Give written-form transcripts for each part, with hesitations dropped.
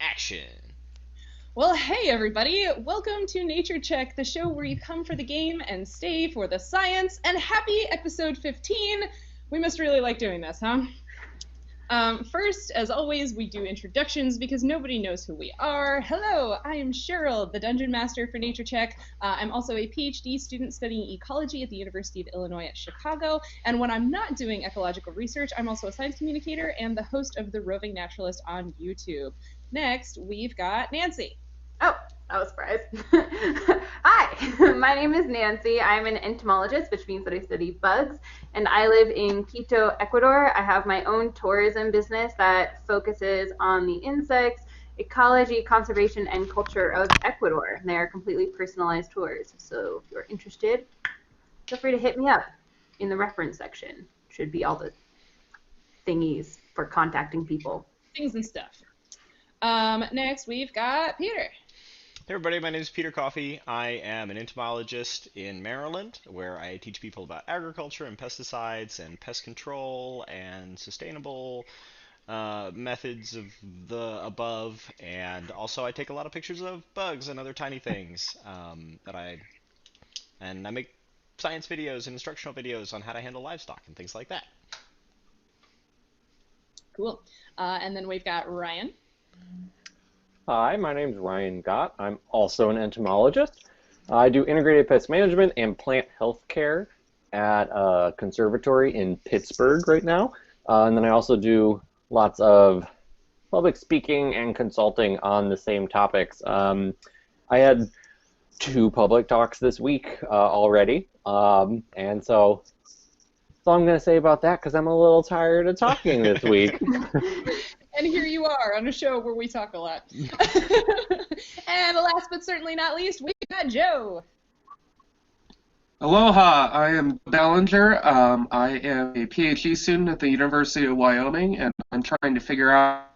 action. Well, hey everybody! Welcome to Nature Check, the show where you come for the game and stay for the science, and happy episode 15! We must really like doing this, huh? First, as always, we do introductions because nobody knows who we are. Hello, I am Sheryl, the Dungeon Master for Nature Check. I'm also a PhD student studying ecology at the University of Illinois at Chicago, and when I'm not doing ecological research, I'm also a science communicator and the host of the Roving Naturalist on YouTube. Next, we've got Nancy. Oh, I was surprised. Hi, my name is Nancy. I'm an entomologist, which means that I study bugs, and I live in Quito, Ecuador. I have my own tourism business that focuses on the insects, ecology, conservation, and culture of Ecuador. And they are completely personalized tours. So if you're interested, feel free to hit me up in the reference section. Should be all the thingies for contacting people. Things and stuff. Next, we've got Peter. Hey everybody, my name is Peter Coffey. I am an entomologist in Maryland, where I teach people about agriculture and pesticides and pest control and sustainable methods of the above. And also I take a lot of pictures of bugs and other tiny things and I make science videos and instructional videos on how to handle livestock and things like that. Cool. And then we've got Ryan. Hi, my name is Ryan Gott. I'm also an entomologist. I do integrated pest management and plant health care at a conservatory in Pittsburgh right now. And then I also do lots of public speaking and consulting on the same topics. I had 2 public talks this week already. And so that's all I'm going to say about that because I'm a little tired of talking this week. And here you are on a show where we talk a lot. And last but certainly not least, we've got Joe. Aloha, I am Ballinger. I am a PhD student at the University of Wyoming, and I'm trying to figure out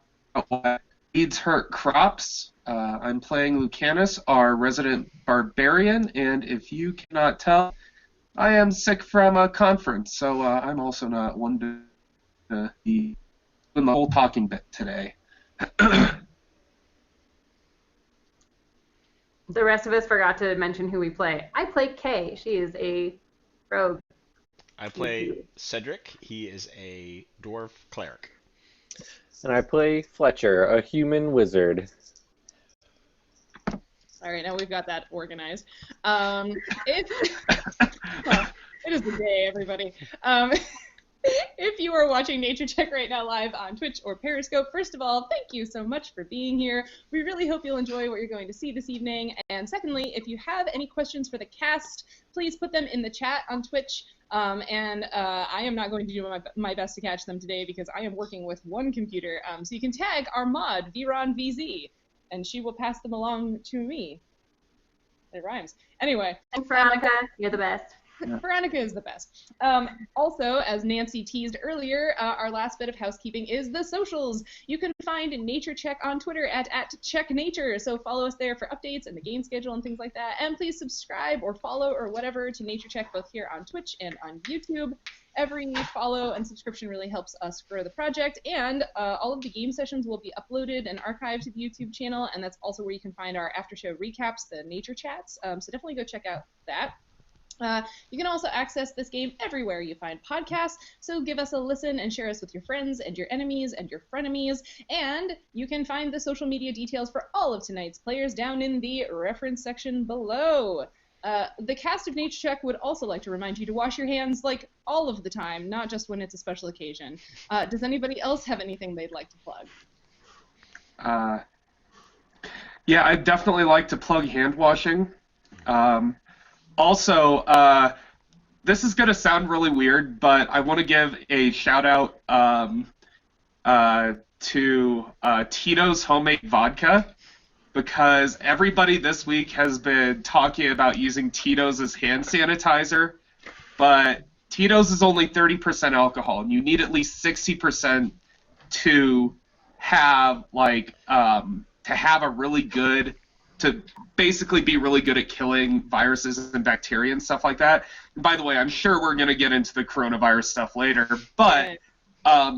what weeds hurt crops. I'm playing Lucanus, our resident barbarian, and if you cannot tell, I am sick from a conference, so I'm also not one to be doing the whole talking bit today. The rest of us forgot to mention who we play. I play Kay. She is a rogue. I play Cedric. He is a dwarf cleric. And I play Fletcher, a human wizard. All right, now we've got that organized. Well, it is the day, everybody. If you are watching Nature Check right now live on Twitch or Periscope, first of all, thank you so much for being here. We really hope you'll enjoy what you're going to see this evening. And secondly, if you have any questions for the cast, please put them in the chat on Twitch. I am not going to do my best to catch them today because I am working with one computer. So you can tag our mod, VronVZ, and she will pass them along to me. It rhymes. Anyway. And Veronica, you're the best. Veronica is the best. Also, as Nancy teased earlier, our last bit of housekeeping is the socials. You can find Nature Check on Twitter at @CheckNature, so follow us there for updates and the game schedule and things like that. And please subscribe or follow or whatever to Nature Check both here on Twitch and on YouTube. Every follow and subscription really helps us grow the project, and all of the game sessions will be uploaded and archived to the YouTube channel, and that's also where you can find our after-show recaps, the Nature Chats, so definitely go check out that. You can also access this game everywhere you find podcasts, so give us a listen and share us with your friends and your enemies and your frenemies, and you can find the social media details for all of tonight's players down in the reference section below. The cast of Nature Check would also like to remind you to wash your hands like all of the time, not just when it's a special occasion. Does anybody else have anything they'd like to plug? Yeah, I'd definitely like to plug hand washing. Also, this is going to sound really weird, but I want to give a shout-out to Tito's Homemade Vodka, because everybody this week has been talking about using Tito's as hand sanitizer, but Tito's is only 30% alcohol, and you need at least 60% to have, to basically be really good at killing viruses and bacteria and stuff like that. And by the way, I'm sure we're going to get into the coronavirus stuff later, but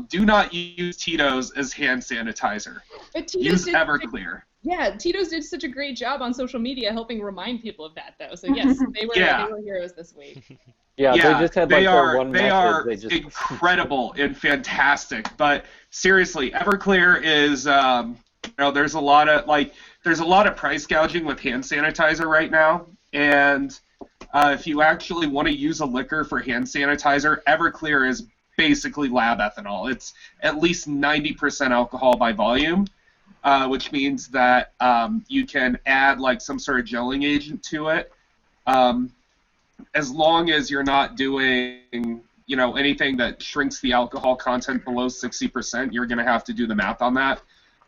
do not use Tito's as hand sanitizer. But Use Everclear. Yeah, Tito's did such a great job on social media helping remind people of that, though. So yes, they were heroes this week. Yeah, they just had like their one message. They are incredible and fantastic. But seriously, Everclear is there's a lot of price gouging with hand sanitizer right now, and if you actually want to use a liquor for hand sanitizer, Everclear is basically lab ethanol. It's at least 90% alcohol by volume. Which means that you can add like some sort of gelling agent to it, as long as you're not doing anything that shrinks the alcohol content below 60%. You're going to have to do the math on that.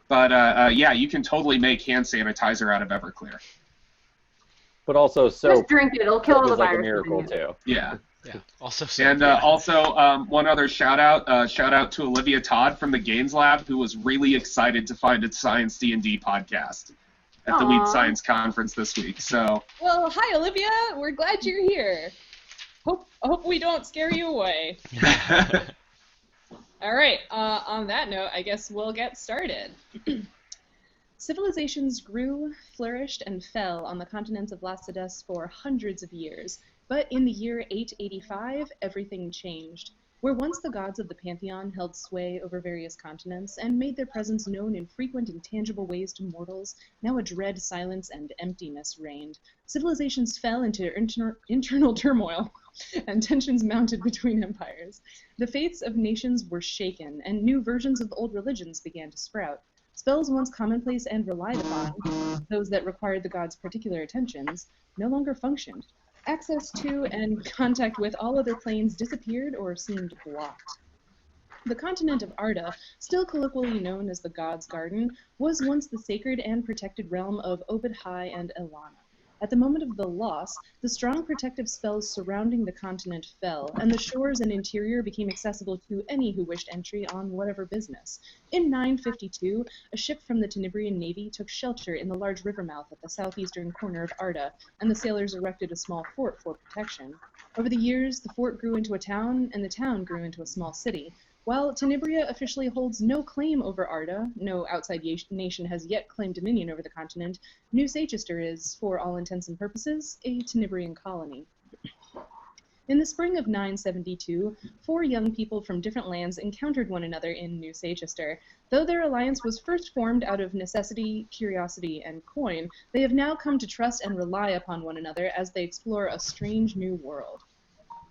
But yeah, you can totally make hand sanitizer out of Everclear. But also soap. Just drink it; it'll kill all the like a viruses. miracle too. Yeah. Yeah. Also, one other shout out to Olivia Todd from the Gaines Lab, who was really excited to find its Science D&D podcast at the Weed Science Conference this week. So. Well, hi Olivia. We're glad you're here. Hope we don't scare you away. All right. On that note, I guess we'll get started. Civilizations grew, flourished, and fell on the continents of Lacidus for hundreds of years. But in the year 885, everything changed. Where once the gods of the pantheon held sway over various continents and made their presence known in frequent and tangible ways to mortals, now a dread silence and emptiness reigned. Civilizations fell into internal turmoil, and tensions mounted between empires. The faiths of nations were shaken, and new versions of old religions began to sprout. Spells once commonplace and relied upon, those that required the gods' particular attentions, no longer functioned. Access to and contact with all other planes disappeared or seemed blocked. The continent of Arda, still colloquially known as the God's Garden, was once the sacred and protected realm of Obed High and Elana. At the moment of the loss, the strong protective spells surrounding the continent fell, and the shores and interior became accessible to any who wished entry on whatever business. In 952, a ship from the Tenebrian Navy took shelter in the large river mouth at the southeastern corner of Arda, and the sailors erected a small fort for protection. Over the years, the fort grew into a town, and the town grew into a small city. While Tenebria officially holds no claim over Arda, no outside nation has yet claimed dominion over the continent, New Seychester is, for all intents and purposes, a Tenebrian colony. In the spring of 972, 4 young people from different lands encountered one another in New Seychester. Though their alliance was first formed out of necessity, curiosity, and coin, they have now come to trust and rely upon one another as they explore a strange new world.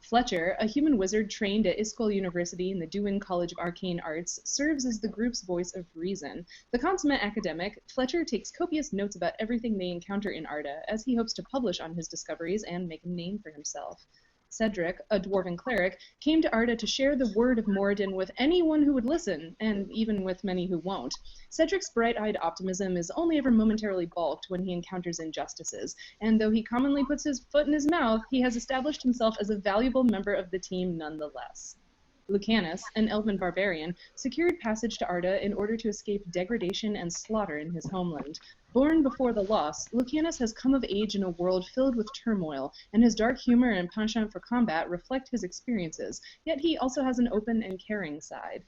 Fletcher, a human wizard trained at Iskol University in the Dewin College of Arcane Arts, serves as the group's voice of reason. The consummate academic, Fletcher takes copious notes about everything they encounter in Arda, as he hopes to publish on his discoveries and make a name for himself. Cedric, a dwarven cleric, came to Arda to share the word of Moradin with anyone who would listen, and even with many who won't. Cedric's bright-eyed optimism is only ever momentarily balked when he encounters injustices, and though he commonly puts his foot in his mouth, he has established himself as a valuable member of the team nonetheless. Lucanus, an elven barbarian, secured passage to Arda in order to escape degradation and slaughter in his homeland. Born before the loss, Lucanus has come of age in a world filled with turmoil, and his dark humor and penchant for combat reflect his experiences, yet he also has an open and caring side.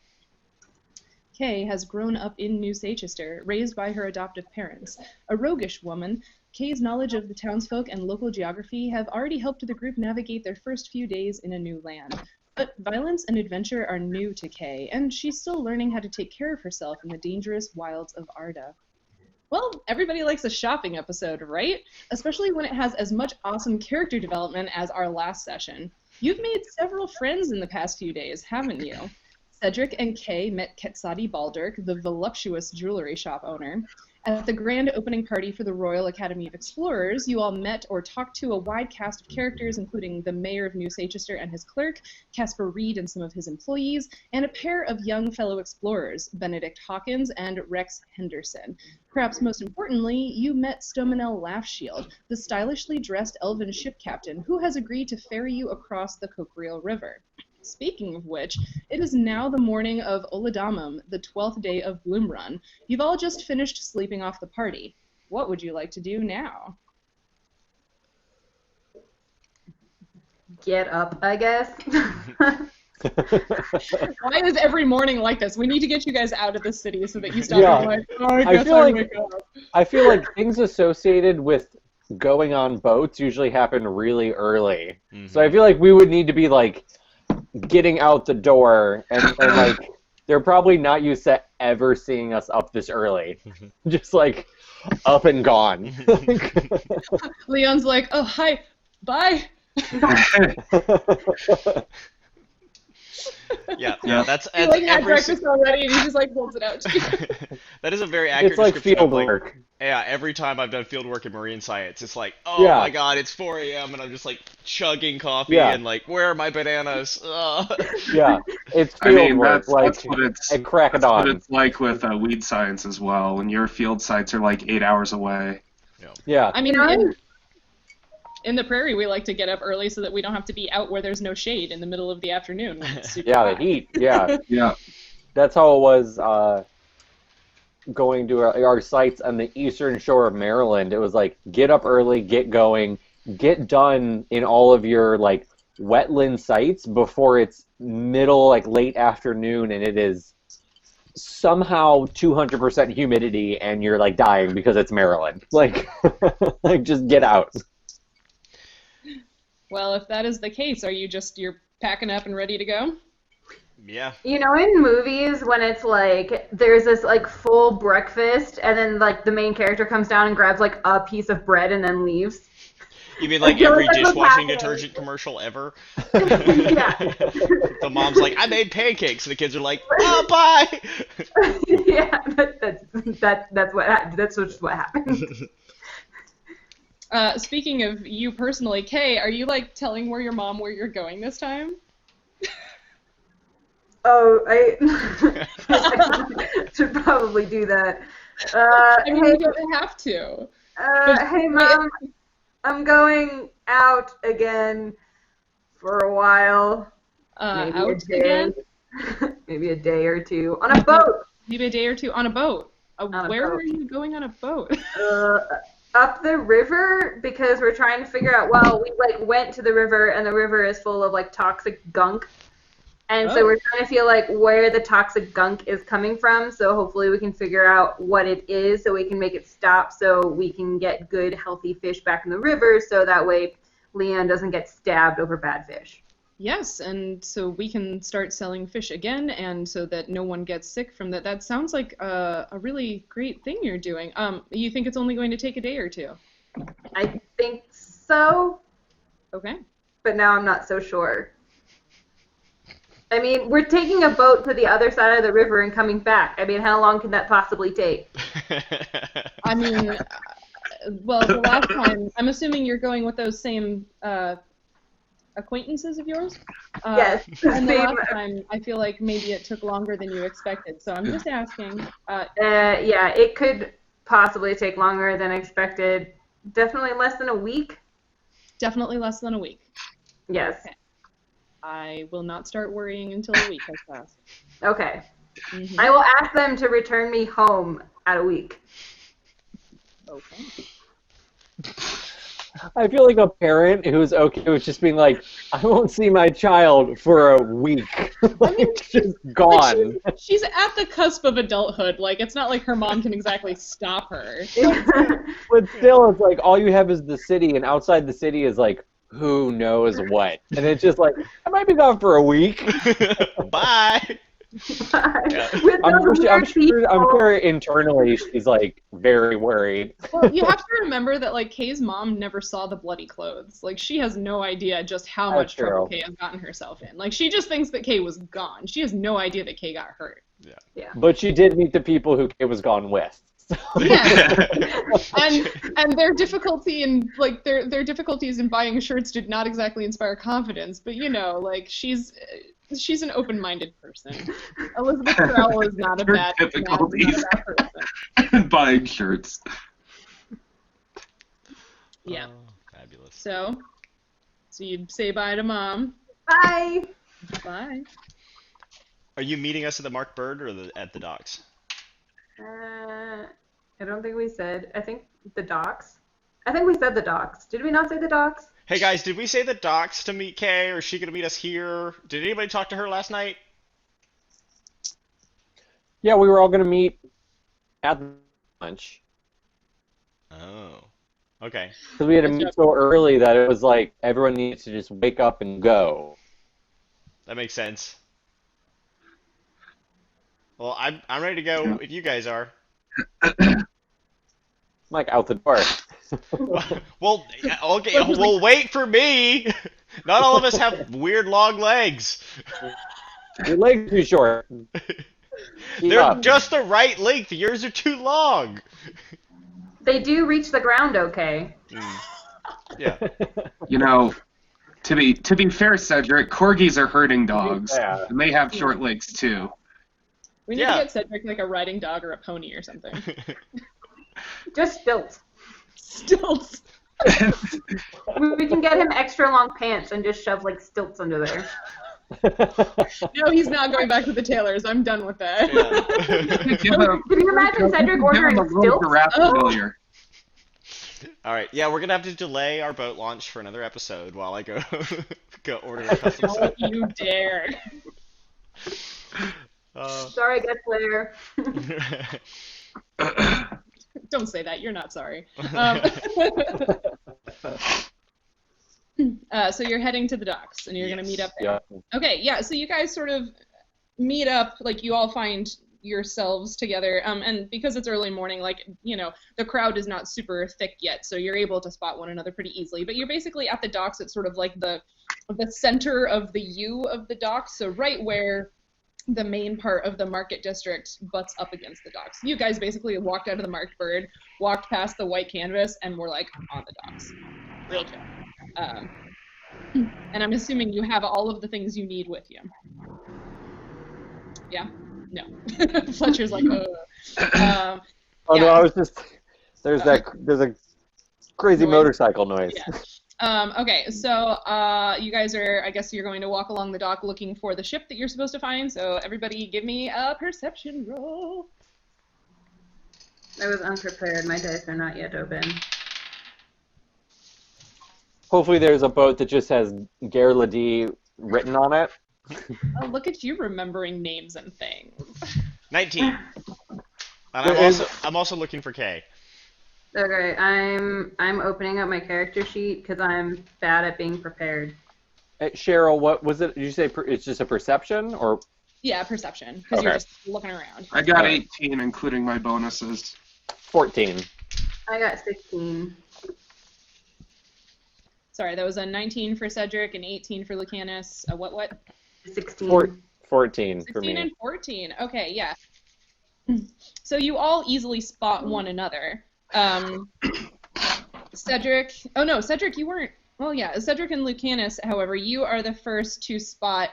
Kay has grown up in New Seychester, raised by her adoptive parents. A roguish woman, Kay's knowledge of the townsfolk and local geography have already helped the group navigate their first few days in a new land. But violence and adventure are new to Kay, and she's still learning how to take care of herself in the dangerous wilds of Arda. Well, everybody likes a shopping episode, right? Especially when it has as much awesome character development as our last session. You've made several friends in the past few days, haven't you? Cedric and Kay met Quetzadi Baldirk, the voluptuous jewelry shop owner. At the grand opening party for the Royal Academy of Explorers, you all met or talked to a wide cast of characters, including the mayor of New Seychester and his clerk, Caspar Reed and some of his employees, and a pair of young fellow explorers, Benedict Hawkins and Rex Henderson. Perhaps most importantly, you met Stomonel Laughshield, the stylishly dressed elven ship captain, who has agreed to ferry you across the Coquerel River. Speaking of which, it is now the morning of Oladamum, the 12th day of Bloom Run. You've all just finished sleeping off the party. What would you like to do now? Get up, I guess. Why is every morning like this? We need to get you guys out of the city so that you stop Yeah. being like, oh, I guess feel I like wake up. I feel like things associated with going on boats usually happen really early. So I feel like we would need to be like getting out the door and like they're probably not used to ever seeing us up this early. Just like up and gone. Leon's like, oh, hi, bye. Yeah, that's He like had every breakfast already, and he just like holds it out. that is a very accurate It's like description field of like work. yeah. Every time I've done field work in marine science, it's like, oh Yeah. my god, it's 4 a.m. and I'm just like chugging coffee Yeah. and like, where are my bananas? Ugh. Yeah, it's I field mean, work. Like that's what it's at crack of that's what dawn. it's like with weed science as well. When your field sites are like 8 hours away. Yeah. I mean, in the prairie, we like to get up early so that we don't have to be out where there's no shade in the middle of the afternoon when it's super Yeah, the hot. heat. Yeah. Yeah. That's how it was going to our sites on the eastern shore of Maryland. It was like, get up early, get going, get done in all of your like wetland sites before it's middle, like late afternoon, and it is somehow 200% humidity and you're like dying because it's Maryland. Like, like just get out. Well, if that is the case, you're packing up and ready to go? Yeah. You know, in movies when it's like there's this like full breakfast and then like the main character comes down and grabs like a piece of bread and then leaves. You mean like I feel every like that's what's dishwashing happening. detergent commercial ever? Yeah. The mom's like, I made pancakes, and the kids are like, oh, bye. Yeah, that's just what happened. Speaking of you personally, Kay, are you like telling your mom where you're going this time? Oh, I should probably do that. I mean, Hey, you don't have to. hey, Mom, I'm going out again for a while. Maybe a Out day. again? Maybe a day or two on a boat. Maybe a day or two on a boat. a Where boat. are you going on a boat? Up the river because we're trying to figure out. Well, we like went to the river and the river is full of like toxic gunk, and so we're trying to feel like where the toxic gunk is coming from. So hopefully we can figure out what it is, so we can make it stop, so we can get good healthy fish back in the river, so that way Leon doesn't get stabbed over bad fish. Yes, and so we can start selling fish again, and so that no one gets sick from that. That sounds like a really great thing you're doing. You think it's only going to take a day or two? I think so, Okay. but now I'm not so sure. I mean, we're taking a boat to the other side of the river and coming back. I mean, how long can that possibly take? I mean, well, the last time, I'm assuming you're going with those same acquaintances of yours? Yes. And the Same. last time, I feel like maybe it took longer than you expected, so I'm just asking. Yeah, it could possibly take longer than expected. Definitely less than a week. Definitely less than a week. Yes. Okay. I will not start worrying until a week has passed. Okay. Mhm. I will ask them to return me home at a week. Okay. I feel like a parent who's okay with just being like, I won't see my child for a week. I mean, just gone. She's at the cusp of adulthood. Like, it's not like her mom can exactly stop her. But still, it's like all you have is the city, and outside the city is like, who knows what. And it's just like, I might be gone for a week. Bye. With I'm those weird people. sure internally she's like very worried. Well, you have to remember that, like, Kay's mom never saw the bloody clothes. Like, she has no idea just how That's much trouble true. Kay has gotten herself in. Like, she just thinks that Kay was gone. She has no idea that Kay got hurt. But she did meet the people who it was gone with. So. Yeah. and their difficulty in, like, their difficulties in buying shirts did not exactly inspire confidence. But, you know, like, she's an open-minded person. Elizabeth Farrell is not a Her bad difficulties. person. Buying shirts. Yeah. Oh, fabulous. So you'd say bye to Mom. Bye. Bye. Are you meeting us at the Mark Bird or at the docks? I don't think we said. I think the docks. I think we said the docks. Did we not say the docks? Hey guys, did we say the docks to meet Kay, or is she gonna meet us here? Did anybody talk to her last night? Yeah, we were all going to meet at lunch. Oh, okay. Because we had to Good meet job. so early that it was like everyone needed to just wake up and go. That makes sense. Well, I'm ready to go if you guys are. I'm like out the door. Well, okay, well, wait for me. Not all of us have weird long legs. Your legs are too short. Keep They're up. just the right length. Yours are too long. They do reach the ground okay. Yeah. You know, to be fair, Cedric, corgis are herding dogs, Yeah. and they have short legs too. We need Yeah. to get Cedric like a riding dog or a pony or something. Just stilts. Stilts. We can get him extra long pants and just shove like stilts under there. No, he's not going back to the tailors. I'm done with that. Yeah. Give him- Can you imagine Cedric give him ordering a little stilts? giraffe familiar. All right. Yeah, we're gonna have to delay our boat launch for another episode while I go go order a custom set. Don't you dare. Sorry, Gut Slayer. Don't say that. You're not sorry. So you're heading to the docks, and you're going to meet up there. Yeah. Okay, yeah, so you guys sort of meet up, like you all find yourselves together, and because it's early morning, like, you know, the crowd is not super thick yet, so you're able to spot one another pretty easily, but you're basically at the docks. It's sort of like the center of the U of the docks, so right where the main part of the market district butts up against the docks. You guys basically walked out of the marked bird, walked past the white canvas, and were like on the docks. Real chill. And I'm assuming you have all of the things you need with you. Yeah? No. Fletcher's like, Oh yeah. no, I was just there's a crazy Noise. motorcycle noise. Yeah. Okay, so you guys are, I guess you're going to walk along the dock looking for the ship that you're supposed to find, so everybody give me a perception roll. I was unprepared. My dice are not yet open. Hopefully there's a boat that just has Gare Lady written on it. Oh, look at you remembering names and things. 19. And I'm also looking for Kay. Okay, I'm opening up my character sheet because I'm bad at being prepared. Sheryl, what was it? Did you say it's just a perception or? Yeah, perception, because you're Okay. just looking around. I got 18, including my bonuses. 14. I got 16. Sorry, that was a 19 for Cedric, and 18 for Lucanus. What? 16. 14 for 16 me. and 14. Okay, yeah. So you all easily spot one another. Cedric. Oh no, Cedric, you weren't. Well, yeah, Cedric and Lucanus. However, you are the first to spot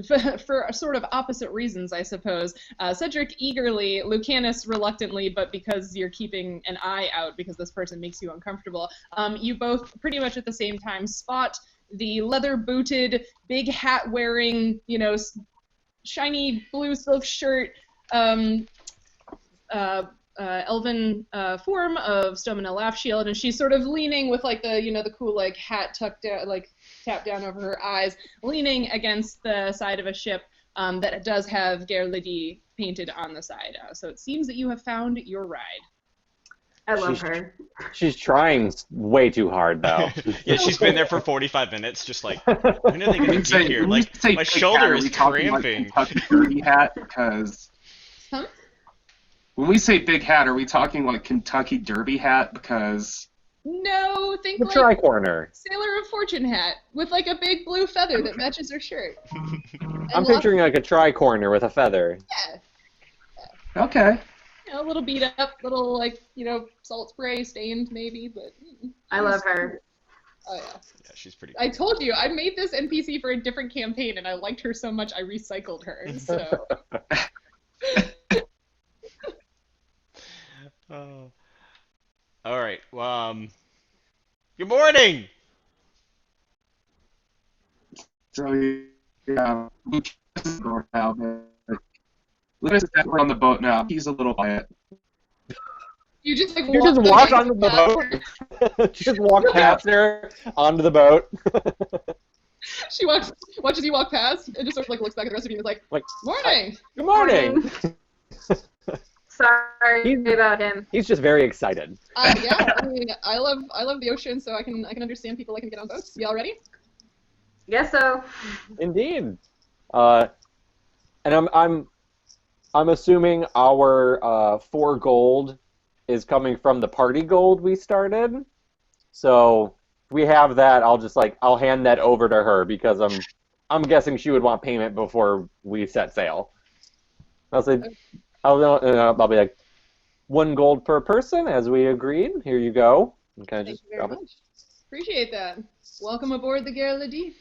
for sort of opposite reasons, I suppose. Cedric eagerly, Lucanus reluctantly, but because you're keeping an eye out because this person makes you uncomfortable. You both pretty much at the same time spot the leather-booted, big hat-wearing, you know, shiny blue silk shirt, elven form of Stomonel Laughshield, and she's sort of leaning with like the, you know, the cool like hat tucked down, like tapped down over her eyes, leaning against the side of a ship that does have Gare Lady painted on the side. So it seems that you have found your ride. I love her. She's trying way too hard though. Yeah, she's been there for 45 minutes, just like, when are they gonna get here? when you Like, say my big shoulder hat, are is we talking like cramping. Kentucky Derby hat? Because Huh? when we say big hat, are we talking like Kentucky Derby hat? Because No, think The like tricorner. Sailor of Fortune hat with like a big blue feather that matches her shirt. I'm picturing like a tricorner with a feather. Yeah, okay, you know, a little beat up, little like, you know, salt spray stained maybe, but I love her. oh yeah. Yeah, she's pretty I told you, I made this NPC for a different campaign, and I liked her so much I recycled her. So Oh. All right. Good morning. so yeah, Lucas is going now, but Lucas is definitely on the boat now. He's a little quiet. You just like You just walk onto the past. boat. Just walk past her onto the boat. She watches you walk past, and just sort of like looks back at the rest of you and is like, morning. Good morning. Sorry about him. He's just very excited. Yeah, I mean, I love the ocean, so I can understand people that can get on boats. Y'all ready? Guess so. Indeed. And I'm assuming our 4 gold is coming from the party gold we started. So if we have that, I'll hand that over to her because I'm guessing she would want payment before we set sail. I'll say I'll be like 1 gold per person as we agreed. Here you go. And kind of Thank just you very drop it. much. Appreciate that. Welcome aboard the Gare Lady.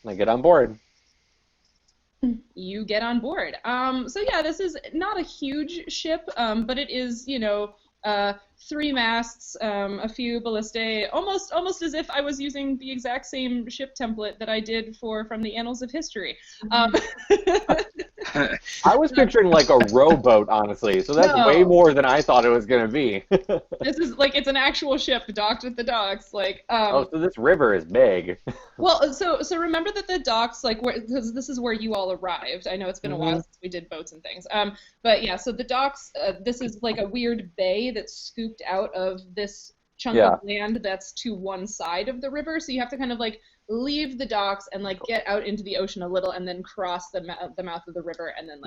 I get on board. You get on board. So yeah, this is not a huge ship, but it is, 3 masts, a few ballistae, almost as if I was using the exact same ship template that I did from the Annals of History. I was picturing like a rowboat, honestly, so that's way more than I thought it was going to be. This is like, it's an actual ship docked at the docks. So this river is big. Well, so remember that the docks, because this is where you all arrived. I know it's been a while since we did boats and things. But yeah, so the docks, this is like a weird bay that's scooped out of this chunk of land that's to one side of the river. So you have to kind of like leave the docks and like get out into the ocean a little and then cross the mouth of the river and then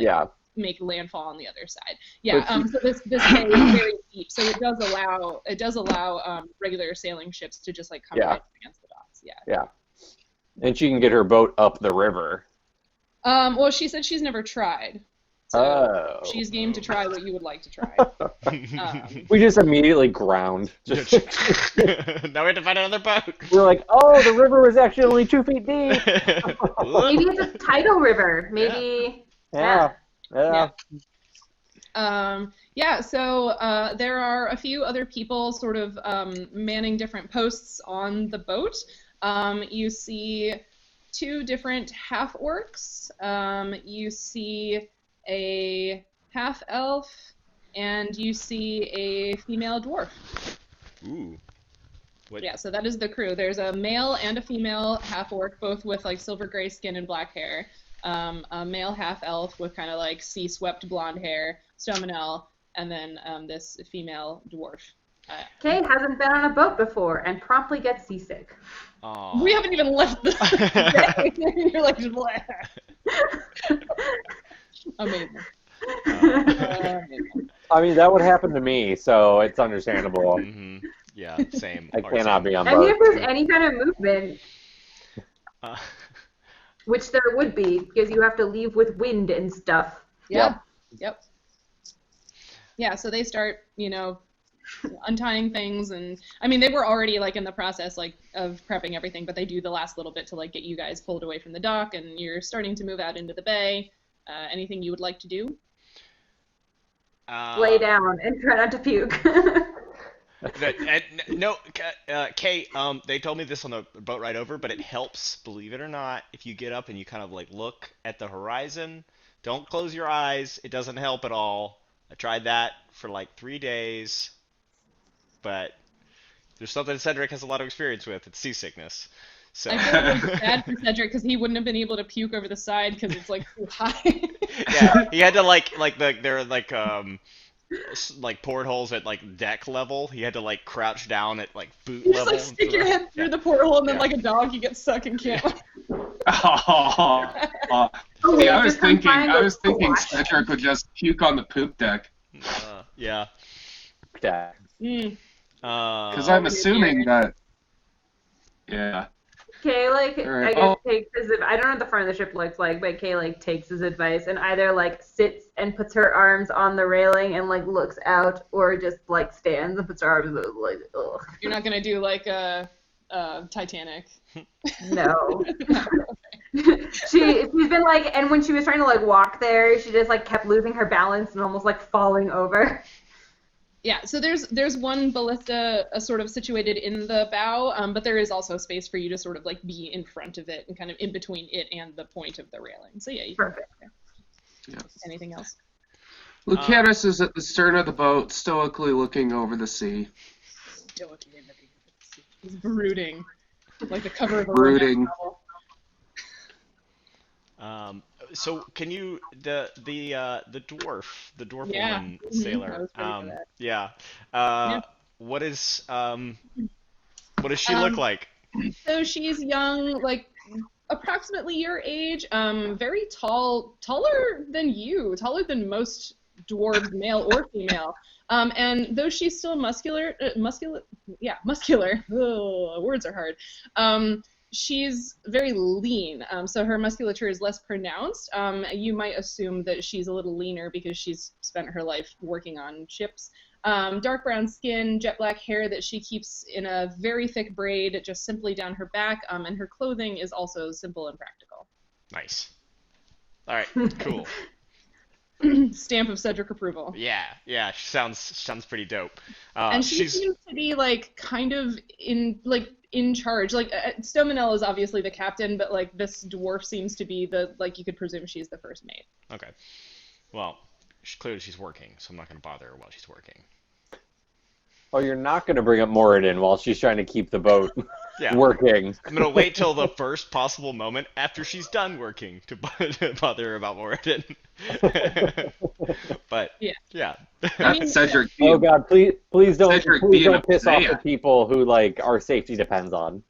make landfall on the other side. Yeah. So this bay is very deep. So it does allow regular sailing ships to just like come right against the docks. Yeah. Yeah. And she can get her boat up the river. Well, she said she's never tried. So she's game to try what you would like to try. We just immediately ground. Now we have to find another boat. We're like, oh, the river was actually only 2 feet deep. Maybe it's a tidal river. Maybe. Yeah. So there are a few other people sort of manning different posts on the boat. You see 2 different half-orcs. You see a half-elf, and you see a female dwarf. Ooh. What? Yeah, so that is the crew. There's a male and a female half-orc, both with like silver gray skin and black hair. A male half-elf with kind of like sea-swept blonde hair, Stomonel, and then this female dwarf. Kay hasn't been on a boat before and promptly gets seasick. Aww. We haven't even left the day. You're like, blah. Amazing. I mean, that would happen to me, so it's understandable. Mm-hmm. Yeah, same. I cannot be on I mean, boat. if there's any kind of movement, which there would be, because you have to leave with wind and stuff. Yep. Yeah, so they start, untying things, and I mean, they were already like in the process like of prepping everything, but they do the last little bit to like get you guys pulled away from the dock, and you're starting to move out into the bay. Anything you would like to do? Lay down and try not to puke. No, Kay, they told me this on the boat ride over, but it helps, believe it or not, if you get up and you kind of like look at the horizon. Don't close your eyes. It doesn't help at all. I tried that for like 3 days, but there's something Cedric has a lot of experience with. It's seasickness. So. I feel really bad for Cedric because he wouldn't have been able to puke over the side because it's like too high. Yeah, he had to there are like portholes at like deck level. He had to like crouch down at like boot you level. Just like stick your head through the porthole and then like a dog you get stuck and can't. See, I was thinking Cedric would just puke on the poop deck. Yeah. Because I'm assuming that. Yeah. Kay, Right. I guess takes his. I don't know what the front of the ship looks like, but Kay takes his advice and either sits and puts her arms on the railing and looks out, or just stands and puts her arms ugh. You're not gonna do like a Titanic. No. She's been and when she was trying to walk there, she just kept losing her balance and almost falling over. Yeah, so there's one ballista sort of situated in the bow, but there is also space for you to sort of be in front of it and kind of in between it and the point of the railing. So yeah, you Perfect. Anything else? Lucanus is at the stern of the boat, stoically looking over the sea. He's brooding, like the cover of a Brooding. romance novel. So can you the dwarf Yeah. woman I sailor? was ready for that. Yeah. Yeah. What is what does she look like? So she's young, like approximately your age, very tall, taller than you, taller than most dwarves, male or female. And though she's still muscular, muscular. Ugh, words are hard. She's very lean, so her musculature is less pronounced. You might assume that she's a little leaner because she's spent her life working on ships. Dark brown skin, jet black hair that she keeps in a very thick braid just simply down her back, and her clothing is also simple and practical. Nice. All right, cool. Stamp of Cedric approval. Yeah, she sounds pretty dope. And she seems to be like kind of in charge. Like Stomonel is obviously the captain, but like this dwarf seems to be the, like, you could presume she's the first mate. Okay. Well, clearly she's working, so I'm not going to bother her while she's working. Oh, you're not going to bring up Moradin while she's trying to keep the boat working. I'm going to wait till the first possible moment after she's done working to bother her about Moradin. But yeah. I mean, Cedric. Oh God, please don't Cedric don't piss off man. the people who like our safety depends on.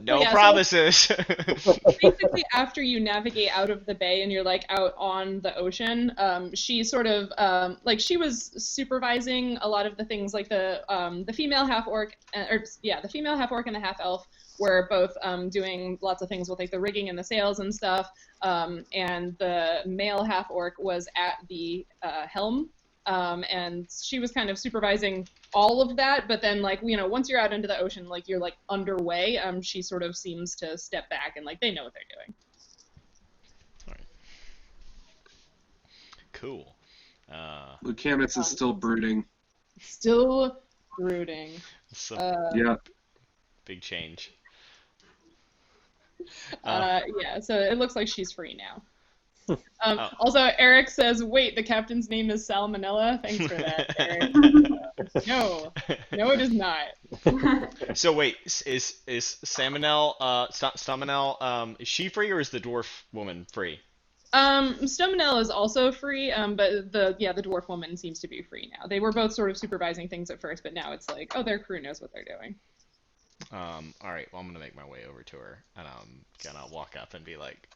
No promises. So basically, after you navigate out of the bay and you're like out on the ocean, she sort of like she was supervising a lot of the things, like the female half orc, the female half orc and the half elf were both doing lots of things with like the rigging and the sails and stuff, and the male half orc was at the helm. And she was kind of supervising all of that, but then, like, you know, once you're out into the ocean, like, you're, like, underway, she sort of seems to step back and, like, they know what they're doing. All right. Cool. Lucanus is still brooding. Still brooding. Yeah. Big change. Yeah, so it looks like she's free now. Also, Eric says, wait, the captain's name is Salmonella? Thanks for that, Eric. No, it is not. So wait, is Stomonel, is she free or is the dwarf woman free? Stomonel is also free, but the dwarf woman seems to be free now. They were both sort of supervising things at first, but now it's like, oh, their crew knows what they're doing. All right, well, I'm gonna make my way over to her, and I'm gonna walk up and be like,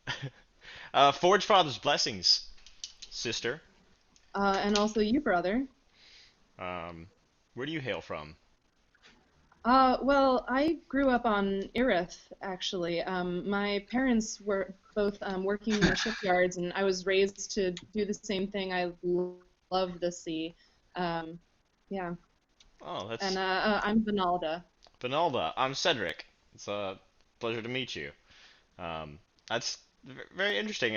Forge Father's blessings, sister. And also you, brother. Where do you hail from? Well, I grew up on Irith, actually. My parents were both working in the shipyards, and I was raised to do the same thing. I love the sea. Yeah. Oh, that's... And I'm Vinalda. Vinalda, I'm Cedric. It's a pleasure to meet you. That's very interesting.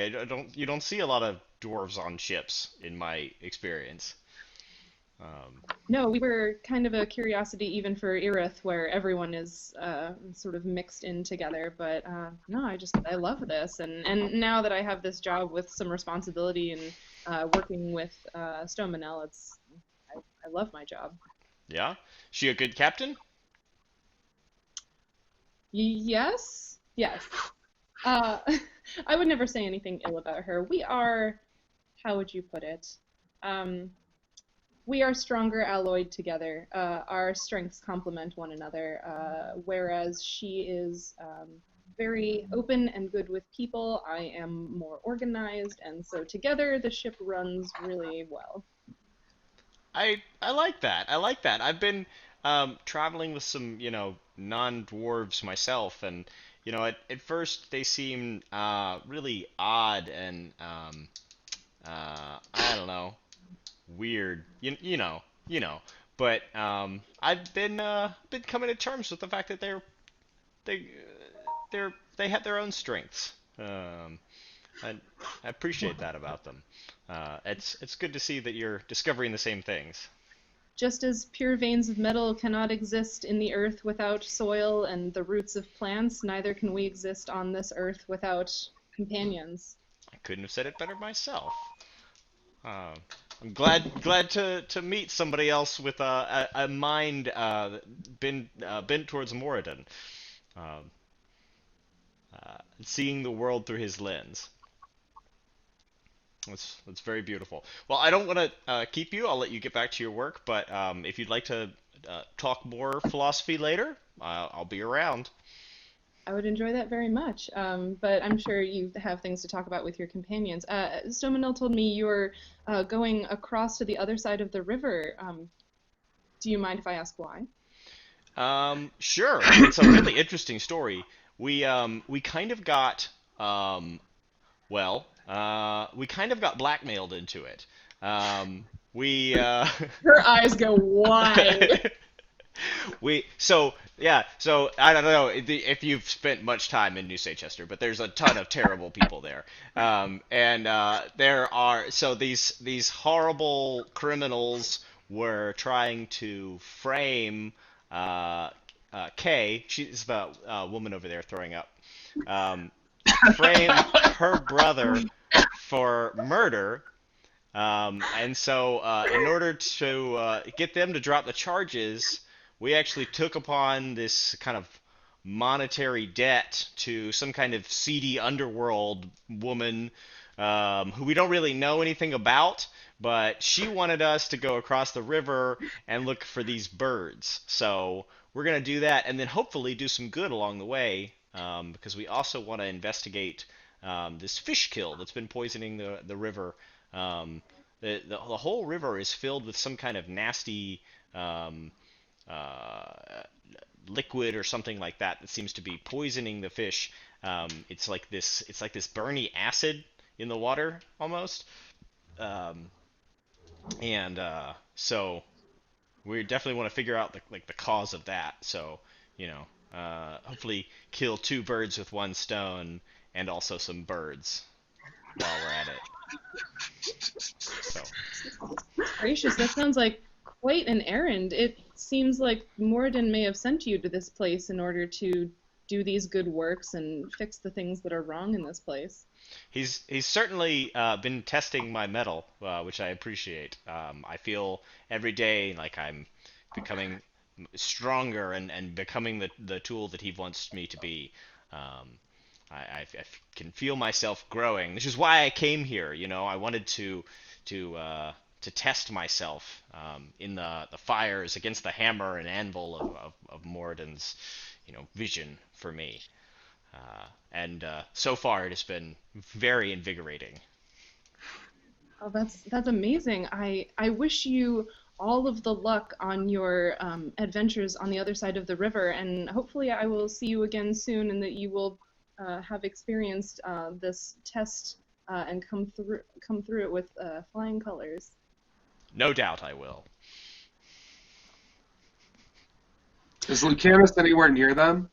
You don't see a lot of dwarves on ships, in my experience. No, we were kind of a curiosity even for Irith, where everyone is sort of mixed in together. But no, I love this, and now that I have this job with some responsibility and working with Stomonel, I love my job. Yeah, she a good captain? Yes. I would never say anything ill about her. We are, how would you put it? We are stronger alloyed together. Our strengths complement one another, whereas she is very open and good with people. I am more organized, and so together the ship runs really well. I like that. I've been traveling with some, non-dwarves myself, and at first they seem really odd and I don't know, weird. But I've been coming to terms with the fact that they have their own strengths. I appreciate that about them. It's good to see that you're discovering the same things. Just as pure veins of metal cannot exist in the earth without soil and the roots of plants, neither can we exist on this earth without companions. I couldn't have said it better myself. I'm glad to meet somebody else with a mind bent towards Moradin, um, seeing the world through his lens. That's very beautiful. Well, I don't want to keep you. I'll let you get back to your work. But if you'd like to talk more philosophy later, I'll be around. I would enjoy that very much, but I'm sure you have things to talk about with your companions. Stomonel told me you're going across to the other side of the river. Do you mind if I ask why? Sure. It's a really interesting story. We kind of got we kind of got blackmailed into it. We Her eyes go wide. So I don't know if you've spent much time in New Chester, but there's a ton of terrible people there, and there are these horrible criminals were trying to frame Kay. She's the woman over there throwing up. Frame her brother for murder. And so, in order to get them to drop the charges, we actually took upon this kind of monetary debt to some kind of seedy underworld woman who we don't really know anything about, but she wanted us to go across the river and look for these birds. So we're going to do that and then hopefully do some good along the way, because we also want to investigate this fish kill that's been poisoning the river. The whole river is filled with some kind of nasty liquid or something like that seems to be poisoning the fish. It's like this burny acid in the water almost, and so we definitely want to figure out the cause of that. So hopefully kill two birds with one stone and also some birds while we're at it. So. Gracious, that sounds like quite an errand. It seems like Moradin may have sent you to this place in order to do these good works and fix the things that are wrong in this place. He's certainly been testing my mettle, which I appreciate. I feel every day like I'm becoming stronger and becoming the tool that he wants me to be. I can feel myself growing. This is why I came here. I wanted to test myself in the fires against the hammer and anvil of Moradin's vision for me. And so far it has been very invigorating. Oh, that's amazing. I wish you all of the luck on your adventures on the other side of the river, and hopefully I will see you again soon and that you will have experienced this test and come through it with flying colors. No doubt I will. Is Lucanus anywhere near them?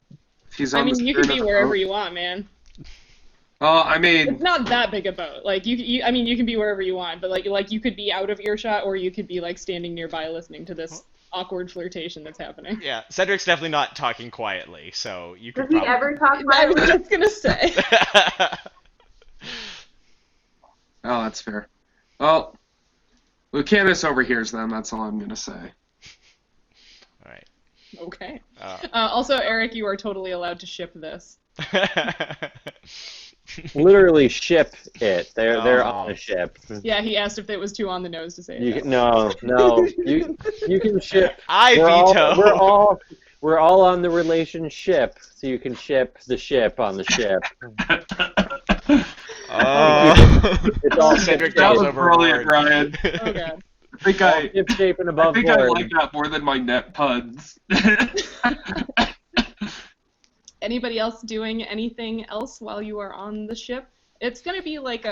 He's on you can be wherever you want, man. It's not that big a boat. Like you can be wherever you want, but like you could be out of earshot, or you could be like standing nearby listening to this awkward flirtation that's happening. Yeah, Cedric's definitely not talking quietly, so you could. Does he ever talk quietly? I was just gonna say. Oh, that's fair. Well, Lucanus overhears them. That's all I'm gonna say. All right. Okay. Also, Eric, you are totally allowed to ship this. Literally ship it. They're on a ship. Yeah, he asked if it was too on the nose to say it. No. You can ship. I veto. We're all on the relationship, so you can ship the ship on the ship. It's all Cedric That goes was brilliant, Ryan. Oh god. ship shape and above board. I like that more than my net puns. Anybody else doing anything else while you are on the ship? It's going to be like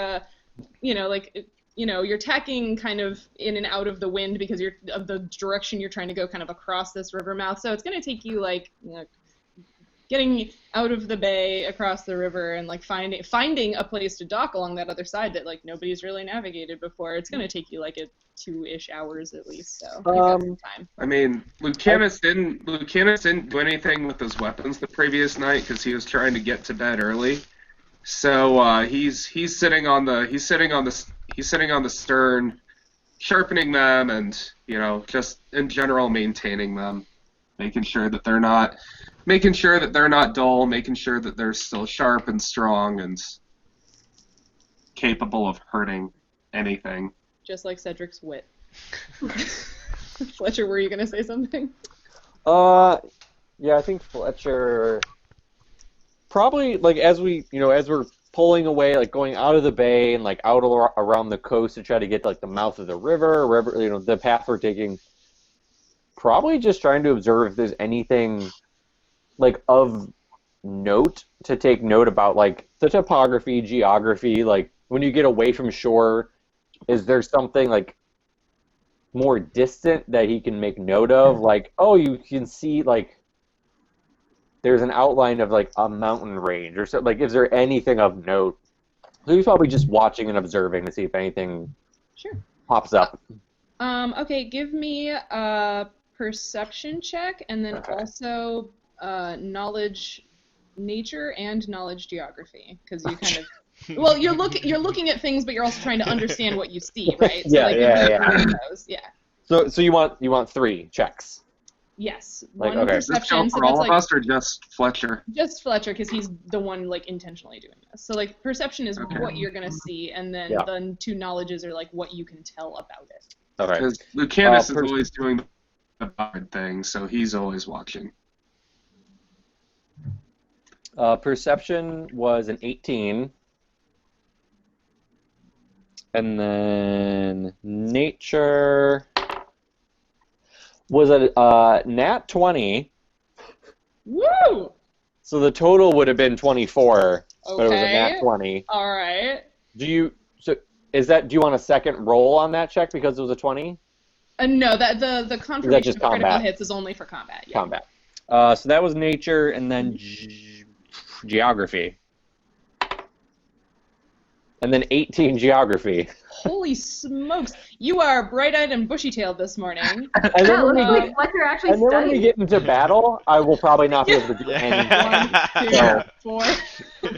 you're tacking kind of in and out of the wind because you're of the direction you're trying to go kind of across this river mouth. So it's going to take you getting out of the bay across the river and finding a place to dock along that other side that nobody's really navigated before. It's going to take you a 2-ish hours at least. So some time. I mean, Lucanus didn't do anything with his weapons the previous night because he was trying to get to bed early. So he's sitting on the stern, sharpening them, and just in general maintaining them, making sure that they're not dull, making sure that they're still sharp and strong and capable of hurting anything. Just like Cedric's wit. Fletcher, were you gonna say something? Yeah, I think Fletcher probably, like, as we're pulling away, like going out of the bay and like out around the coast to try to get to, like, the mouth of the river, wherever, the path we're taking, probably just trying to observe if there's anything like of note to take note about, like the topography, geography, like when you get away from shore, is there something like more distant that he can make note of? Like, oh, you can see, like, there's an outline of, like, a mountain range or so. Like, is there anything of note? So he's probably just watching and observing to see if anything pops up. Okay, give me a perception check, and then also knowledge nature and knowledge geography, because you kind of well, you're looking at things, but you're also trying to understand what you see, right? So, yeah. So you want 3 checks? Yes. Like, one okay. perception. For all of us, or just Fletcher? Just Fletcher, because he's the one like intentionally doing this. So like perception is what you're gonna see, and then the 2 knowledges are like what you can tell about it. Okay. Because Lucanus is always doing the bad thing, so he's always watching. Perception was an 18. And then nature was a nat 20. Woo! So the total would have been 24, but it was a nat 20. All right. Do you want a second roll on that check because it was a 20? No, that the confirmation of critical hits is only for combat. Yeah. Combat. So that was nature, and then geography. And then 18 geography. Holy smokes! You are bright-eyed and bushy-tailed this morning. And then Fletcher actually and then when we get into battle, I will probably not be able to do anything. 1, 2,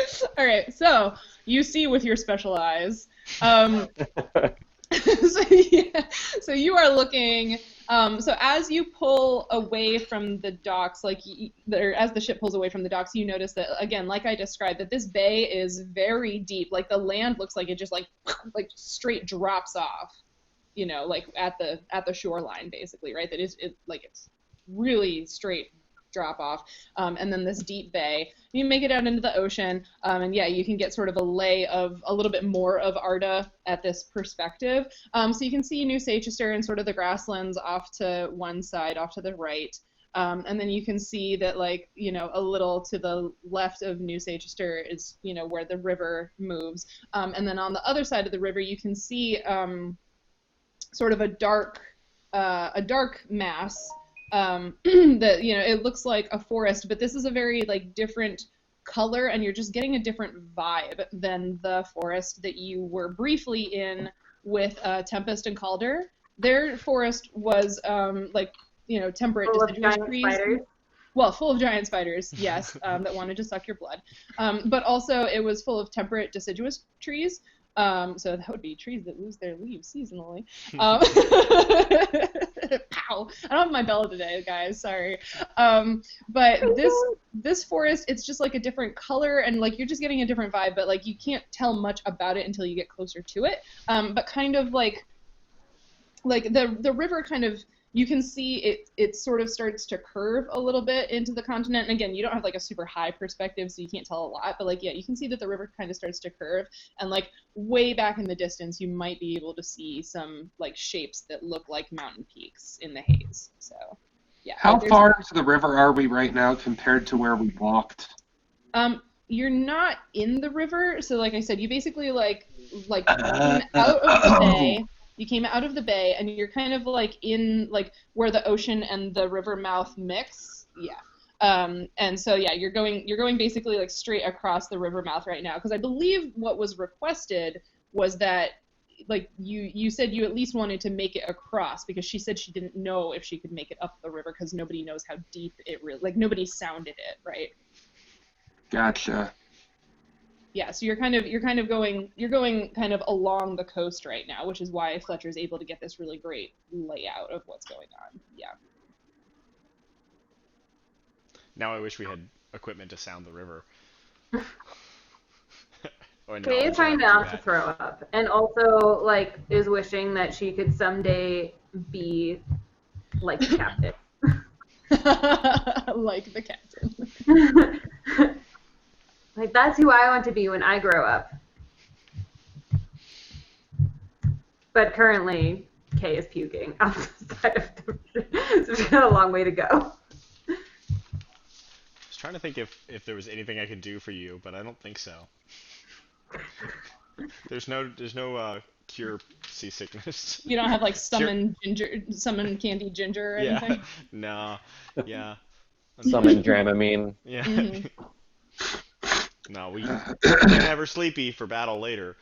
4. All right, so you see with your special eyes. So you are looking. So as you pull away from the docks, as the ship pulls away from the docks, you notice that, again, like I described, that this bay is very deep. Like the land looks like it just like straight drops off, like at the shoreline, basically, right? That it's really straight drop off, and then this deep bay. You make it out into the ocean, and you can get sort of a lay of a little bit more of Arda at this perspective. So you can see New Seychester and sort of the grasslands off to one side, off to the right, and then you can see that a little to the left of New Seychester is where the river moves, and then on the other side of the river you can see sort of a dark mass. That it looks like a forest, but this is a very different color, and you're just getting a different vibe than the forest that you were briefly in with Tempest and Calder. Their forest was temperate deciduous trees. Spiders. Well, full of giant spiders, yes, that wanted to suck your blood. But also it was full of temperate deciduous trees. So that would be trees that lose their leaves seasonally. Pow! I don't have my bell today, guys. Sorry. But this forest, it's just like a different color, and you're just getting a different vibe. But you can't tell much about it until you get closer to it. But kind of like the river kind of. You can see it sort of starts to curve a little bit into the continent. And again, you don't have a super high perspective, so you can't tell a lot. But you can see that the river kind of starts to curve. And way back in the distance, you might be able to see some shapes that look like mountain peaks in the haze. So, yeah. How far into the river are we right now compared to where we walked? You're not in the river. So like I said, you basically came out of the bay. You came out of the bay, and you're kind of in where the ocean and the river mouth mix. Yeah. And so you're going basically straight across the river mouth right now, because I believe what was requested was that you said you at least wanted to make it across, because she said she didn't know if she could make it up the river because nobody knows how deep it really nobody sounded it, right? Gotcha. Yeah, so you're going kind of along the coast right now, which is why Fletcher's able to get this really great layout of what's going on. Yeah. Now I wish we had equipment to sound the river. Kay is trying not to throw up, and also like is wishing that she could someday be like the captain. Like the captain. Like that's who I want to be when I grow up. But currently, Kay is puking out the side of the so she's got a long way to go. I was trying to think if there was anything I could do for you, but I don't think so. There's no cure seasickness. You don't have like summon candy ginger or anything? Yeah. No. Yeah. Summon Dramamine. Yeah. Mhm. No, we can have her sleepy for battle later.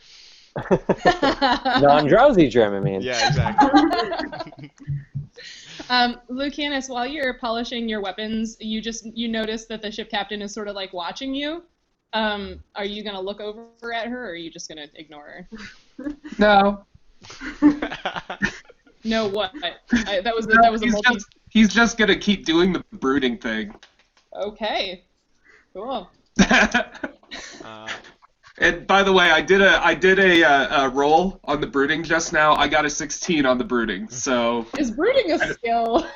Non-drowsy Dramamine. Yeah, exactly. Lucanus, while you're polishing your weapons, you notice that the ship captain is sort of like watching you. Are you gonna look over at her, or are you just gonna ignore her? No. No, what? That was a multi. He's just gonna keep doing the brooding thing. Okay. Cool. And by the way, I did a roll on the brooding just now. I got a 16 on the brooding. So Is brooding a skill?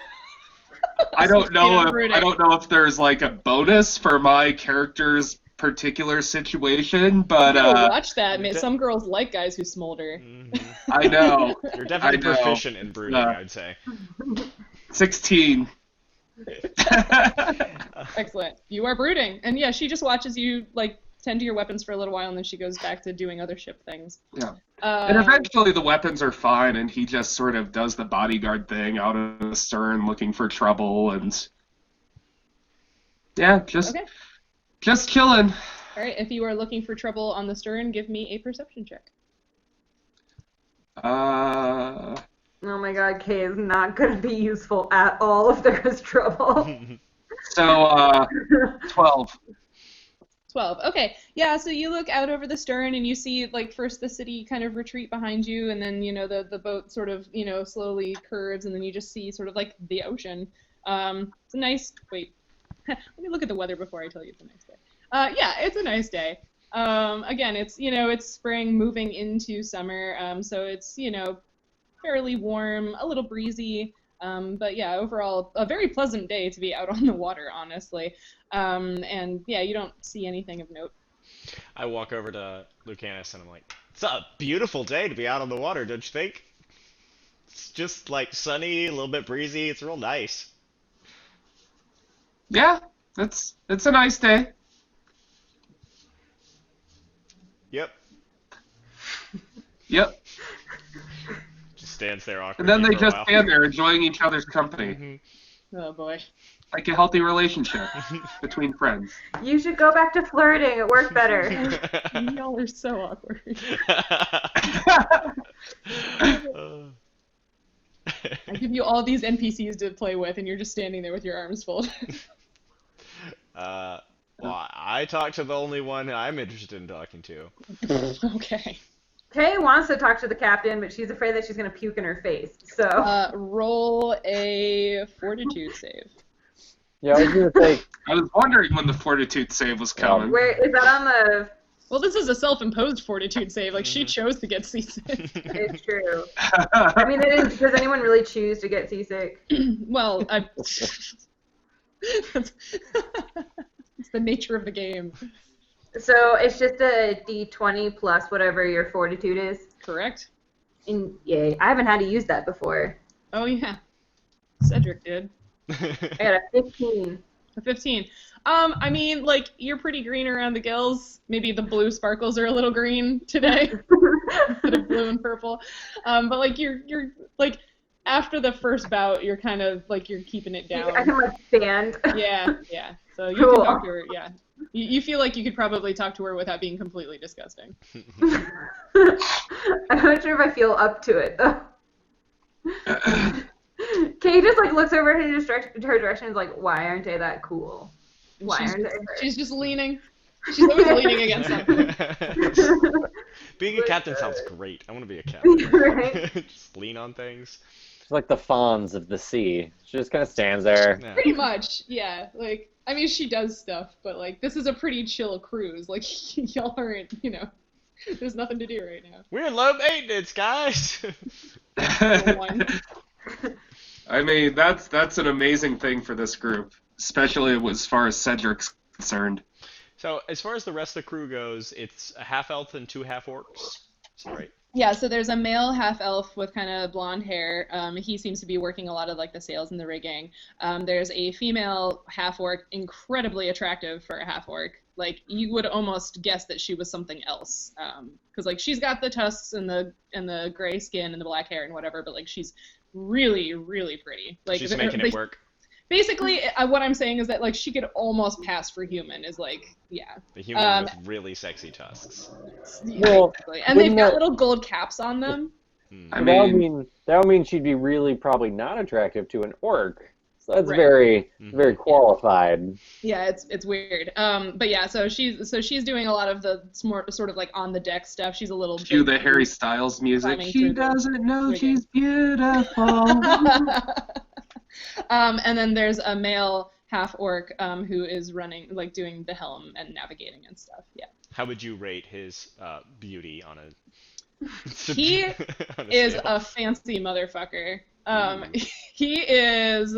I don't know if Brooding. I don't know if there's like a bonus for my character's particular situation, but Watch that. Man, some girls like guys who smolder. I know. You're definitely I know. proficient in brooding, I'd say. 16. Excellent. You are brooding, and yeah, she just watches you like tend to your weapons for a little while, and then she goes back to doing other ship things. Yeah. And eventually the weapons are fine, and he just sort of does the bodyguard thing out of the stern looking for trouble, and yeah, just chilling. All right, if you are looking for trouble on the stern, give me a perception check. Oh my god, Kay is not going to be useful at all if there is trouble. So, 12. 12. Okay. Yeah, so you look out over the stern and you see, like, first the city kind of retreat behind you, and then, the boat sort of, slowly curves, and then you just see sort of, like, the ocean. It's a nice... Wait. Let me look at the weather before I tell you it's a nice day. Yeah, it's a nice day. Again, it's spring moving into summer, so it's, fairly warm, a little breezy, but yeah, overall, a very pleasant day to be out on the water, honestly. And yeah, you don't see anything of note. I walk over to Lucanus and I'm like, it's a beautiful day to be out on the water, don't you think? It's just like sunny, a little bit breezy, it's real nice. Yeah, it's a nice day. Yep. Yep. Just stands there And awkwardly then they for a just while. stand there enjoying each other's company. Mhm. Oh boy. Like a healthy relationship between friends. You should go back to flirting. It worked better. Y'all are so awkward. I give you all these NPCs to play with, and you're just standing there with your arms folded. Well, I talk to the only one I'm interested in talking to. Okay. Kay wants to talk to the captain, but she's afraid that she's going to puke in her face. So Roll a fortitude save. Yeah, I was gonna say. I was wondering when the fortitude save was coming. where is that on the... Well, this is a self-imposed fortitude save. Like, she chose to get seasick. It's true. I mean, does anyone really choose to get seasick? Well, it's the nature of the game. So it's just a D20 plus whatever your fortitude is? Correct? And yay, I haven't had to use that before. Oh, yeah. Cedric did. I got a 15. A 15. I mean, like, you're pretty green around the gills. Maybe the blue sparkles are a little green today instead of blue and purple. But, like, you're like, after the first bout, you're kind of, like, you're keeping it down. I can, like, stand. Yeah. So you Cool. can talk to her, yeah. You feel like you could probably talk to her without being completely disgusting. I'm not sure if I feel up to it, though. Kay just, like, looks over in her direction and is like, why aren't I that cool? Why aren't I her? She's just leaning. She's always leaning against something. Being a captain sounds great. I want to be a captain. Right? Just lean on things. She's like the fawns of the sea. She just kind of stands there. Yeah. Pretty much, yeah. Like, I mean, she does stuff, but like, this is a pretty chill cruise. Like, y'all aren't, there's nothing to do right now. We're in low maintenance, guys. One. I mean, that's an amazing thing for this group, especially as far as Cedric's concerned. So, as far as the rest of the crew goes, it's a half elf and 2 half orcs. Is that right? Yeah, so there's a male half-elf with kind of blonde hair. He seems to be working a lot of like the sails and the rigging. There's a female half-orc, incredibly attractive for a half-orc. Like, you would almost guess that she was something else. Because like, she's got the tusks and the gray skin and the black hair and whatever, but like, she's really, really pretty. Like, She's making it work. Basically, what I'm saying is that like, she could almost pass for human. Is like, yeah. The human with really sexy tusks. Yeah, Well, exactly. And they've got wouldn't little gold caps on them. I that would mean she'd be really probably not attractive to an orc. So that's Right. very qualified. Yeah, it's weird. But yeah, so she's doing a lot of the sort of like on the deck stuff. She's a little Cue bit the Harry Styles music. climbing She through the doesn't know rigging. she's beautiful. And then there's a male half orc who is running, like doing the helm and navigating and stuff. Yeah. How would you rate his beauty on a? He on is scale? a fancy motherfucker. He is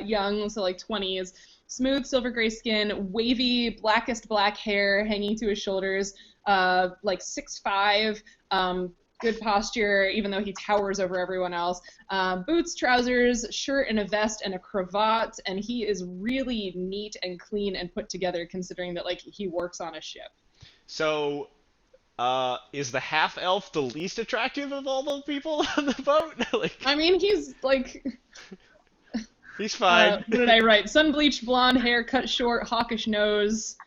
young, so like 20s, smooth silver gray skin, wavy blackest black hair hanging to his shoulders, like 6'5", good posture, even though he towers over everyone else. Boots, trousers, shirt, and a vest, and a cravat, and he is really neat and clean and put together, considering that like he works on a ship. So, is the half elf the least attractive of all the people on the boat? Like, I mean, he's like, he's fine. what did I write? Sun-bleached blonde hair, cut short, hawkish nose,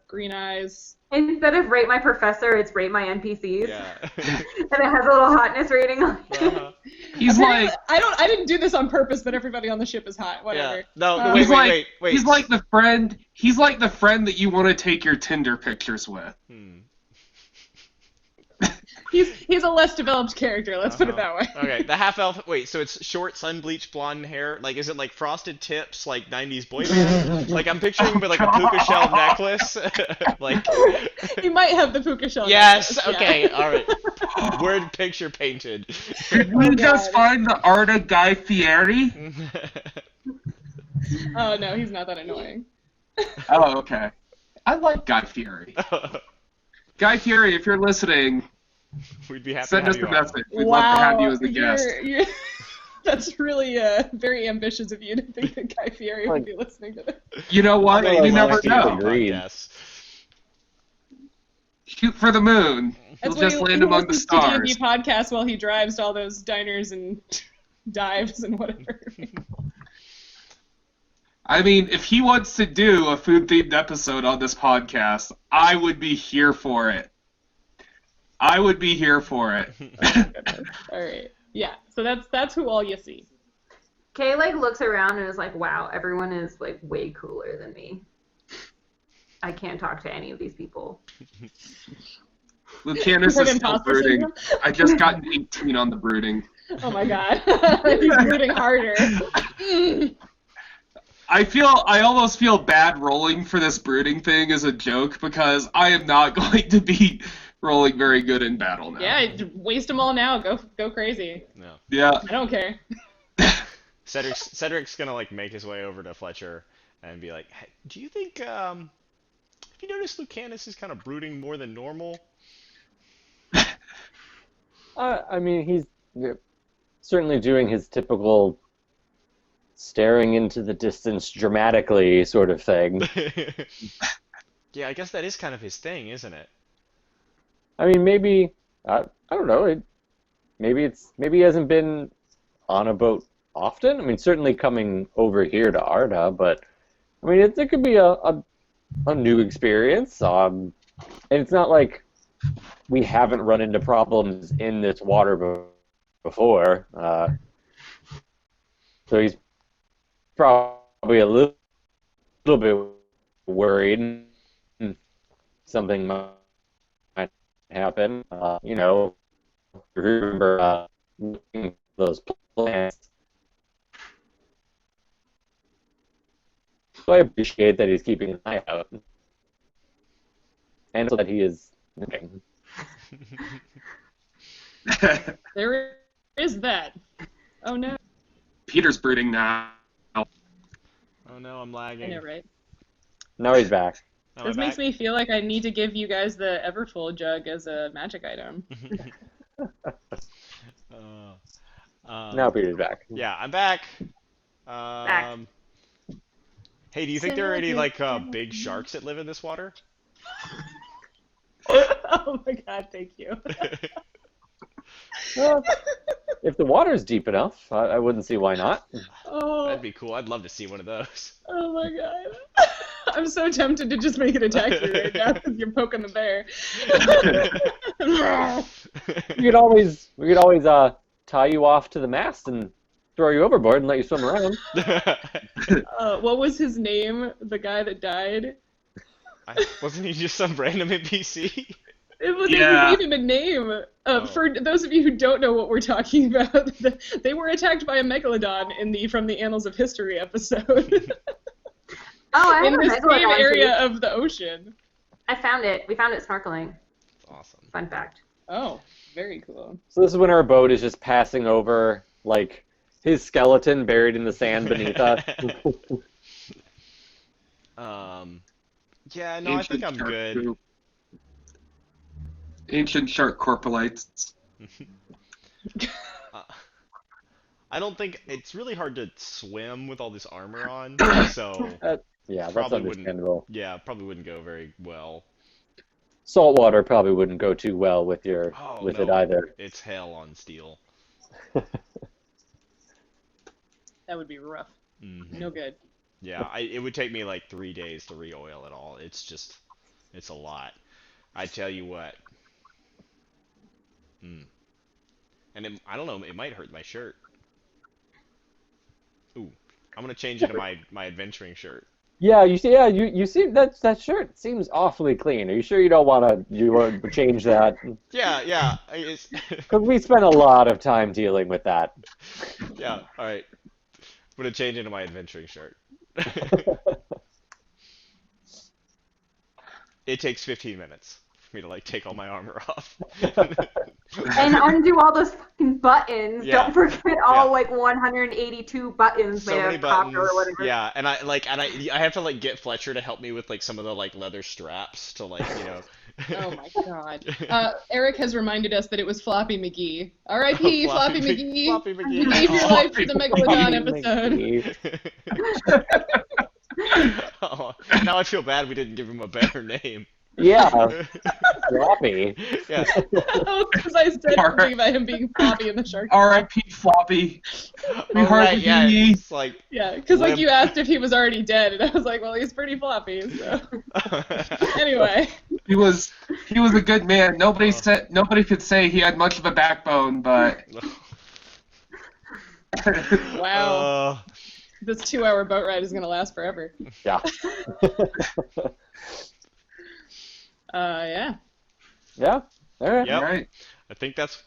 green eyes. Instead of rate my professor, it's rate my NPCs. Yeah. And it has a little hotness rating on it. Uh-huh. He's like, I didn't do this on purpose, but everybody on the ship is hot. Whatever. Yeah. No, Um, wait, he's wait, like, wait, wait. he's like the friend. He's like the friend that you want to take your Tinder pictures with. He's a less developed character. Let's put it that way. Okay, the half elf. Wait, so it's short, sun-bleached blonde hair. Like, is it like frosted tips, like '90s boy band? Like, I'm picturing with like a puka shell necklace. Like, He might have the puka shell. yes. necklace, Okay. All right. Word picture painted. Did we just find the Arda Guy Fieri? Oh no, he's not that annoying. Oh, okay. I like Guy Fieri. Guy Fieri, if you're listening, We'd be happy send to us have a you on. message. We'd love to have you as a guest. You're, that's really very ambitious of you to think that Guy Fieri would be listening to this. You know what? I You like never Steve know. Agreed. Yes. Shoot for the moon. He'll That's just why he land among the listens to D&D stars. podcasts while he drives to all those diners and dives and whatever. I mean, if he wants to do a food-themed episode on this podcast, I would be here for it. I would be here for it. All right. Yeah. So that's who all you see. Kay like looks around and is like, wow, everyone is like way cooler than me. I can't talk to any of these people. Lucanus Have is still imposter brooding. syndrome? I just got an 18 on the brooding. Oh my god. He's brooding harder. I almost feel bad rolling for this brooding thing as a joke because I am not going to be rolling very good in battle now. Yeah, waste them all now. Go crazy. No. Yeah. I don't care. Cedric's gonna like make his way over to Fletcher and be like, hey, do you think have you noticed Lucanus is kind of brooding more than normal? I mean, he's certainly doing his typical staring into the distance dramatically sort of thing. Yeah, I guess that is kind of his thing, isn't it? I mean, maybe I don't know. Maybe he hasn't been on a boat often. I mean, certainly coming over here to Arda, but I mean, it could be a new experience. And it's not like we haven't run into problems in this water before. So he's probably a little bit worried. something might happen. Remember those plants. So I appreciate that he's keeping an eye out, and so that he is moving. There is that. Oh no. Peter's breeding now. Oh no, I'm I lagging. know, right? Now he's back. Am I This makes back? me feel like I need to give you guys the Everfull jug as a magic item. Now Peter's back. Yeah, I'm back. Back. Hey, do you think there are any like big sharks that live in this water? Oh my god, thank you. Well, if the water's deep enough, I wouldn't see why not. Oh, That'd be cool. I'd love to see one of those. oh my god. I'm so tempted to just make it attack you right now because you're poking the bear. We could always tie you off to the mast and throw you overboard and let you swim around. What was his name? The guy that died? Wasn't he just some random NPC? It was, Yeah. They gave him a name. For those of you who don't know what we're talking about, they were attacked by a megalodon from the Annals of History episode. Oh, I have in a the same megalodon area too. of the ocean. I found it. We found it snorkeling. Awesome. Fun fact. Oh, very cool. So this is when our boat is just passing over, like, his skeleton buried in the sand beneath us. Yeah, no, I think I'm shark good. poop. Ancient shark corporites. I don't think it's really hard to swim with all this armor on, so Yeah, that's Probably wouldn't. understandable. yeah, probably wouldn't go very well. Salt water probably wouldn't go too well with it No, either. it's hell on steel. That would be rough. Mhm. No good. Yeah, it would take me like 3 days to re-oil it all. It's a lot. I tell you what. And I don't know, it might hurt my shirt. Ooh, I'm gonna change it to my adventuring shirt. Yeah, you see that shirt seems awfully clean. Are you sure you don't want to change that? Yeah, Because we spent a lot of time dealing with that. yeah. All right, I'm gonna change it to my adventuring shirt. It takes 15 minutes for me to like take all my armor off. And undo all those fucking buttons. Yeah. Don't forget all Yeah. like 182 buttons So made many of copper buttons. or whatever. Yeah, and I have to like get Fletcher to help me with like some of the like leather straps to like Oh my god. Eric has reminded us that it was Floppy McGee. R.I.P. Floppy McGee. Floppy McGee. You gave your life to the Megalodon Floppy episode. Oh, now I feel bad we didn't give him a better name. Yeah, floppy. Yeah. Oh, because I said something about him being Floppy in the Shark. R.I.P. Floppy. We Oh, heard right, the yeah, DE. it's like Yeah, because like Limp. you asked if he was already dead, and I was like, well, he's pretty floppy. So anyway, He was a good man. Nobody could say he had much of a backbone, but wow, this 2-hour boat ride is gonna last forever. Yeah. Yeah. Yeah. All right. Yep. right. I think that's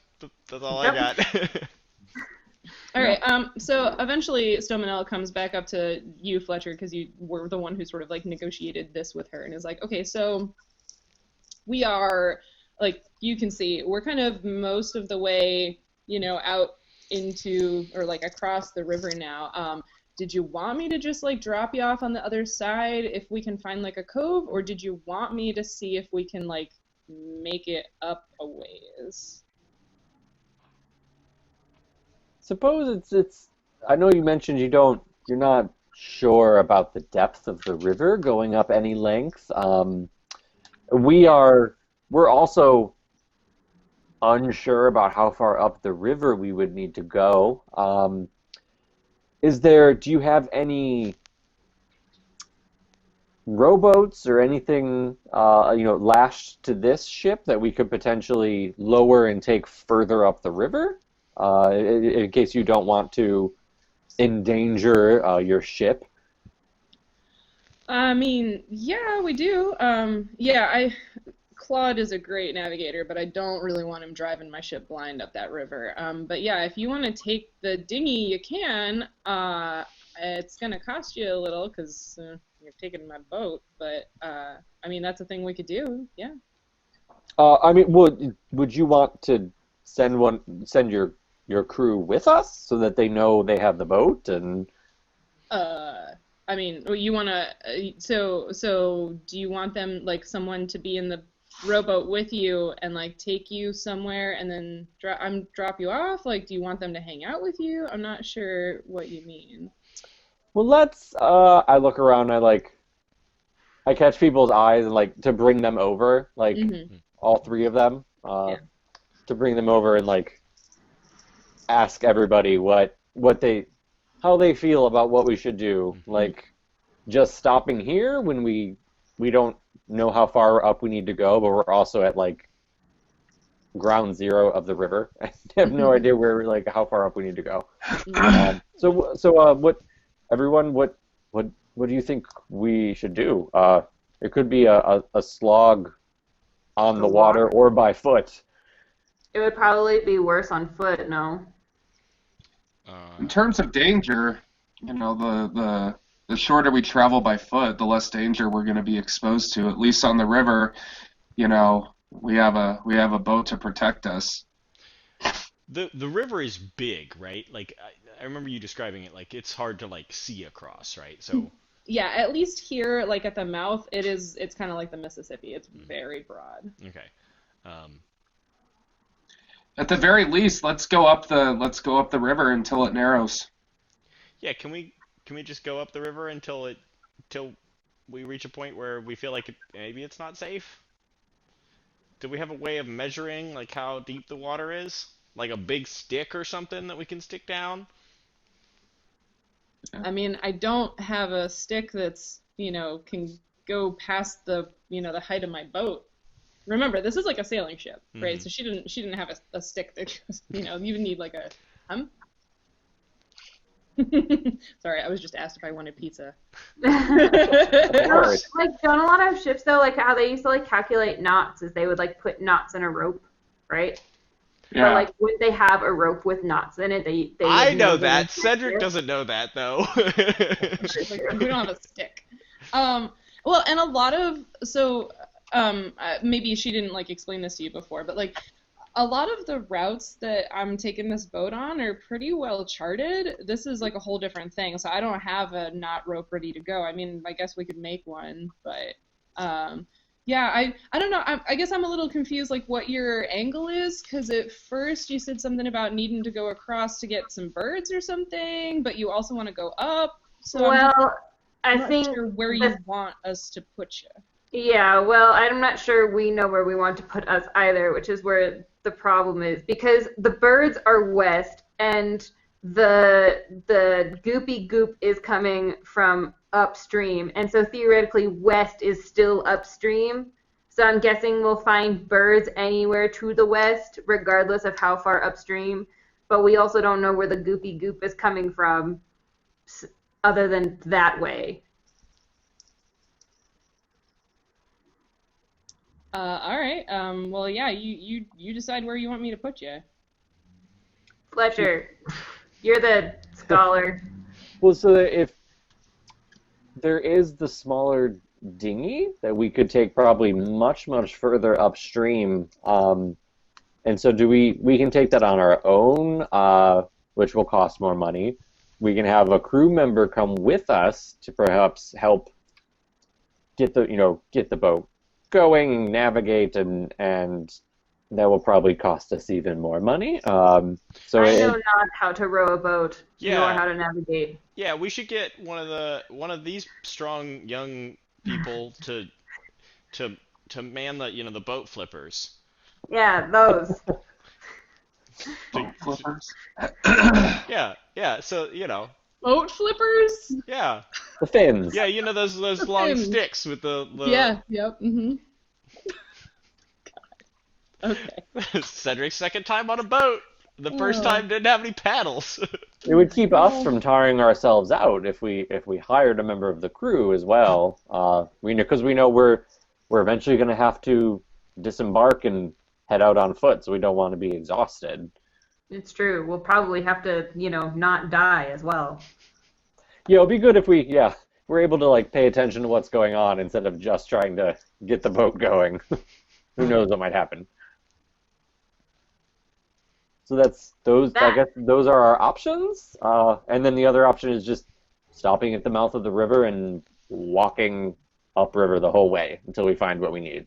all I got. All right. So eventually, Stomonel comes back up to you, Fletcher, because you were the one who sort of like negotiated this with her, and is like, okay, so we are like you can see we're kind of most of the way, out into or like across the river now. Did you want me to just like drop you off on the other side if we can find like a cove, or did you want me to see if we can like make it up a ways? Suppose it's. I know you mentioned you're not sure about the depth of the river going up any length. We're also unsure about how far up the river we would need to go. Do you have any rowboats or anything, lashed to this ship that we could potentially lower and take further up the river, in case you don't want to endanger your ship? I mean, yeah, we do. Claude is a great navigator, but I don't really want him driving my ship blind up that river. But yeah, if you want to take the dinghy, you can. It's gonna cost you a little because you're taking my boat, but I mean, that's a thing we could do. Yeah. I mean, would you want to send your crew with us so that they know they have the boat and? I mean, you wanna. So do you want them like someone to be in the rowboat with you and like take you somewhere and then drop you off? Like, do you want them to hang out with you? I'm not sure what you mean. Well, let's. I look around. I catch people's eyes and like to bring them over, like all three of them, Yeah. to bring them over and like ask everybody how they feel about what we should do. Like, just stopping here when we don't know how far up we need to go, but we're also at like ground zero of the river. I have no idea how far up we need to go. What everyone, what do you think we should do? It could be a slog on the water or by foot. It would probably be worse on foot, no? In terms of danger, the shorter we travel by foot, the less danger we're going to be exposed to. At least on the river, we have a boat to protect us. The river is big, right? Like I remember you describing it like it's hard to like see across, right? So yeah, at least here, like at the mouth, it's kind of like the Mississippi. It's very broad. Okay. At the very least, let's go up the river until it narrows. Yeah, can we just go up the river until we reach a point where we feel like maybe it's not safe? Do we have a way of measuring like how deep the water is? Like a big stick or something that we can stick down? I mean, I don't have a stick that's, can go past the height of my boat. Remember, this is like a sailing ship, right? So she didn't have a stick that goes, you would need like a Sorry, I was just asked if I wanted pizza. course. Like, don't a lot of ships though, like how they used to like calculate knots, is they would like put knots in a rope, right? Yeah. But like, would they have a rope with knots in it? They I know would that. Cedric doesn't know that though. Like, we don't have a stick. Well, and a lot of maybe she didn't like explain this to you before, but like a lot of the routes that I'm taking this boat on are pretty well charted. This is like a whole different thing, so I don't have a knot rope ready to go. I mean, I guess we could make one, but yeah, I don't know. I guess I'm a little confused, like what your angle is, because at first you said something about needing to go across to get some birds or something, but you also want to go up. So I not think sure where you want us to put you. Yeah, well, I'm not sure we know where we want to put us either, which is where the problem is, because the birds are west and the goopy goop is coming from upstream, and so theoretically west is still upstream. So I'm guessing we'll find birds anywhere to the west, regardless of how far upstream. But we also don't know where the goopy goop is coming from, other than that way. All right. Well, yeah. You decide where you want me to put you. Fletcher, you're the scholar. Well, so if there is the smaller dinghy that we could take probably much further upstream, and so we can take that on our own, which will cost more money. We can have a crew member come with us to perhaps help get the boat going, navigate, and that will probably cost us even more money. I know not how to row a boat, Yeah. nor how to navigate. Yeah, we should get one of these strong young people to man the boat flippers. Yeah, those. Flippers. Yeah. So Boat flippers? yeah. The fins. Yeah, those long fins. sticks with the Yeah. Yep. Mhm. Okay. Cedric's second time on a boat. The first time didn't have any paddles. It would keep us Well, from tiring ourselves out if we hired a member of the crew as well. Because we know we're eventually going to have to disembark and head out on foot, so we don't want to be exhausted. It's true. We'll probably have to, not die as well. Yeah, it'd be good if we're able to like pay attention to what's going on instead of just trying to get the boat going. Who knows what might happen? So that's those. I That guess those are our options. And then the other option is just stopping at the mouth of the river and walking upriver the whole way until we find what we need.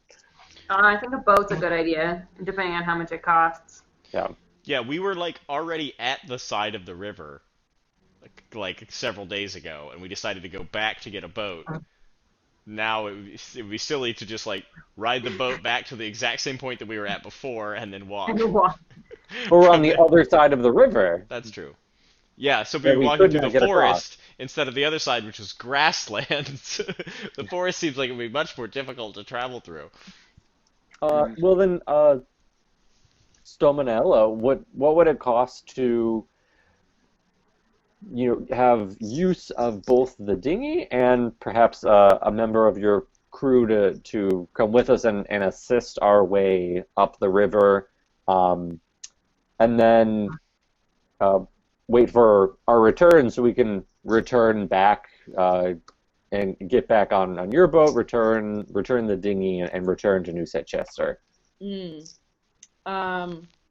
I think a boat's a good idea, depending on how much it costs. Yeah. Yeah, we were like already at the side of the river like several days ago, and we decided to go back to get a boat. Now it would be silly to just like ride the boat back to the exact same point that we were at before and then walk. But we're on from the there. other side of the river. That's true. Yeah, so Yeah, we were we walking could through not the get forest instead of the other side, which was grassland. The forest seems like it would be much more difficult to travel through. Well then, Stomonel, what would it cost to have use of both the dinghy and perhaps a member of your crew to come with us and assist our way up the river, and then wait for our return so we can return back and get back on your boat, return the dinghy, and return to New Chester.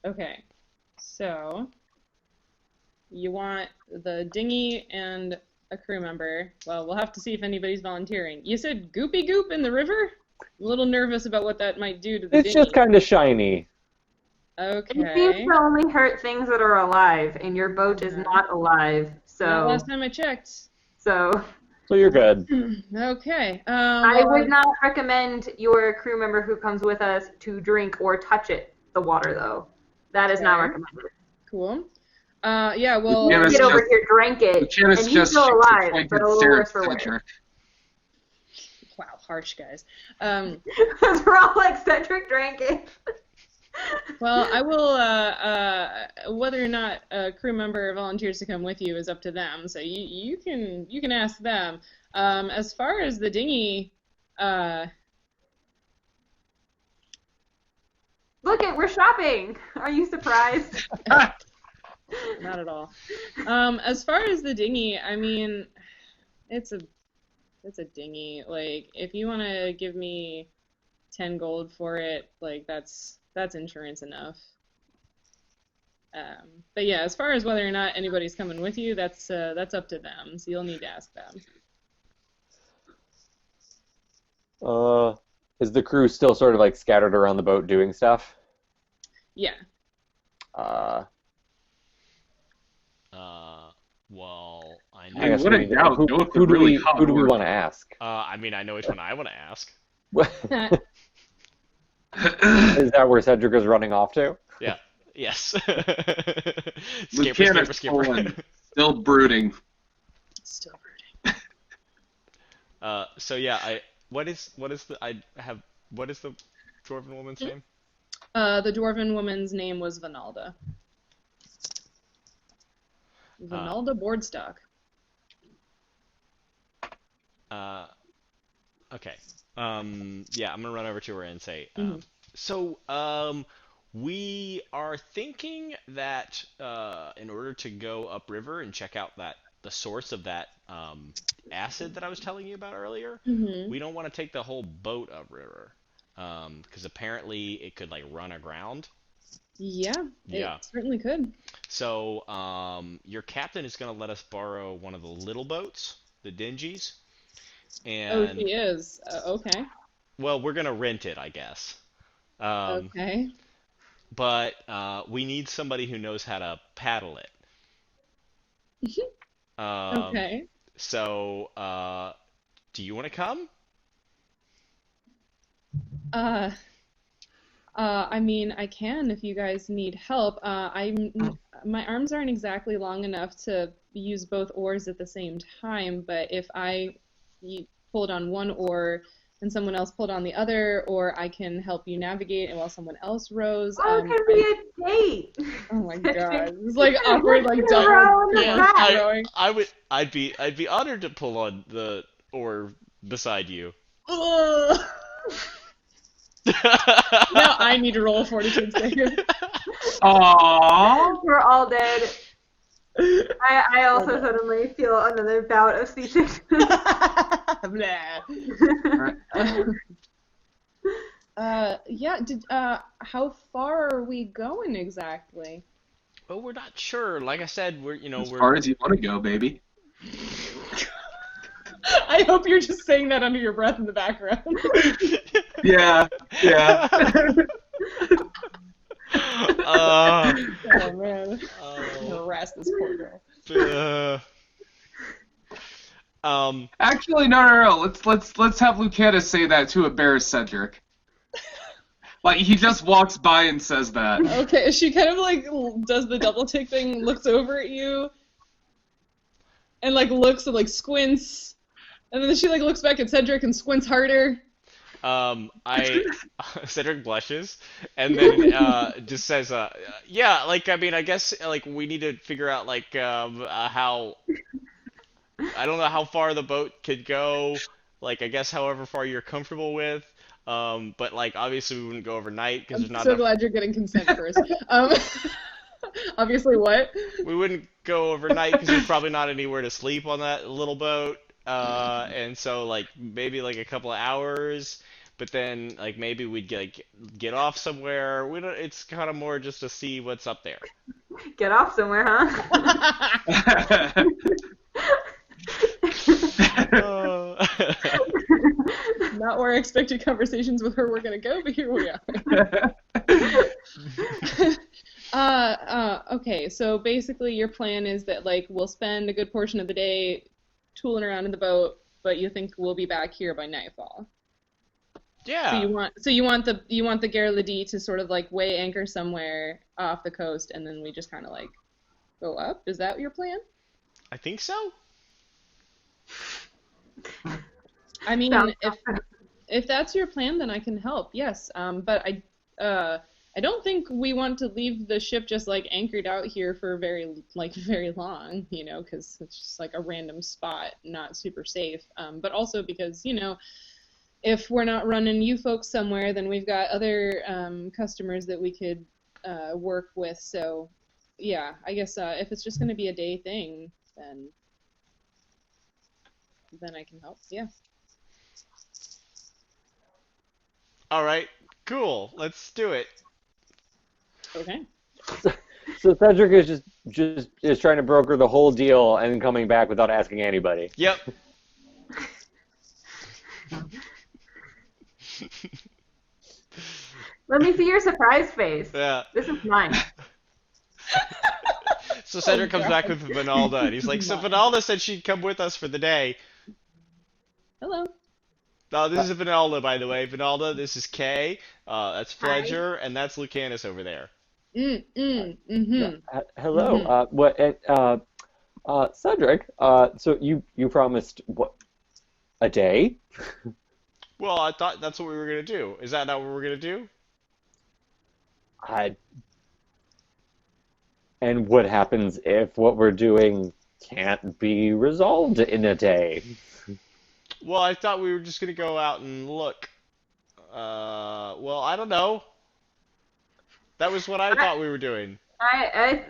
Okay. So, you want the dinghy and a crew member. Well, we'll have to see if anybody's volunteering. You said goopy goop in the river? I'm a little nervous about what that might do to the It's dinghy. just kind of shiny. It Okay. seems to only hurt things that are alive, and your boat is not alive. Not last time I checked. So you're good. Okay. I would not recommend your crew member who comes with us to drink or touch the water, though. That is not Okay. recommended. Cool. Yeah, well... Yeah, Get over here, drank it, Lucanus and he's just still alive, like but a little worse for wear. Cedric. Wow, harsh, guys. Because we're all like, Cedric drank it. Well, I will. Whether or not a crew member volunteers to come with you is up to them. So you can ask them. As far as the dinghy, Look we're shopping. Are you surprised? not at all. As far as the dinghy, I mean, it's a dinghy. Like, if you want to give me 10 gold for it, like that's insurance enough. But yeah, as far as whether or not anybody's coming with you, that's up to them. So you'll need to ask them. Is the crew still sort of like scattered around the boat doing stuff? Yeah. Well, I Hey, know. what a doubt. Go with the really hot who do we word. want to ask? I mean, I know which one I want to ask. Is that where Cedric is running off to? Yeah. Yes. Lucanus Poland, still brooding. Still brooding. So yeah, what is the dwarven woman's name? The dwarven woman's name was Vanalda. Vanalda Boardstock. Okay. Yeah, I'm gonna run over to her and say, Mhm. so, we are thinking that in order to go upriver and check out the source of that acid that I was telling you about earlier, Mm-hmm. we don't want to take the whole boat upriver, because apparently it could like run aground. Yeah, Yeah. it certainly could. So, your captain is gonna let us borrow one of the little boats, the dingies, Oh, and she is. Okay. well, we're gonna rent it, I guess. Okay. But we need somebody who knows how to paddle it. Okay. So, do you want to come? I mean, I can if you guys need help. My arms aren't exactly long enough to use both oars at the same time, but if I pulled on one oar, and someone else pulled on the other, or I can help you navigate and while someone else rows. Oh, it could be a date. Oh my god, it's like awkward, like Row double in the Yeah, back. rowing. I'd be honored to pull on the oar beside you. Ugh. Now I need to roll a fortitude save. Aww. We're all dead. I also suddenly feel another bout of seasickness. Yeah. How far are we going exactly? Well, we're not sure. Like I said, As far as you want to go, baby. I hope you're just saying that under your breath in the background. Yeah. Oh man, I'm gonna harass this poor girl. Actually, no. Let's have Lucanus say that to embarrass Cedric. Like he just walks by and says that. Okay, she kind of like does the double take thing, looks over at you, and like looks and like squints, and then she like looks back at Cedric and squints harder. Cedric blushes and then just says, yeah, like, I mean, I guess, like, we need to figure out, like, how, I don't know how far the boat could go, like, I guess however far you're comfortable with, but, like, obviously we wouldn't go overnight, because there's I'm not so enough, glad you're getting consent first. Obviously what? we wouldn't go overnight, because there's probably not anywhere to sleep on that little boat, and so, like, maybe, like, a couple of hours. But then, like, maybe we'd get off somewhere. We don't. It's kind of more just to see what's up there. Get off somewhere, huh? Not where I expected conversations with her were gonna go, but here we are. Okay, so basically your plan is that, like, we'll spend a good portion of the day tooling around in the boat, but you think we'll be back here by nightfall. Yeah. So you want the Gare Lady to sort of like weigh anchor somewhere off the coast, and then we just kind of like go up. Is that your plan? I think so. I mean, Sounds if that's your plan, then I can help. Yes. But I don't think we want to leave the ship just like anchored out here for very long, you know, because it's just like a random spot, not super safe. But also because, you know, if we're not running you folks somewhere, then we've got other customers that we could work with. So, yeah, I guess if it's just going to be a day thing, then I can help. Yeah. All right. Cool. Let's do it. Okay. So Cedric is just trying to broker the whole deal and coming back without asking anybody. Yep. Let me see your surprise face. Yeah. This is mine. So Cedric comes God. back with Vinalda, and he's like, "So Vinalda said she'd come with us for the day." Hello. This is Vinalda, by the way. Vinalda, this is Kay. That's Fletcher, and that's Lucanus over there. Mm-hmm. Hello. Cedric. So you promised what? A day? Well, I thought that's what we were gonna do. Is that not what we're gonna do? And what happens if what we're doing can't be resolved in a day? Well, I thought we were just gonna go out and look. Well, I don't know. That was what I thought we were doing. I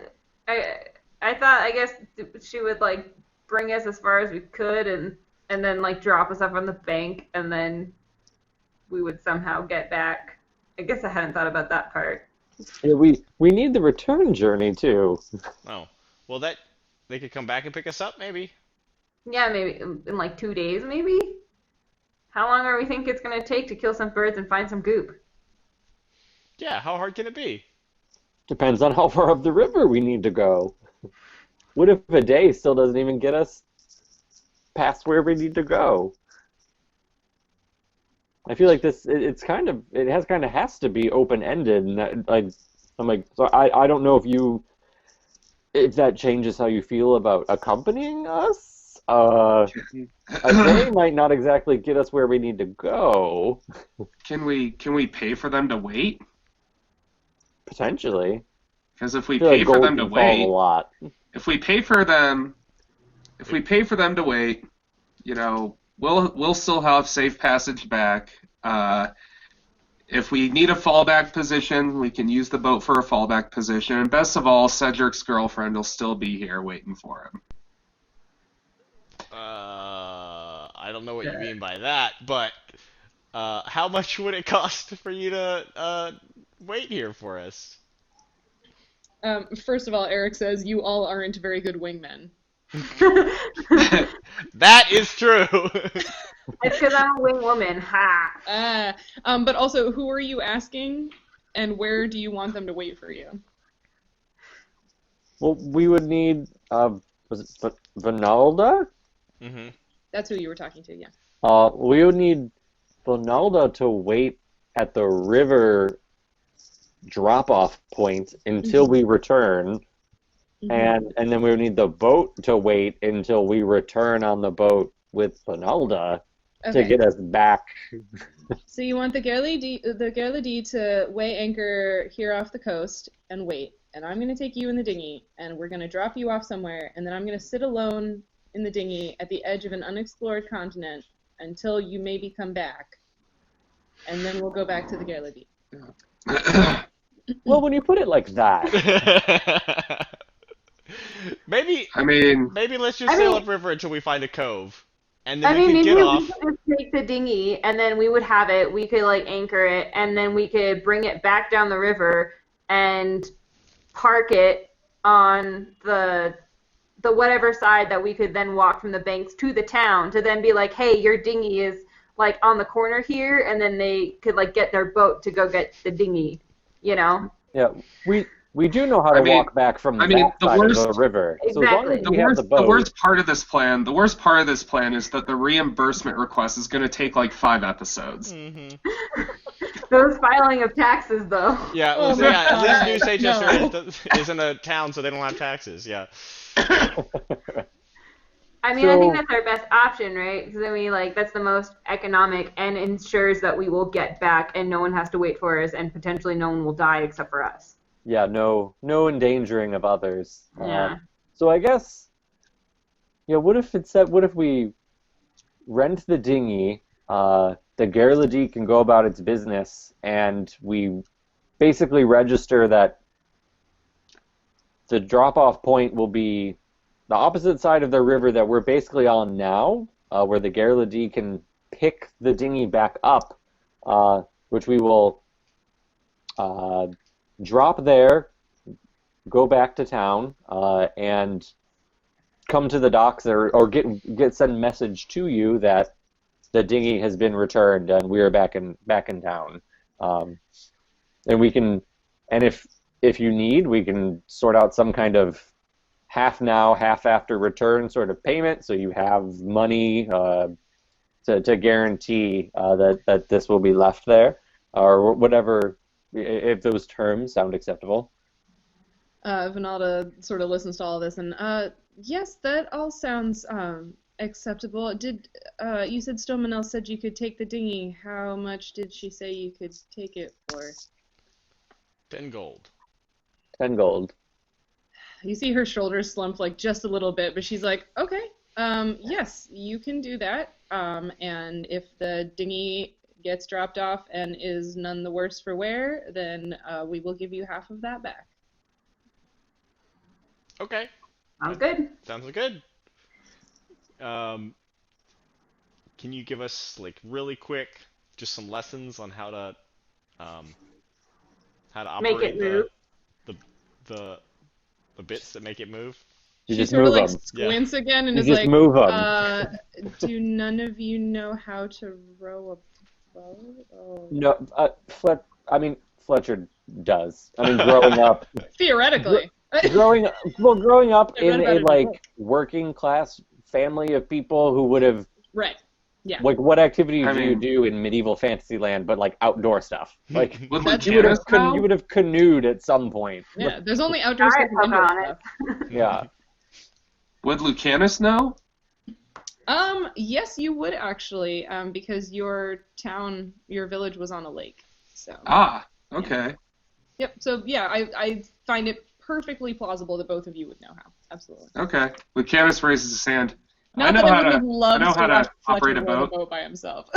thought, I guess she would like bring us as far as we could and then like drop us off on the bank and then we would somehow get back. I guess I hadn't thought about that part. Yeah, we need the return journey too. Oh, well, they could come back and pick us up, maybe. Yeah, maybe in like 2 days, maybe? How long are we think it's going to take to kill some birds and find some goop? Yeah, how hard can it be? Depends on how far up the river we need to go. What if a day still doesn't even get us past where we need to go? I feel like has to be open-ended, and so I don't know if that changes how you feel about accompanying us. A day might not exactly get us where we need to go. Can we pay for them to wait? Potentially. Because if we I feel pay like for gold them to can fall a wait, lot. if we pay for them to wait, you know, we'll still have safe passage back. If we need a fallback position, we can use the boat for a fallback position. And best of all, Cedric's girlfriend will still be here waiting for him. I don't know what you mean by that, but how much would it cost for you to wait here for us? First of all, Eric says you all aren't very good wingmen. That is true. It's because I'm a wing woman. Ha! But also, who are you asking, and where do you want them to wait for you? Well, we would need, was it Vinalda? Mm-hmm. That's who you were talking to, yeah. We would need Vinalda to wait at the river drop-off point until we return, and then we would need the boat to wait until we return on the boat with Vinalda to get us back. So you want the Gerlady to weigh anchor here off the coast and wait, and I'm going to take you in the dinghy, and we're going to drop you off somewhere, and then I'm going to sit alone in the dinghy at the edge of an unexplored continent until you maybe come back, and then we'll go back to the Gerlady. Well, when you put it like that... maybe let's just sail upriver until we find a cove, and then we can maybe get we off. could just take the dinghy, and then we would have it. We could anchor it, and then we could bring it back down the river and park it on the whatever side that we could then walk from the banks to the town to then be like, hey, your dinghy is on the corner here, and then they could get their boat to go get the dinghy, you know? Yeah, we do know how to walk back from that side of the river. Exactly. So as long as we have the boat. The worst part of this plan is that the reimbursement request is going to take 5 episodes. Mm-hmm. Those filing of taxes, though. Yeah, well, at least New Sagester isn't a town, so they don't have taxes. Yeah. I mean, I think that's our best option, right? Because that's the most economic and ensures that we will get back and no one has to wait for us and potentially no one will die except for us. Yeah, no endangering of others. Yeah. So I guess, what if we rent the dinghy, the Gerlady can go about its business, and we basically register that the drop-off point will be the opposite side of the river that we're basically on now, where the Gerlady can pick the dinghy back up, which we will drop there, go back to town, and come to the docks or get sent a message to you that the dinghy has been returned and we are back in town. And we can, and if you need, we can sort out some kind of half now, half after return sort of payment, so you have money to guarantee that this will be left there, or whatever, if those terms sound acceptable. Vinalda sort of listens to all this, and yes, that all sounds acceptable. Did you said Stomonel said you could take the dinghy? How much did she say you could take it for? 10 gold. 10 gold. You see her shoulders slump just a little bit, but she's like, okay, yes, you can do that. And if the dinghy gets dropped off and is none the worse for wear, then we will give you half of that back. Okay. Sounds good. Sounds good. Can you give us really quick, just some lessons on how to operate Make it move. the bits that make it move? You She just sort of move them. squints again and You is just like, move them. do none of you know how to row a boat? Oh. No, Fletcher does. I mean, growing up. Theoretically. growing up I read in about a it in a book. working class family of people who would have Right. Yeah. what activities I do you mean- do in medieval fantasy land but outdoor stuff? Would That's you would have Lucanus know? you would have canoed at some point. Yeah, there's only outdoor All right, stuff and indoor Pocahontas. stuff. Yeah. Would Lucanus know? Yes, you would actually, because your village was on a lake. So. Ah, okay. Yep. So yeah, I find it perfectly plausible that both of you would know how. Absolutely. Okay. Lucanus raises his hand. Not that I would have I loved know to how watch to Fletcher operate a row the boat. boat by himself.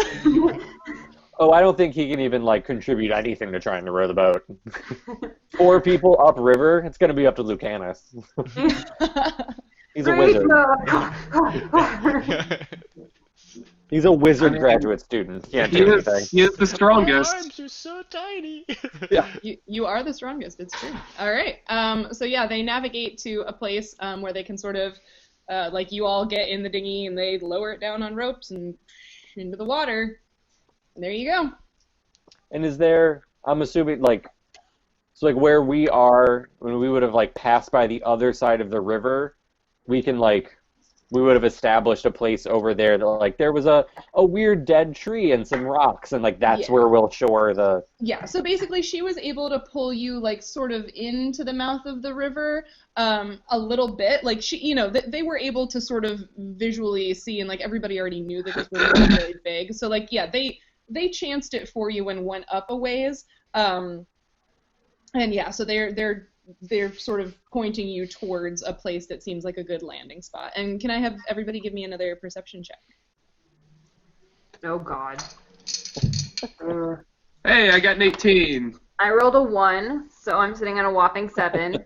Oh, I don't think he can even like contribute anything to trying to row the boat. 4 people upriver, it's gonna be up to Lucanus. He's a wizard. He's a wizard graduate student. He can't do anything. He is the strongest. My arms are so tiny. Yeah. You are the strongest. It's true. All right. So yeah, they navigate to a place where they can sort of, like you all get in the dinghy and they lower it down on ropes and into the water. And there you go. And is there? I'm assuming like, so like where we are, when we would have like passed by the other side of the river, we can like. We would have established a place over there that, like, there was a weird dead tree and some rocks, and, like, that's where we'll shore the... Yeah, so basically she was able to pull you, like, sort of into the mouth of the river a little bit. Like, she, you know, they were able to sort of visually see, and, like, everybody already knew that this river was really big. So, like, yeah, they chanced it for you and went up a ways. And, yeah, so they're sort of pointing you towards a place that seems like a good landing spot. And can I have everybody give me another perception check? Oh, God. Hey, I got an 18. I rolled a 1, so I'm sitting at a whopping 7.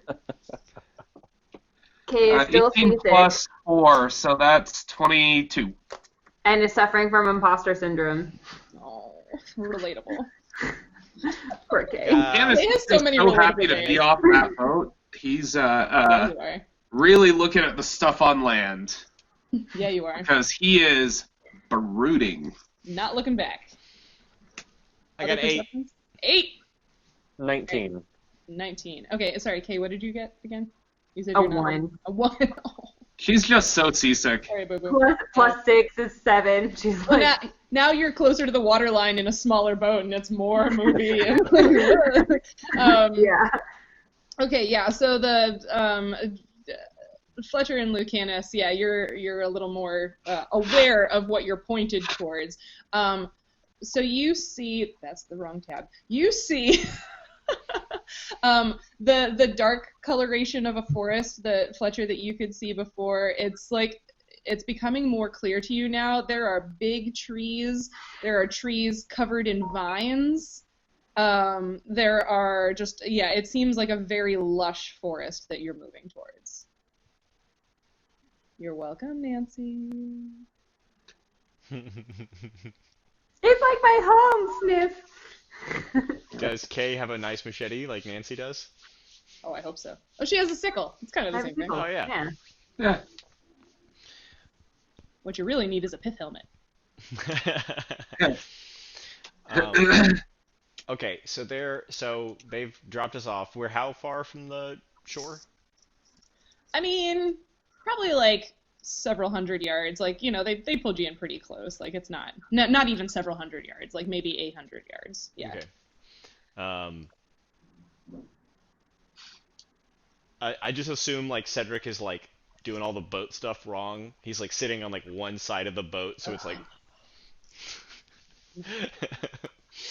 Kay is still 18 seasick plus 4, so that's 22. and is suffering from imposter syndrome. Oh, relatable. Poor Kay. Lucanus It has so is many so happy relatable to days. be off that boat. He's Yeah, you are. really looking at the stuff on land Yeah, you are. because he is brooding. Not looking back. I got Other 8. perceptions? 8! 19. 19. Okay, sorry, Kay, what did you get again? You said A you're not 1. A 1. Oh, She's just so seasick. sorry, boo-boo. Plus 6 is 7. She's Well, like, now you're closer to the water line in a smaller boat, and it's more movie. And yeah. Okay, yeah. So the Fletcher and Lucanus, yeah, you're a little more aware of what you're pointed towards. So you see, that's the wrong tab. You see the dark coloration of a forest that Fletcher that you could see before. It's like it's becoming more clear to you now. There are big trees. There are trees covered in vines. There are just, yeah, it seems like a very lush forest that you're moving towards. You're welcome, Nancy. It's like my home, Sniff. Does Kay have a nice machete like Nancy does? Oh, I hope so. Oh, she has a sickle. It's kind of the same thing. Oh, yeah. Yeah. What you really need is a pith helmet. Okay, so they've dropped us off. We're how far from the shore? I mean, probably like several hundred yards. Like, you know, they pulled you in pretty close. Like, it's not even several hundred yards. Like, maybe 800 yards. Yeah. Okay. I just assume like Cedric is like doing all the boat stuff wrong. He's like sitting on like one side of the boat, so it's like.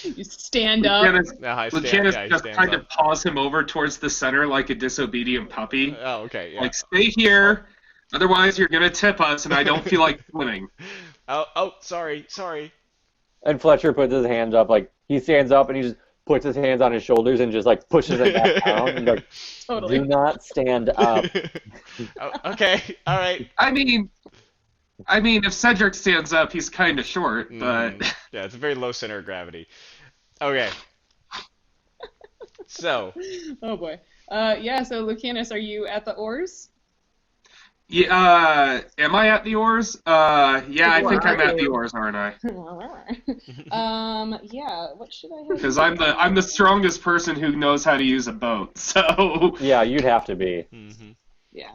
You stand up. Lucanus just kind of paws him over towards the center like a disobedient puppy. Oh, okay, yeah. Like, stay here, otherwise you're gonna tip us, and I don't feel like swimming. Oh, sorry. And Fletcher puts his hands up, like, he stands up and he just puts his hands on his shoulders and just, like, pushes it back down. And, like, Totally. do not stand up. Oh, okay, all right. I mean, if Cedric stands up, he's kind of short, but... Yeah, it's a very low center of gravity. Okay. So. Oh, boy. Yeah, so Lucanus, are you at the oars? Yeah, am I at the oars? Yeah, I think I'm at the oars, aren't I? Yeah, what should I have? Because I'm the strongest person who knows how to use a boat, so... Yeah, you'd have to be. Mm-hmm. Yeah.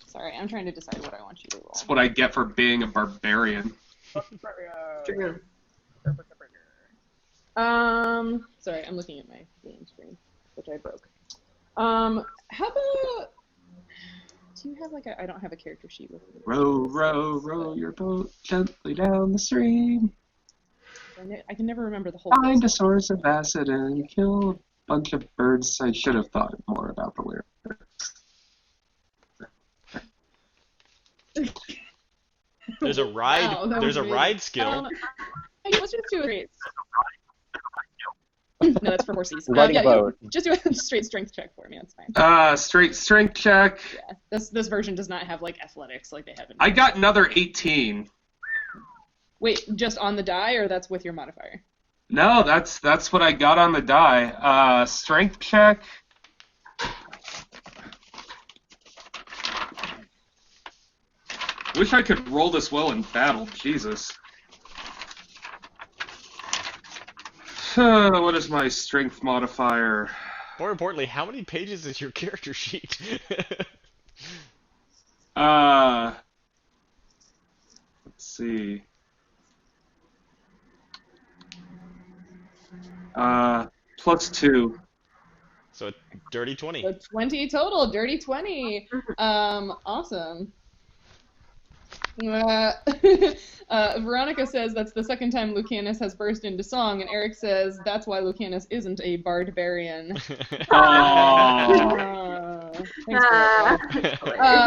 Sorry, I'm trying to decide what I want you to roll. That's what I get for being a barbarian. True. Sorry, I'm looking at my game screen, which I broke. How about... Do you have like a? I don't have a character sheet with me. Row, row, row your boat gently down the stream. I can never remember the whole. Find a source of acid and kill a bunch of birds. I should have thought more about the lyrics. There's a ride. Wow, there's a ride skill. Hey, let's just do it. No, that's for horses. Riding a boat. Just do a straight strength check for me. That's fine. Straight strength check. Yeah, this version does not have like athletics like they have in. I got another 18. Wait, just on the die, or that's with your modifier? No, that's what I got on the die. Strength check. Wish I could roll this well in battle. Jesus. What is my strength modifier? More importantly, how many pages is your character sheet? Let's see. +2. So dirty 20. So 20 total, dirty 20. Awesome. Veronica says that's the second time Lucanus has burst into song, and Eric says that's why Lucanus isn't a bardbarian. Thanks,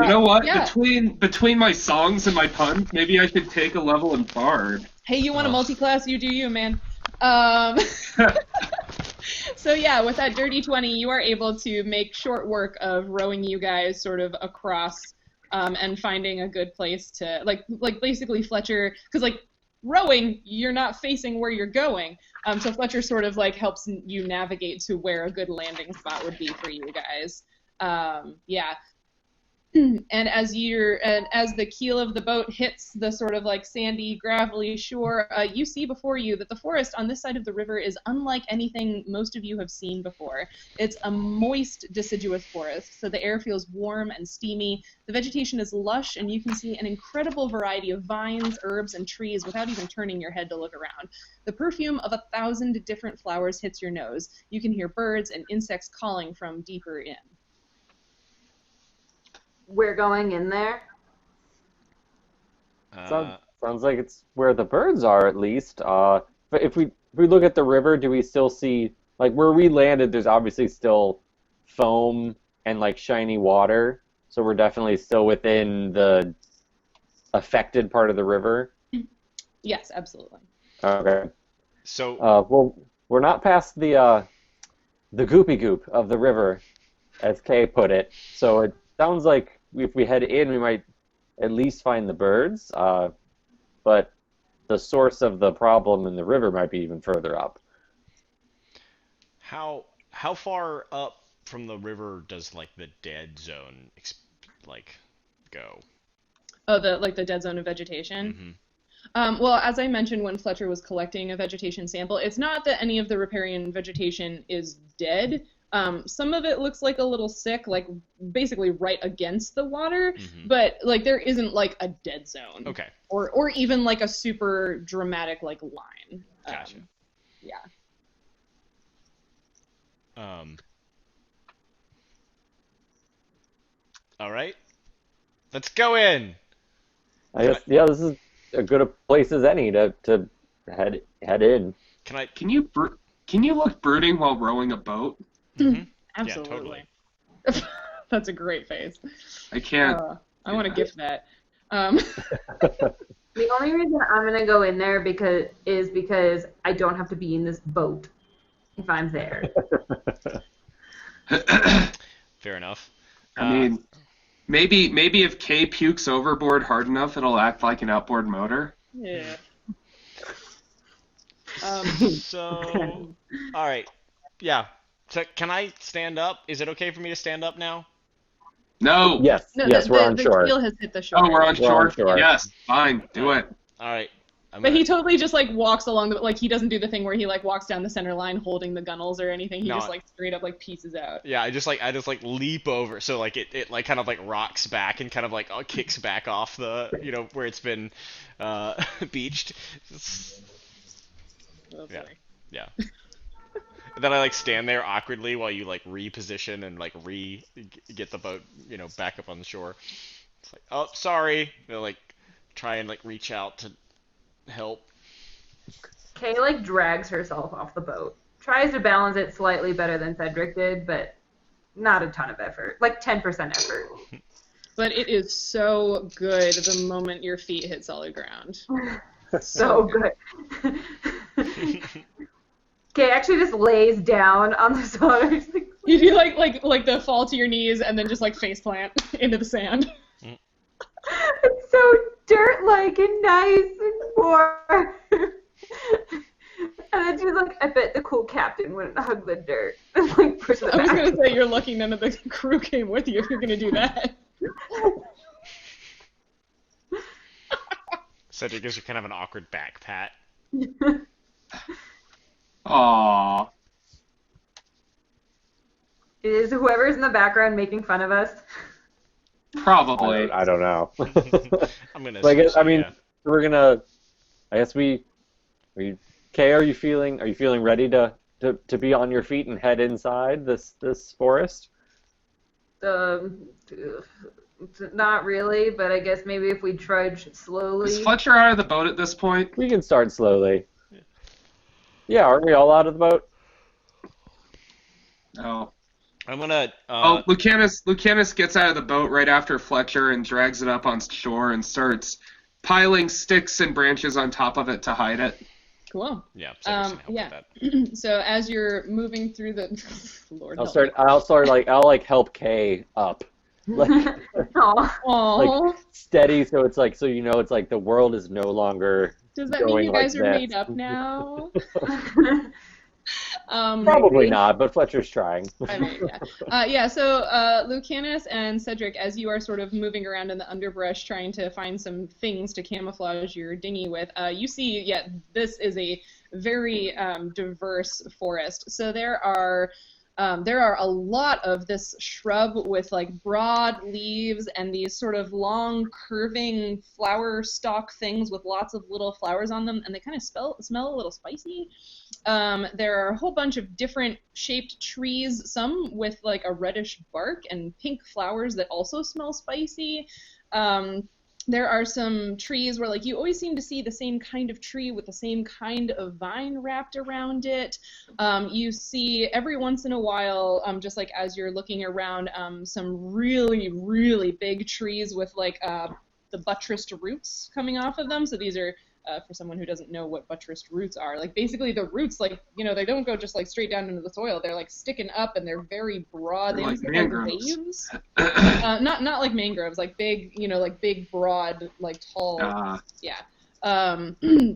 You know what? Yeah. Between my songs and my puns, maybe I should take a level in bard. Hey, you want a multi-class? You do you, man. So yeah, with that dirty 20, you are able to make short work of rowing you guys sort of across and finding a good place to like basically Fletcher, because like rowing, you're not facing where you're going. So Fletcher sort of like helps you navigate to where a good landing spot would be for you guys. Yeah. And as the keel of the boat hits the sort of like sandy, gravelly shore, you see before you that the forest on this side of the river is unlike anything most of you have seen before. It's a moist, deciduous forest, so the air feels warm and steamy. The vegetation is lush, and you can see an incredible variety of vines, herbs, and trees without even turning your head to look around. The perfume of 1,000 different flowers hits your nose. You can hear birds and insects calling from deeper in. We're going in there. Sounds like it's where the birds are, at least. But if we look at the river, do we still see, like, where we landed, there's obviously still foam and, like, shiny water. So we're definitely still within the affected part of the river. Yes, absolutely. Okay. So well, we're not past the goopy goop of the river, as Kay put it. So it sounds like if we head in, we might at least find the birds. But the source of the problem in the river might be even further up. how far up from the river does like the dead zone go? Oh, the dead zone of vegetation? Mm-hmm. Well, as I mentioned when Fletcher was collecting a vegetation sample, it's not that any of the riparian vegetation is dead. Some of it looks like a little sick, like basically right against the water, but like there isn't like a dead zone. Okay. Or even like a super dramatic like line. Gotcha. Yeah. All right. Let's go in. I guess, yeah, this is as good a place as any to head in. Can you look brooding while rowing a boat? Mm-hmm. Absolutely. Yeah, totally. That's a great face. I can't. I want to gift that. The only reason I'm gonna go in there because I don't have to be in this boat if I'm there. Fair enough. I mean, maybe if Kay pukes overboard hard enough, it'll act like an outboard motor. Yeah. So, all right. Yeah. So can I stand up? Is it okay for me to stand up now? No. Yes, No, yes, we're on the shore. keel has hit the shore. Oh, we're on shore? shore. Yes, fine, do it. All right. But he totally just like walks along the, like he doesn't do the thing where he like walks down the center line holding the gunnels or anything. He No. just like straight up like pieces out. Yeah, I just leap over, so like it like kind of like rocks back and kind of like kicks back off the where it's been beached. Oh, Yeah. boy. Yeah. And then I like stand there awkwardly while you like reposition and like get the boat, back up on the shore. It's like, oh, sorry. They'll like try and like reach out to help. Kay like drags herself off the boat. Tries to balance it slightly better than Cedric did, but not a ton of effort. Like 10% effort. But it is so good the moment your feet hit solid ground. So good. Kay actually just lays down on the water. You do like the fall to your knees and then just like face plant into the sand. It's so dirt-like and nice and warm. And then she's like, I bet the cool captain wouldn't hug the dirt. And like push it I was back. gonna say you're lucky none of the crew came with you if you're gonna do that. Cedric gives you kind of an awkward back pat. Aww. Is whoever's in the background making fun of us? Probably. I don't know. I'm gonna. So I guess, assume I mean, yeah. we're gonna. I guess Kay, are you feeling ready to be on your feet and head inside this forest? Not really, but I guess maybe if we trudge slowly. Is Fletcher out of the boat at this point? We can start slowly. Yeah, aren't we all out of the boat? No. I'm gonna. Lucanus gets out of the boat right after Fletcher and drags it up on shore and starts piling sticks and branches on top of it to hide it. Cool. Yeah. Cedric's gonna help Yeah. with that. So as you're moving through the Lord I'll help like help Kay up. Like, Aww. like steady, so it's like it's like the world is no longer. Does that mean going you guys like are this. made up now? Probably not, but Fletcher's trying. I mean, yeah. So Lucanus and Cedric, as you are sort of moving around in the underbrush trying to find some things to camouflage your dinghy with, you see, this is a very diverse forest. So there are a lot of this shrub with like broad leaves and these sort of long curving flower stalk things with lots of little flowers on them, and they kind of smell a little spicy. There are a whole bunch of different shaped trees, some with like a reddish bark and pink flowers that also smell spicy. There are some trees where like you always seem to see the same kind of tree with the same kind of vine wrapped around it. You see every once in a while, just like as you're looking around, some really, really big trees with like the buttressed roots coming off of them. So these are, for someone who doesn't know what buttressed roots are, like basically the roots, like, they don't go just like straight down into the soil. They're like sticking up and they're very broad. They Like almost look mangroves. waves. Not like mangroves, like big, like big, broad, like tall,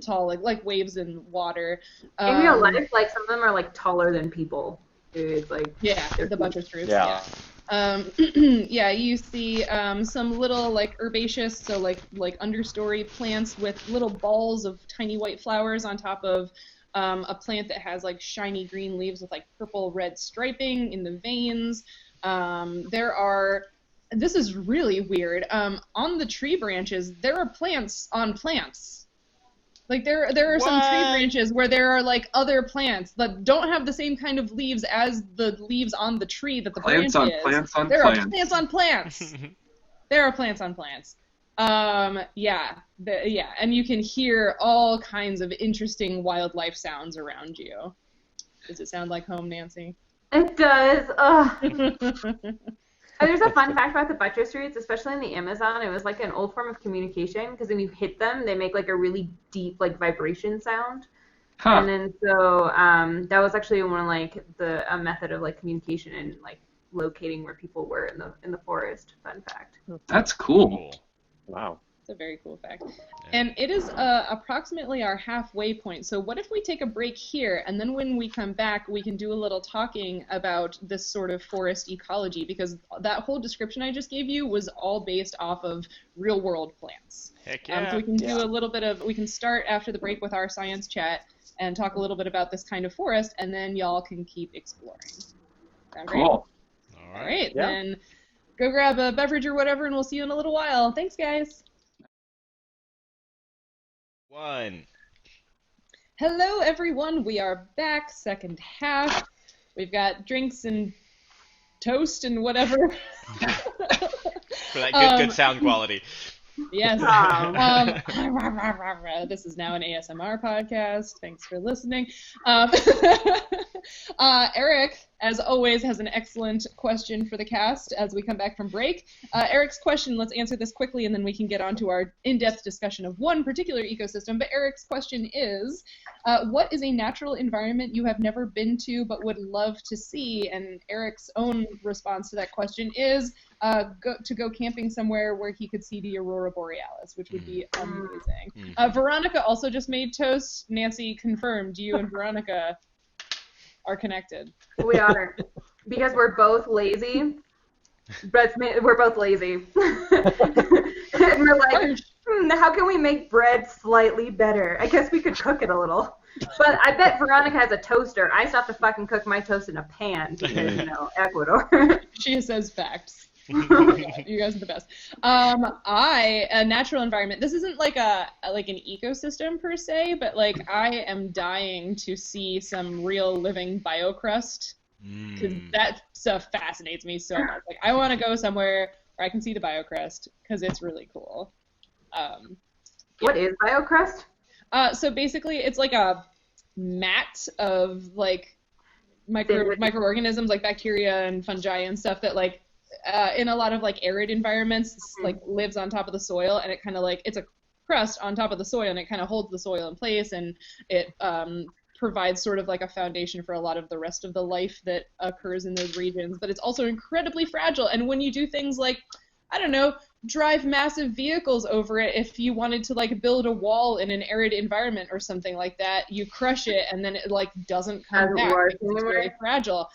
tall, like waves in water. In real life, like some of them are like taller than people. It's like The buttressed roots. Yeah. You see some little like herbaceous, so like understory plants with little balls of tiny white flowers on top of a plant that has like shiny green leaves with like purple red striping in the veins. This is really weird. On the tree branches, there are plants on plants. Like there are some tree branches where there are like other plants that don't have the same kind of leaves as the leaves on the tree that the branch is. There are plants on plants. There are plants on plants. And you can hear all kinds of interesting wildlife sounds around you. Does it sound like home, Nancy? It does. Ugh. There's a fun fact about the buttress roots, especially in the Amazon. It was like an old form of communication because when you hit them, they make like a really deep like vibration sound. Huh. And then so that was actually one of like a method of like communication and like locating where people were in the forest. Fun fact. That's cool. Wow. It's a very cool fact. And it is approximately our halfway point. So what if we take a break here, and then when we come back, we can do a little talking about this sort of forest ecology, because that whole description I just gave you was all based off of real-world plants. Heck yeah. So we can do a little bit of, we can start after the break with our science chat and talk a little bit about this kind of forest, and then y'all can keep exploring. Sound great? Cool. All right, Yeah. then go grab a beverage or whatever, and we'll see you in a little while. Thanks, guys. 1. Hello, everyone. We are back, second half. We've got drinks and toast and whatever. For that good sound quality. Yes. This is now an ASMR podcast. Thanks for listening. Eric, as always, has an excellent question for the cast as we come back from break. Eric's question, let's answer this quickly and then we can get on to our in-depth discussion of one particular ecosystem. But Eric's question is, what is a natural environment you have never been to but would love to see? And Eric's own response to that question is go camping somewhere where he could see the aurora borealis, which would be amazing. Veronica also just made toast. Nancy confirmed you and Veronica are connected. We are, because we're both lazy. We're both lazy. And we're like, how can we make bread slightly better? I guess we could cook it a little. But I bet Veronica has a toaster. I still have to fucking cook my toast in a pan because, Ecuador. She says facts. You guys are the best. A natural environment. This isn't like an ecosystem per se, but like I am dying to see some real living biocrust because that stuff fascinates me so much. Like I want to go somewhere where I can see the biocrust because it's really cool. What is biocrust? So basically, it's like a mat of like microorganisms, like bacteria and fungi and stuff that like. In a lot of like arid environments, like lives on top of the soil, and it kind of like it's a crust on top of the soil, and it kind of holds the soil in place, and it provides sort of like a foundation for a lot of the rest of the life that occurs in those regions. But it's also incredibly fragile, and when you do things like, I don't know, drive massive vehicles over it, if you wanted to like build a wall in an arid environment or something like that, you crush it, and then it like doesn't come back because it's very fragile.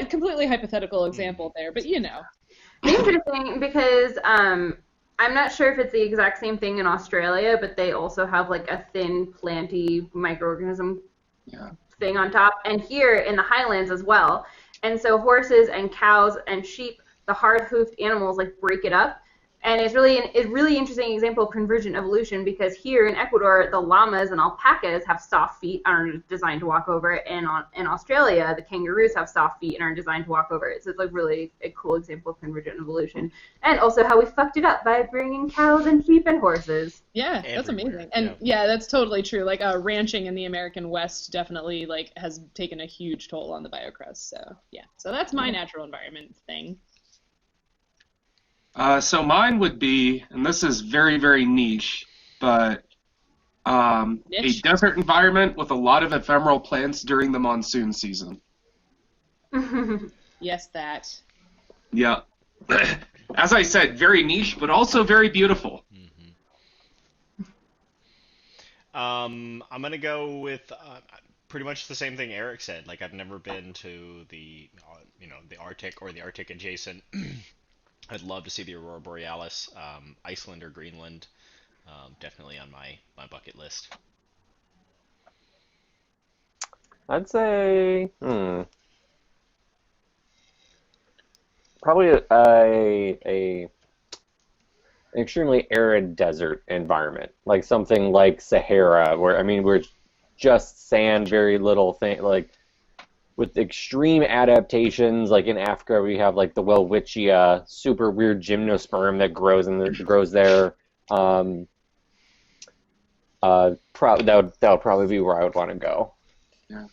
Completely hypothetical example there, but Interesting because I'm not sure if it's the exact same thing in Australia, but they also have like a thin planty microorganism thing on top, and here in the highlands as well. And so horses and cows and sheep, the hard-hoofed animals, like break it up. And it's really interesting example of convergent evolution because here in Ecuador, the llamas and alpacas have soft feet and are designed to walk over it. And in Australia, the kangaroos have soft feet and are designed to walk over it. So it's like really a cool example of convergent evolution. And also how we fucked it up by bringing cows and sheep and horses. Yeah, that's amazing. And yeah, that's totally true. Like ranching in the American West definitely like has taken a huge toll on the biocrust. So yeah, so that's my natural environment thing. So mine would be, and this is very, very niche, but a desert environment with a lot of ephemeral plants during the monsoon season. Yes, that. Yeah. As I said, very niche, but also very beautiful. I'm going to go with pretty much the same thing Eric said. Like, I've never been to the Arctic or the Arctic adjacent. I'd love to see the aurora borealis, Iceland or Greenland, definitely on my bucket list. I'd say, probably an extremely arid desert environment, like something like Sahara, where we're just sand, very little thing, like. With extreme adaptations, like in Africa, we have like the Welwitschia, super weird gymnosperm that grows there. That would probably be where I would want to go. Yeah.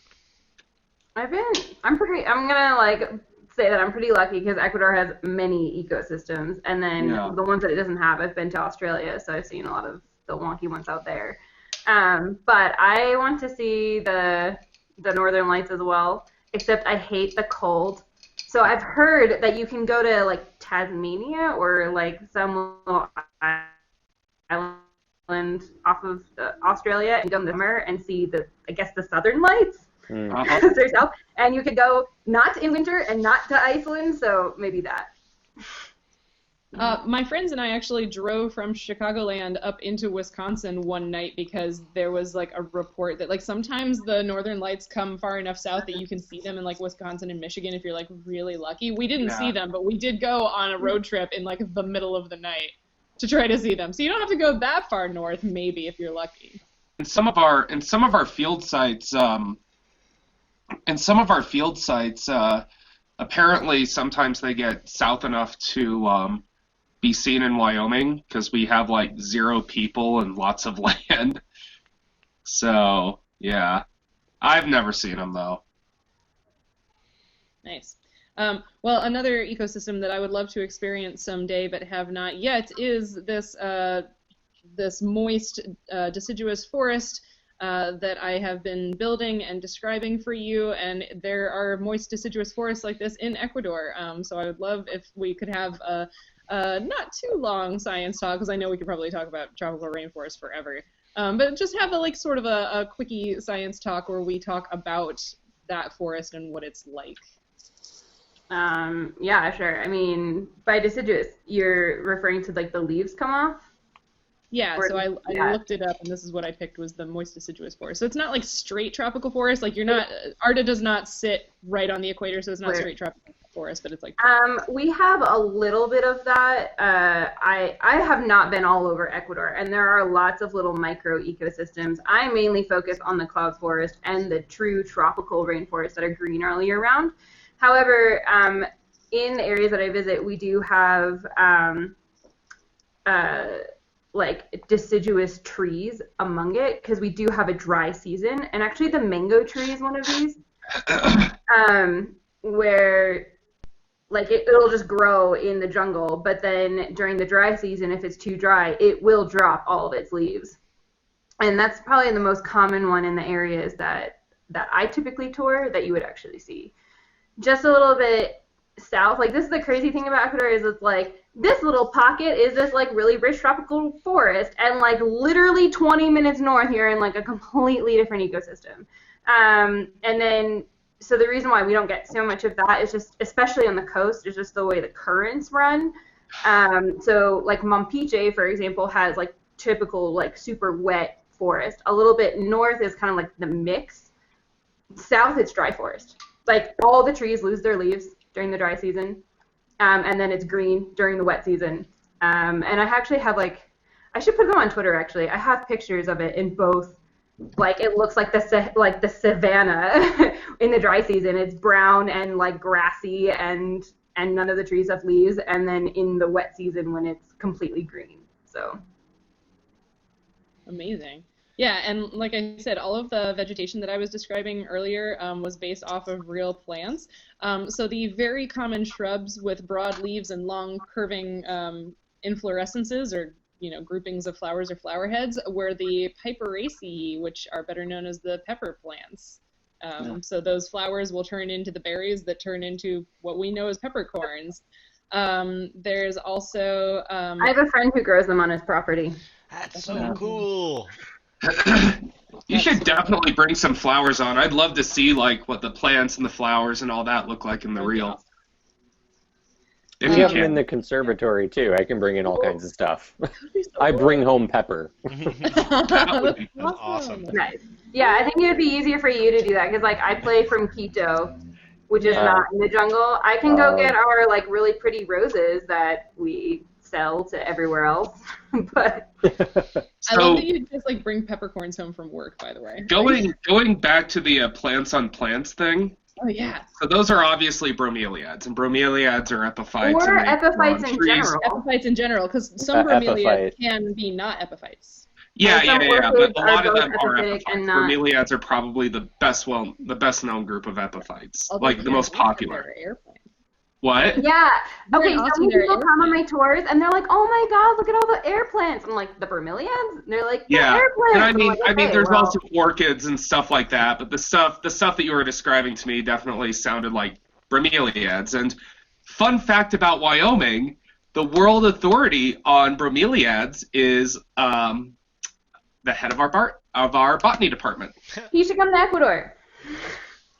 I'm gonna like say that I'm pretty lucky because Ecuador has many ecosystems, and then the ones that it doesn't have, I've been to Australia, so I've seen a lot of the wonky ones out there. But I want to see the Northern Lights as well, except I hate the cold. So I've heard that you can go to like Tasmania or like some little island off of Australia and go in the summer and see the Southern Lights. And you could go not in winter and not to Iceland, so maybe that. My friends and I actually drove from Chicagoland up into Wisconsin one night because there was like a report that like sometimes the Northern Lights come far enough south that you can see them in like Wisconsin and Michigan if you're like really lucky. We didn't see them, but we did go on a road trip in like the middle of the night to try to see them. So you don't have to go that far north, maybe, if you're lucky. in some of our field sites, apparently sometimes they get south enough to be seen in Wyoming because we have like 0 people and lots of land. So yeah, I've never seen them though. Nice. Well, another ecosystem that I would love to experience someday but have not yet is this this moist deciduous forest that I have been building and describing for you, and there are moist deciduous forests like this in Ecuador. So I would love if we could have a not too long science talk, because I know we could probably talk about tropical rainforest forever. But just have sort of a quickie science talk where we talk about that forest and what it's like. Yeah, sure. I mean, by deciduous, you're referring to like the leaves come off? Yeah, so I looked it up, and this is what I picked was the moist deciduous forest. So it's not like straight tropical forest. Like Arda does not sit right on the equator, so it's not straight tropical forest, but it's like. We have a little bit of that. I have not been all over Ecuador, and there are lots of little micro ecosystems. I mainly focus on the cloud forest and the true tropical rainforests that are green all year round. However, in the areas that I visit, we do have like deciduous trees among it, because we do have a dry season. And actually the mango tree is one of these, where like it'll just grow in the jungle, but then during the dry season, if it's too dry, it will drop all of its leaves. And that's probably the most common one in the areas that I typically tour that you would actually see. Just a little bit south, like this is the crazy thing about Ecuador, is it's like this little pocket is this like really rich tropical forest, and like literally 20 minutes north you're in like a completely different ecosystem. And then so the reason why we don't get so much of that is just, especially on the coast, is just the way the currents run. So like Mompiche, for example, has like typical like super wet forest. A little bit north is kind of like the mix. South it's dry forest. Like all the trees lose their leaves during the dry season, and then it's green during the wet season. And I actually have like, I should put them on Twitter actually. I have pictures of it in both. Like it looks like the savannah in the dry season. It's brown and like grassy, and none of the trees have leaves. And then in the wet season when it's completely green. So amazing. Yeah, and like I said, all of the vegetation that I was describing earlier was based off of real plants. So the very common shrubs with broad leaves and long curving inflorescences, or groupings of flowers or flower heads, were the Piperaceae, which are better known as the pepper plants. So those flowers will turn into the berries that turn into what we know as peppercorns. There's also... I have a friend who grows them on his property. That's so cool. You should definitely bring some flowers on. I'd love to see like what the plants and the flowers and all that look like in the real. We have them in the conservatory too. I can bring in all kinds of stuff. I bring home pepper. That would be awesome. Nice. Yeah, I think it would be easier for you to do that, because like I play from Quito, which is not in the jungle. I can go get our like really pretty roses that we sell to everywhere else. But I love that you just like bring peppercorns home from work, by the way. Going back to the plants on plants thing. Oh yeah. So those are obviously bromeliads, and bromeliads are epiphytes. Or epiphytes in general. Epiphytes in general, because some bromeliads can be not epiphytes. Yeah. But a lot of them are epiphytes. Bromeliads are probably the best known group of epiphytes, like the most popular. What? Yeah. Okay, so when people come on my tours and they're like, "Oh my God, look at all the air plants." I'm like, "The bromeliads?" And they're like, "The air plants." And I mean, okay, there's also orchids and stuff like that. But the stuff that you were describing to me definitely sounded like bromeliads. And fun fact about Wyoming: the world authority on bromeliads is the head of our botany department. He should come to Ecuador.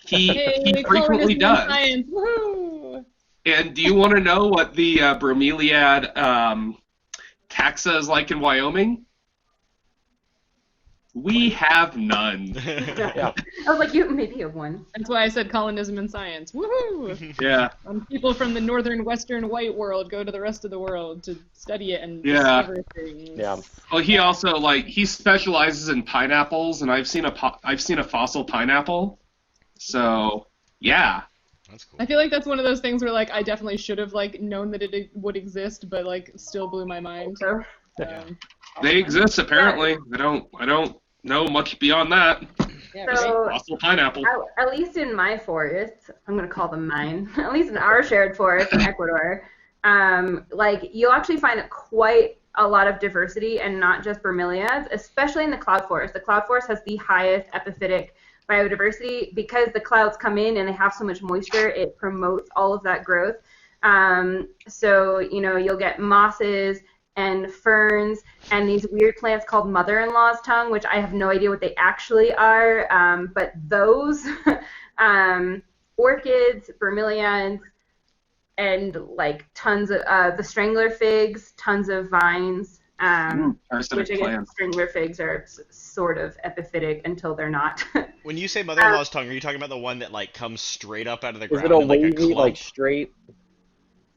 He frequently does. Woo! And do you want to know what the bromeliad taxa is like in Wyoming? We have none. Yeah. I was like, you maybe have one. That's why I said colonism in science. Woohoo! Yeah. People from the northern western white world go to the rest of the world to study it and Yeah. discover things. Yeah. Well, he also he specializes in pineapples, and I've seen a fossil pineapple. So yeah. That's cool. I feel like that's one of those things where I definitely should have known that it would exist, but still blew my mind. So, They exist apparently. I don't know much beyond that. Yeah, So- right? Fossil pineapple. at least in my forest, I'm gonna call them mine. At least in our shared forest in Ecuador, you'll actually find quite a lot of diversity, and not just bromeliads, especially in the cloud forest. The cloud forest has the highest epiphytic biodiversity because the clouds come in and they have so much moisture. It promotes all of that growth. So you'll get mosses and ferns and these weird plants called mother-in-law's tongue, which I have no idea what they actually are. But those orchids, bromeliads, and tons of the strangler figs, tons of vines. Parasitic Which I guess plants. strangler figs are sort of epiphytic until they're not. When you say mother-in-law's tongue, are you talking about the one that comes straight up out of the Is ground it a in, a wavy, clump? straight?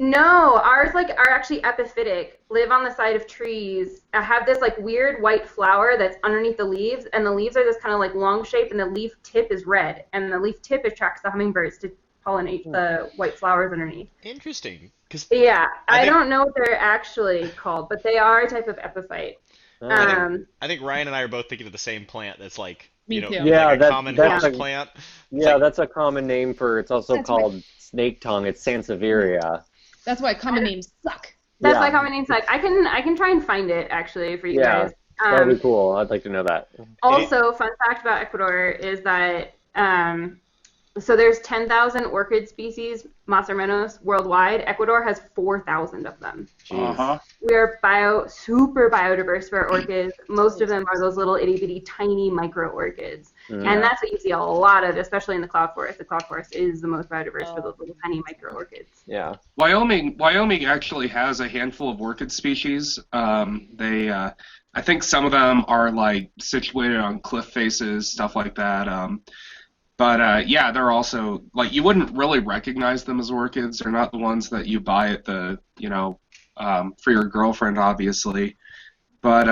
No, ours are actually epiphytic, live on the side of trees, have this weird white flower that's underneath the leaves, and the leaves are this kind of long shape, and the leaf tip is red, and the leaf tip attracts the hummingbirds to pollinate the white flowers underneath. Interesting. 'Cause Yeah, I think- don't know what they're actually called, but they are a type of epiphyte. I think Ryan and I are both thinking of the same plant that's Me too. Yeah, a that's- common that's house a- plant. Yeah, that's a common name for. It's also That's called snake tongue. It's Sansevieria. That's why common names suck. That's Yeah. why common names I can try and find it actually for you Yeah. guys. That'd be cool. I'd like to know that. Also, fun fact about Ecuador is that so there's 10,000 orchid species, más o menos, worldwide. Ecuador has 4,000 of them. Jeez. Uh-huh. We're super biodiverse for orchids. Most of them are those little itty bitty tiny micro orchids. And that's what you see a lot of, especially in the cloud forest. The cloud forest is the most biodiverse for those little tiny micro orchids. Yeah. Wyoming actually has a handful of orchid species. I think some of them are situated on cliff faces, stuff like that. But yeah, they're also you wouldn't really recognize them as orchids. They're not the ones that you buy at the for your girlfriend, obviously. But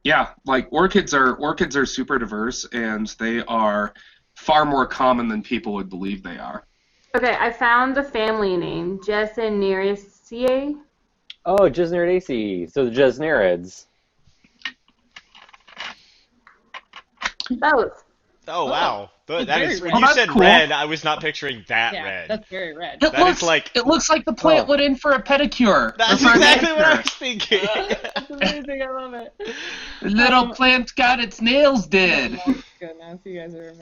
yeah, orchids are super diverse, and they are far more common than people would believe they are. Okay, I found the family name, Gesneriaceae. Oh, Gesneridaceae. So the Gesnerids. Those. Oh wow, that very is. red. When you That's said cool. red, I was not picturing that Yeah, red. that's very red. It That looks is like- it looks like the plant Oh. went in for a pedicure. That's or for a exactly what I manicure. was thinking. That's amazing. I love it. The little plant got its nails did. Oh, goodness, you guys are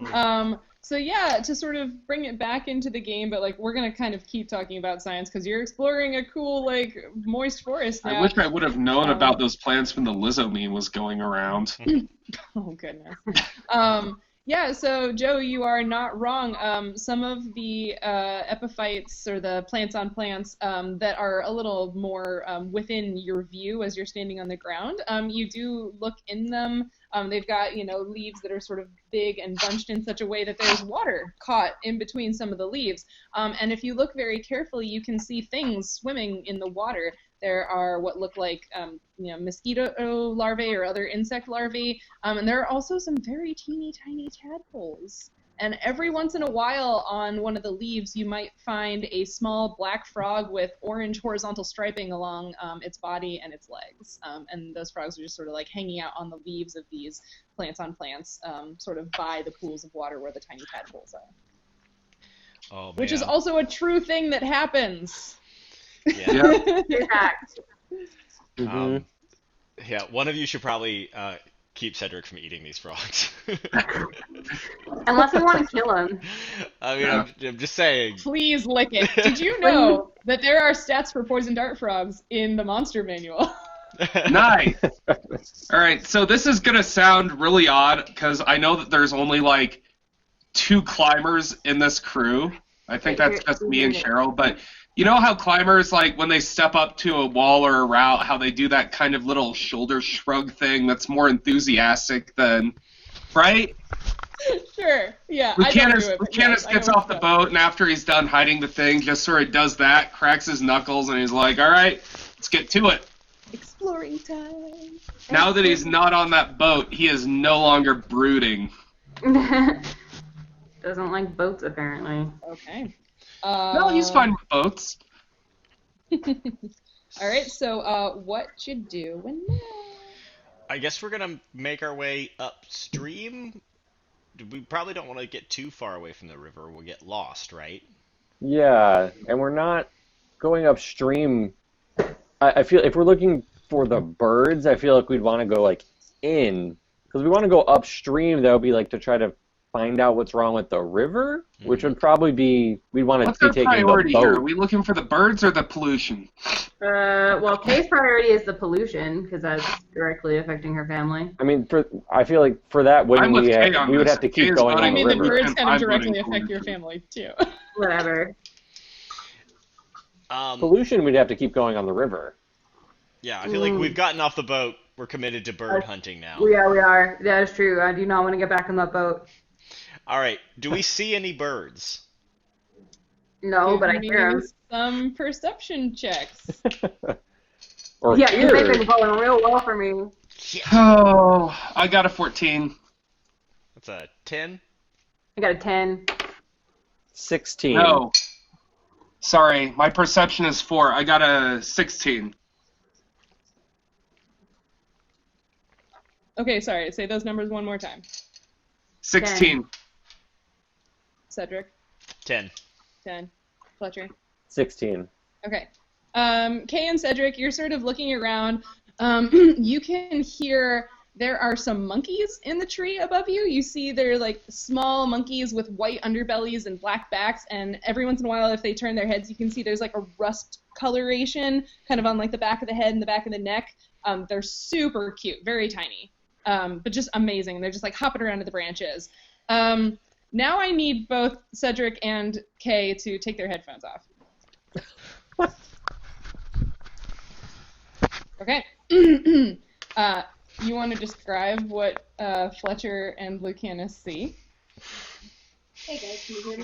amazing. So yeah, to sort of bring it back into the game, but we're gonna kind of keep talking about science because you're exploring a cool moist forest now. I wish I would have known about those plants when the Lizzo meme was going around. Oh goodness. Yeah, so Joe, you are not wrong. Some of the epiphytes or the plants on plants that are a little more within your view as you're standing on the ground, you do look in them. They've got leaves that are sort of big and bunched in such a way that there's water caught in between some of the leaves. And if you look very carefully, you can see things swimming in the water. There are what look like mosquito larvae or other insect larvae, and there are also some very teeny tiny tadpoles. And every once in a while on one of the leaves you might find a small black frog with orange horizontal striping along its body and its legs. And those frogs are just sort of hanging out on the leaves of these plants on plants, sort of by the pools of water where the tiny tadpoles are. Oh man. Which is also a true thing that happens. Yeah. True fact. Yeah. One of you should probably keep Cedric from eating these frogs. Unless we want to kill them. I mean, I'm just saying. Please lick it. Did you know that there are stats for poison dart frogs in the monster manual? Nice. All right, so this is gonna sound really odd because I know that there's only 2 climbers in this crew. I think that's just me and Sheryl, but You know how climbers, like, when they step up to a wall or a route, how they do that kind of little shoulder shrug thing that's more enthusiastic than, right? Sure, yeah. Lucanus gets off the boat, and after he's done hiding the thing, just sort of does that, cracks his knuckles, and he's like, all right, let's get to it. Exploring time. Now that he's not on that boat, he is no longer brooding. Doesn't like boats, apparently. Okay. No, he's fine with boats. All right, so what you doing now? I guess we're gonna make our way upstream. We probably don't want to get too far away from the river. We'll get lost, right? Yeah, and we're not going upstream. I feel if we're looking for the birds, I feel like we'd want to go like in, because we want to go upstream. That would be like to try to find out what's wrong with the river, which would probably be we'd want to What's be our taking the priority boat. here? Are we looking for the birds or the pollution? Well, Kay's priority is the pollution, because that's directly affecting her family. I mean, I feel like for that, I'm with Kay on we would this. have to Kay keep is going voting on the I mean, the river. birds kind of I'm directly voting affect your pollution. family, too. Whatever. Pollution, we'd have to keep going on the river. Yeah, I feel like we've gotten off the boat. We're committed to bird hunting now. Yeah, we are. That is true. I do not want to get back on that boat. All right. Do we see any birds? No, but I Give hear me them. some perception checks. Or Yeah, because they've here. been going real well for me. Oh, I got a 14. That's a 10. I got a 10. 16. No. Sorry, my perception is 4. I got a 16. Okay, sorry. Say those numbers one more time. 16. Cedric, 10. 10. Fletcher. 16. Okay. Kay and Cedric, you're sort of looking around. You can hear there are some monkeys in the tree above you. You see they're like small monkeys with white underbellies and black backs, and every once in a while, if they turn their heads, you can see there's like a rust coloration kind of on like the back of the head and the back of the neck. They're super cute, very tiny, but just amazing. They're just like hopping around in the branches. Now I need both Cedric and Kay to take their headphones off. Okay. You want to describe what Fletcher and Lucanus see? Hey guys, can you hear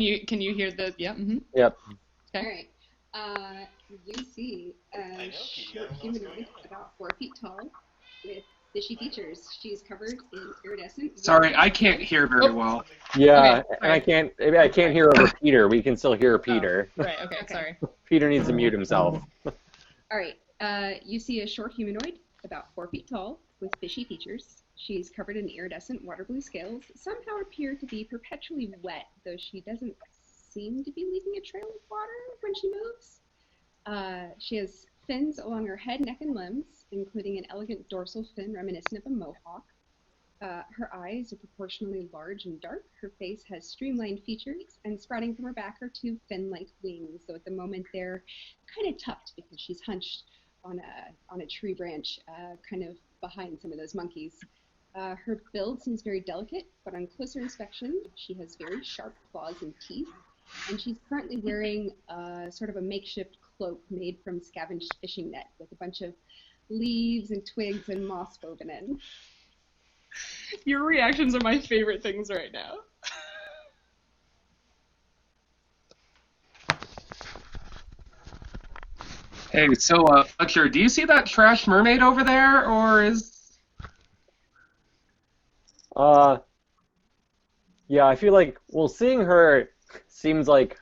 me? Can you hear the Yep. Okay. Alright. You see a short humanoid about 4 feet tall with fishy features. She's covered in iridescent. Sorry, I can't hear very well. Yeah, Okay, and I can't hear over Peter. We can still hear Peter. Right, okay, sorry. Peter needs to mute himself. Alright. You see a short humanoid about 4 feet tall with fishy features. She's covered in iridescent water blue scales. Somehow appear to be perpetually wet, though she doesn't seem to be leaving a trail of water when she moves. She has fins along her head, neck, and limbs, including an elegant dorsal fin reminiscent of a mohawk. Her eyes are proportionally large and dark. Her face has streamlined features, and sprouting from her back are 2 fin-like wings, though at the moment they're kind of tucked because she's hunched on a tree branch, kind of behind some of those monkeys. Her build seems very delicate, but on closer inspection, she has very sharp claws and teeth, and she's currently wearing sort of a makeshift cloak made from scavenged fishing net with a bunch of leaves and twigs and moss woven in. Your reactions are my favorite things right now. Hey, so, Fletcher, do you see that trash mermaid over there, or is... Yeah, I feel like, well, seeing her seems like,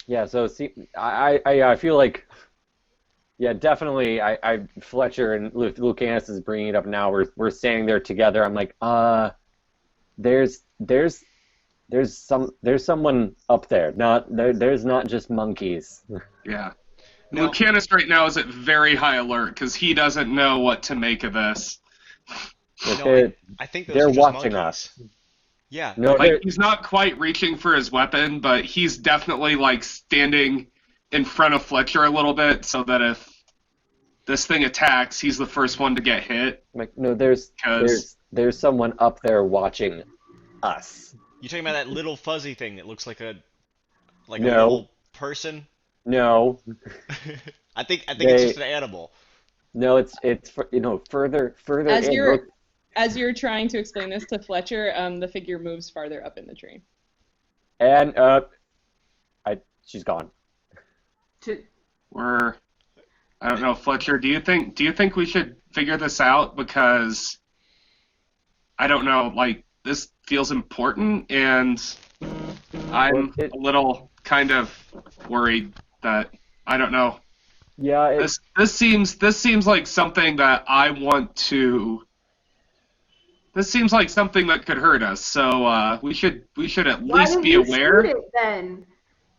yeah, so I feel like, yeah, definitely, Fletcher and Lucanus is bringing it up now. We're standing there together. I'm like, there's someone up there. There's not just monkeys. Yeah. No. Lucanus right now is at very high alert, because he doesn't know what to make of this. No, I think those they're are just watching monkeys. us. Yeah. No, Like, he's not quite reaching for his weapon, but he's definitely, like, standing in front of Fletcher a little bit, so that if this thing attacks, he's the first one to get hit. like no, there's someone up there watching us. You talking about that little fuzzy thing that looks like a No. little person? No, I think it's they. just an animal. No, it's further As in. you're Look, as you're trying to explain this to Fletcher, the figure moves farther up in the tree. and she's gone. I don't know, Fletcher. Do you think we should figure this out? Because I don't know, like this feels important, and I'm a little kind of worried that I don't know. Yeah, This seems like something that I want to. This seems like something that could hurt us. So we should at least be aware. Why did you shoot it then?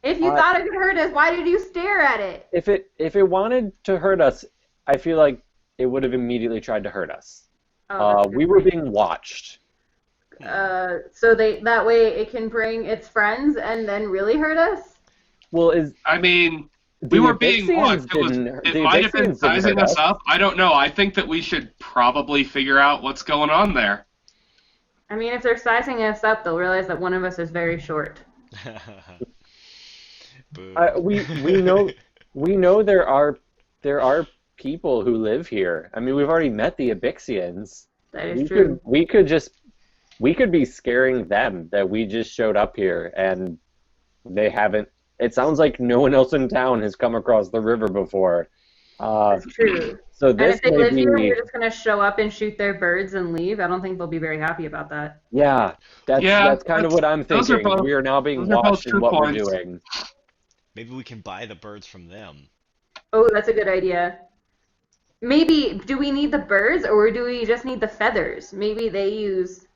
If you thought it could hurt us, why did you stare at it? if it wanted to hurt us, I feel like it would have immediately tried to hurt us. Oh, We were being watched. so that way it can bring its friends and then really hurt us? Well, I mean, the we were being Evixians watched. It might have been Evixians didn't sizing hurt us up. I don't know. I think that we should probably figure out what's going on there. I mean, if they're sizing us up, they'll realize that one of us is very short. Boo. We know there are people who live here. I mean, we've already met the Evixians. That is true. We could be scaring them that we just showed up here and they haven't. It sounds like no one else in town has come across the river before. That's true. So And this if they may live be. here, we're just going to show up and shoot their birds and leave. I don't think they'll be very happy about that. Yeah, that's kind of what I'm those are thinking. both- We are now being those are both watched in true what points. we're doing. Maybe we can buy the birds from them. Oh, that's a good idea. Maybe, do we need the birds or do we just need the feathers? Maybe they use...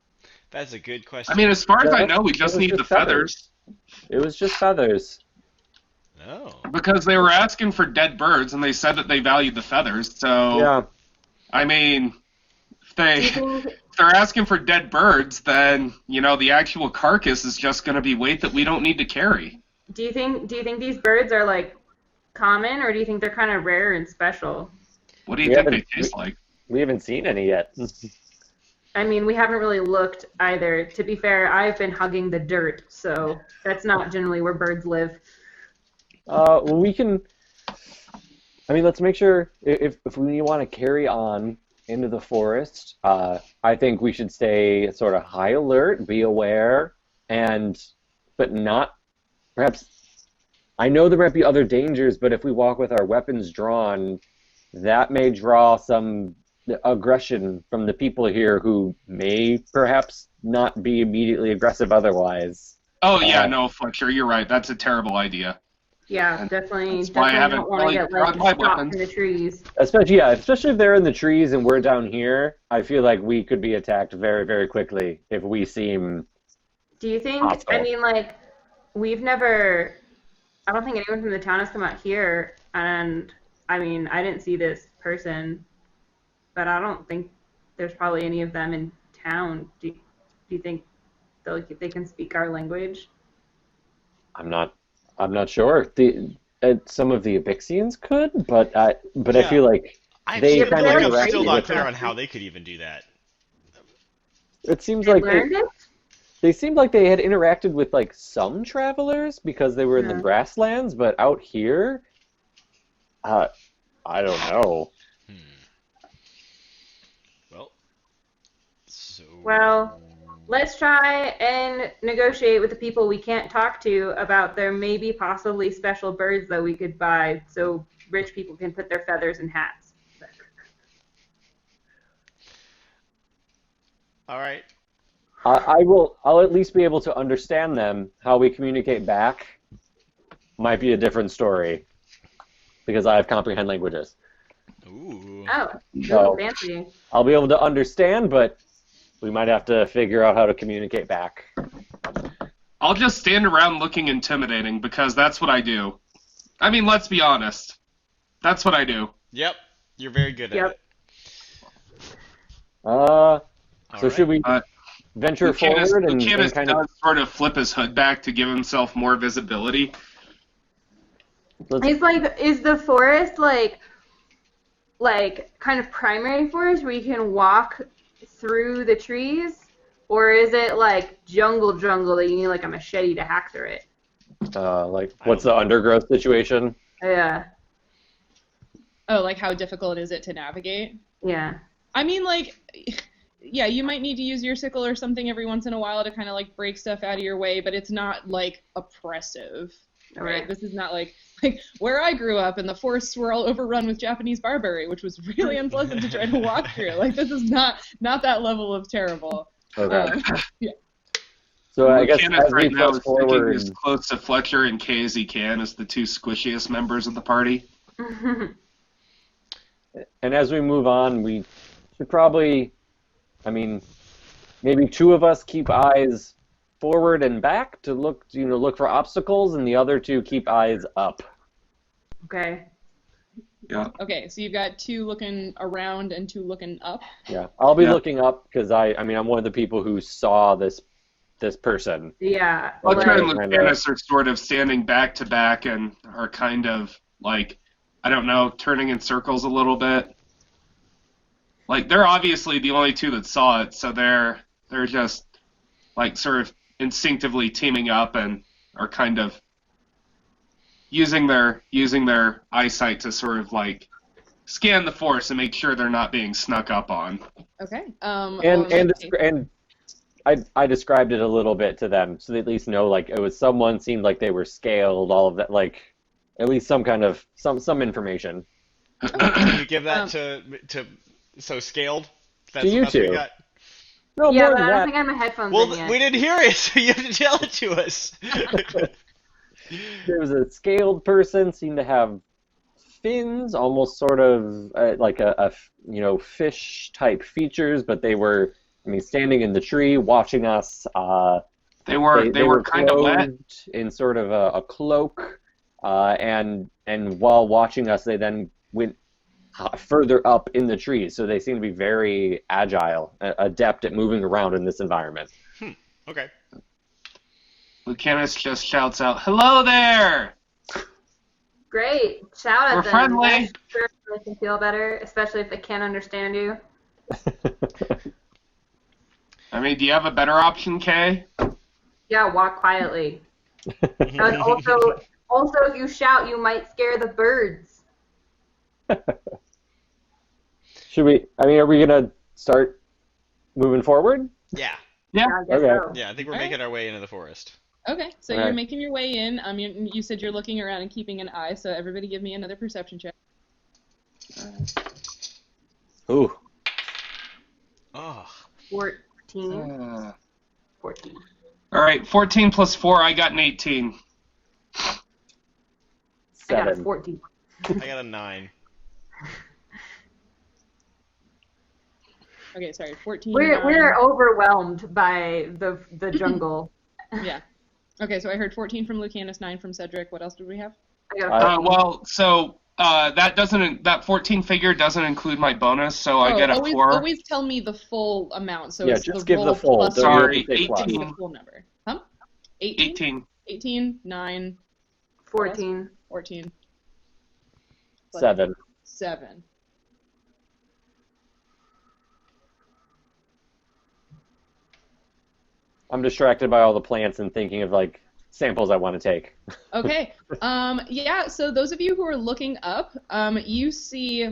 That's a good question. I mean, as far as I Yeah, know, we it just was need just the feathers. It was just feathers. No. Because they were asking for dead birds, and they said that they valued the feathers. So, Yeah. I mean, if Do you think, they're asking for dead birds, then the actual carcass is just going to be weight that we don't need to carry. do you think these birds are, like, common, or do you think they're kind of rare and special? What do you We think they haven't- taste like? We haven't seen any yet. I mean, we haven't really looked either. To be fair, I've been hugging the dirt, so that's not generally where birds live. Well, we can. I mean, let's make sure if we want to carry on into the forest, I think we should stay sort of high alert, be aware, but not perhaps. I know there might be other dangers, but if we walk with our weapons drawn, that may draw some aggression from the people here who may perhaps not be immediately aggressive otherwise. Oh, yeah, no, Fletcher, you're right. That's a terrible idea. Yeah, definitely. That's why I Definitely haven't don't want to really get drawn my stopped in weapons. the trees. Especially if they're in the trees and we're down here, I feel like we could be attacked very, very quickly if we seem. Do you think? Hostile. I mean, like, we've never. I don't think anyone from the town has come out here, and I mean, I didn't see this person, but I don't think there's probably any of them in town. Do you think they can speak our language? I'm not sure. Some of the Evixians could, but I Yeah. feel like I'm they still, kind like, of I'm interacted still not with clear them. on how they could even do that. It seems They like learned it? they seemed like they had interacted with like some travelers because they were in the Yeah. grasslands, but out here, I don't know. Well, so. Well, let's try and negotiate with the people we can't talk to about there may be possibly special birds that we could buy so rich people can put their feathers in hats. All right. I'll at least be able to understand them. How we communicate back might be a different story because I have comprehend languages. Ooh. Oh, So- ooh, fancy. I'll be able to understand, but we might have to figure out how to communicate back. I'll just stand around looking intimidating because that's what I do. I mean, let's be honest. That's what I do. Yep. You're very good at Yep. it. So All right. should we venture forward and Lucanus kind of does sort of flip his hood back to give himself more visibility. It's like, is the forest like kind of primary forest where you can walk through the trees, Or is it like jungle that you need like a machete to hack through it? Like, what's the undergrowth situation? Yeah. Oh, like how difficult is it to navigate? Yeah. I mean, like, yeah, you might need to use your sickle or something every once in a while to kind of like break stuff out of your way, but it's not like oppressive, right? Okay. This is not like where I grew up and the forests were all overrun with Japanese barberry, which was really unpleasant to try to walk through. Like, this is not that level of terrible. Okay. Yeah. So I guess Lucanus as right we now push is sticking forward, as close to Fletcher and Kay as he can as the two squishiest members of the party. and as we move on, we should probably, I mean, maybe two of us keep eyes forward and back to look for obstacles, and the other two keep eyes up. Okay. Yeah. Okay, so you've got 2 looking around and 2 looking up. Yeah, I'll be Yeah. looking up because I'm one of the people who saw this person. Yeah. Fletcher and Right. Lucanus are sort of standing back to back and are kind of like, I don't know, turning in circles a little bit. Like, they're obviously the only 2 that saw it, so they're just like sort of instinctively teaming up and are kind of using their eyesight to sort of like scan the forest and make sure they're not being snuck up on. Okay. And I described it a little bit to them, so they at least know, like, it was someone seemed like they were scaled, all of that, like, at least some kind of some information. Can you give that to so scaled? To you that's what we two. got? No, Yeah, more but than I don't that. think I have my headphones Well, in yet. we didn't hear it, so you have to tell it to us. There was a scaled person, seemed to have fins, almost sort of like a fish type features, but they were, standing in the tree watching us. They were kind of wet. clothed in sort of a cloak, and while watching us, they then went further up in the trees. So they seem to be very agile, adept at moving around in this environment. Okay. Lucanus just shouts out, "Hello there!" Great. Shout at We're them. friendly. That's sure make them feel better, especially if they can't understand you. I mean, do you have a better option, Kay? Yeah, walk quietly. And also, if you shout, you might scare the birds. Should we? Are we gonna start moving forward? Yeah. Yeah. I guess Okay. so. Yeah, I think we're All right. making our way into the forest. Okay, so All you're right. making your way in. You said you're looking around and keeping an eye, so everybody give me another perception check. Ooh. Oh. 14. 14. All right, 14 plus 4, I got an 18. I got a 7. 14. I got a 9. Okay, sorry, 14. We're overwhelmed by the jungle. Yeah. Okay, so I heard 14 from Lucanus, 9 from Cedric. What else did we have? I got a Well, so that 14 figure doesn't include my bonus, so I get a always, 4. Always tell me the full amount. So Yeah, it's just the give the roll full. plus Don't you have Sorry, to say plus. 18. the full number. Huh? 18? 18. 18, 9, 14. 14. 7. 7. I'm distracted by all the plants and thinking of like samples I want to take. Okay. Yeah, so those of you who are looking up, you see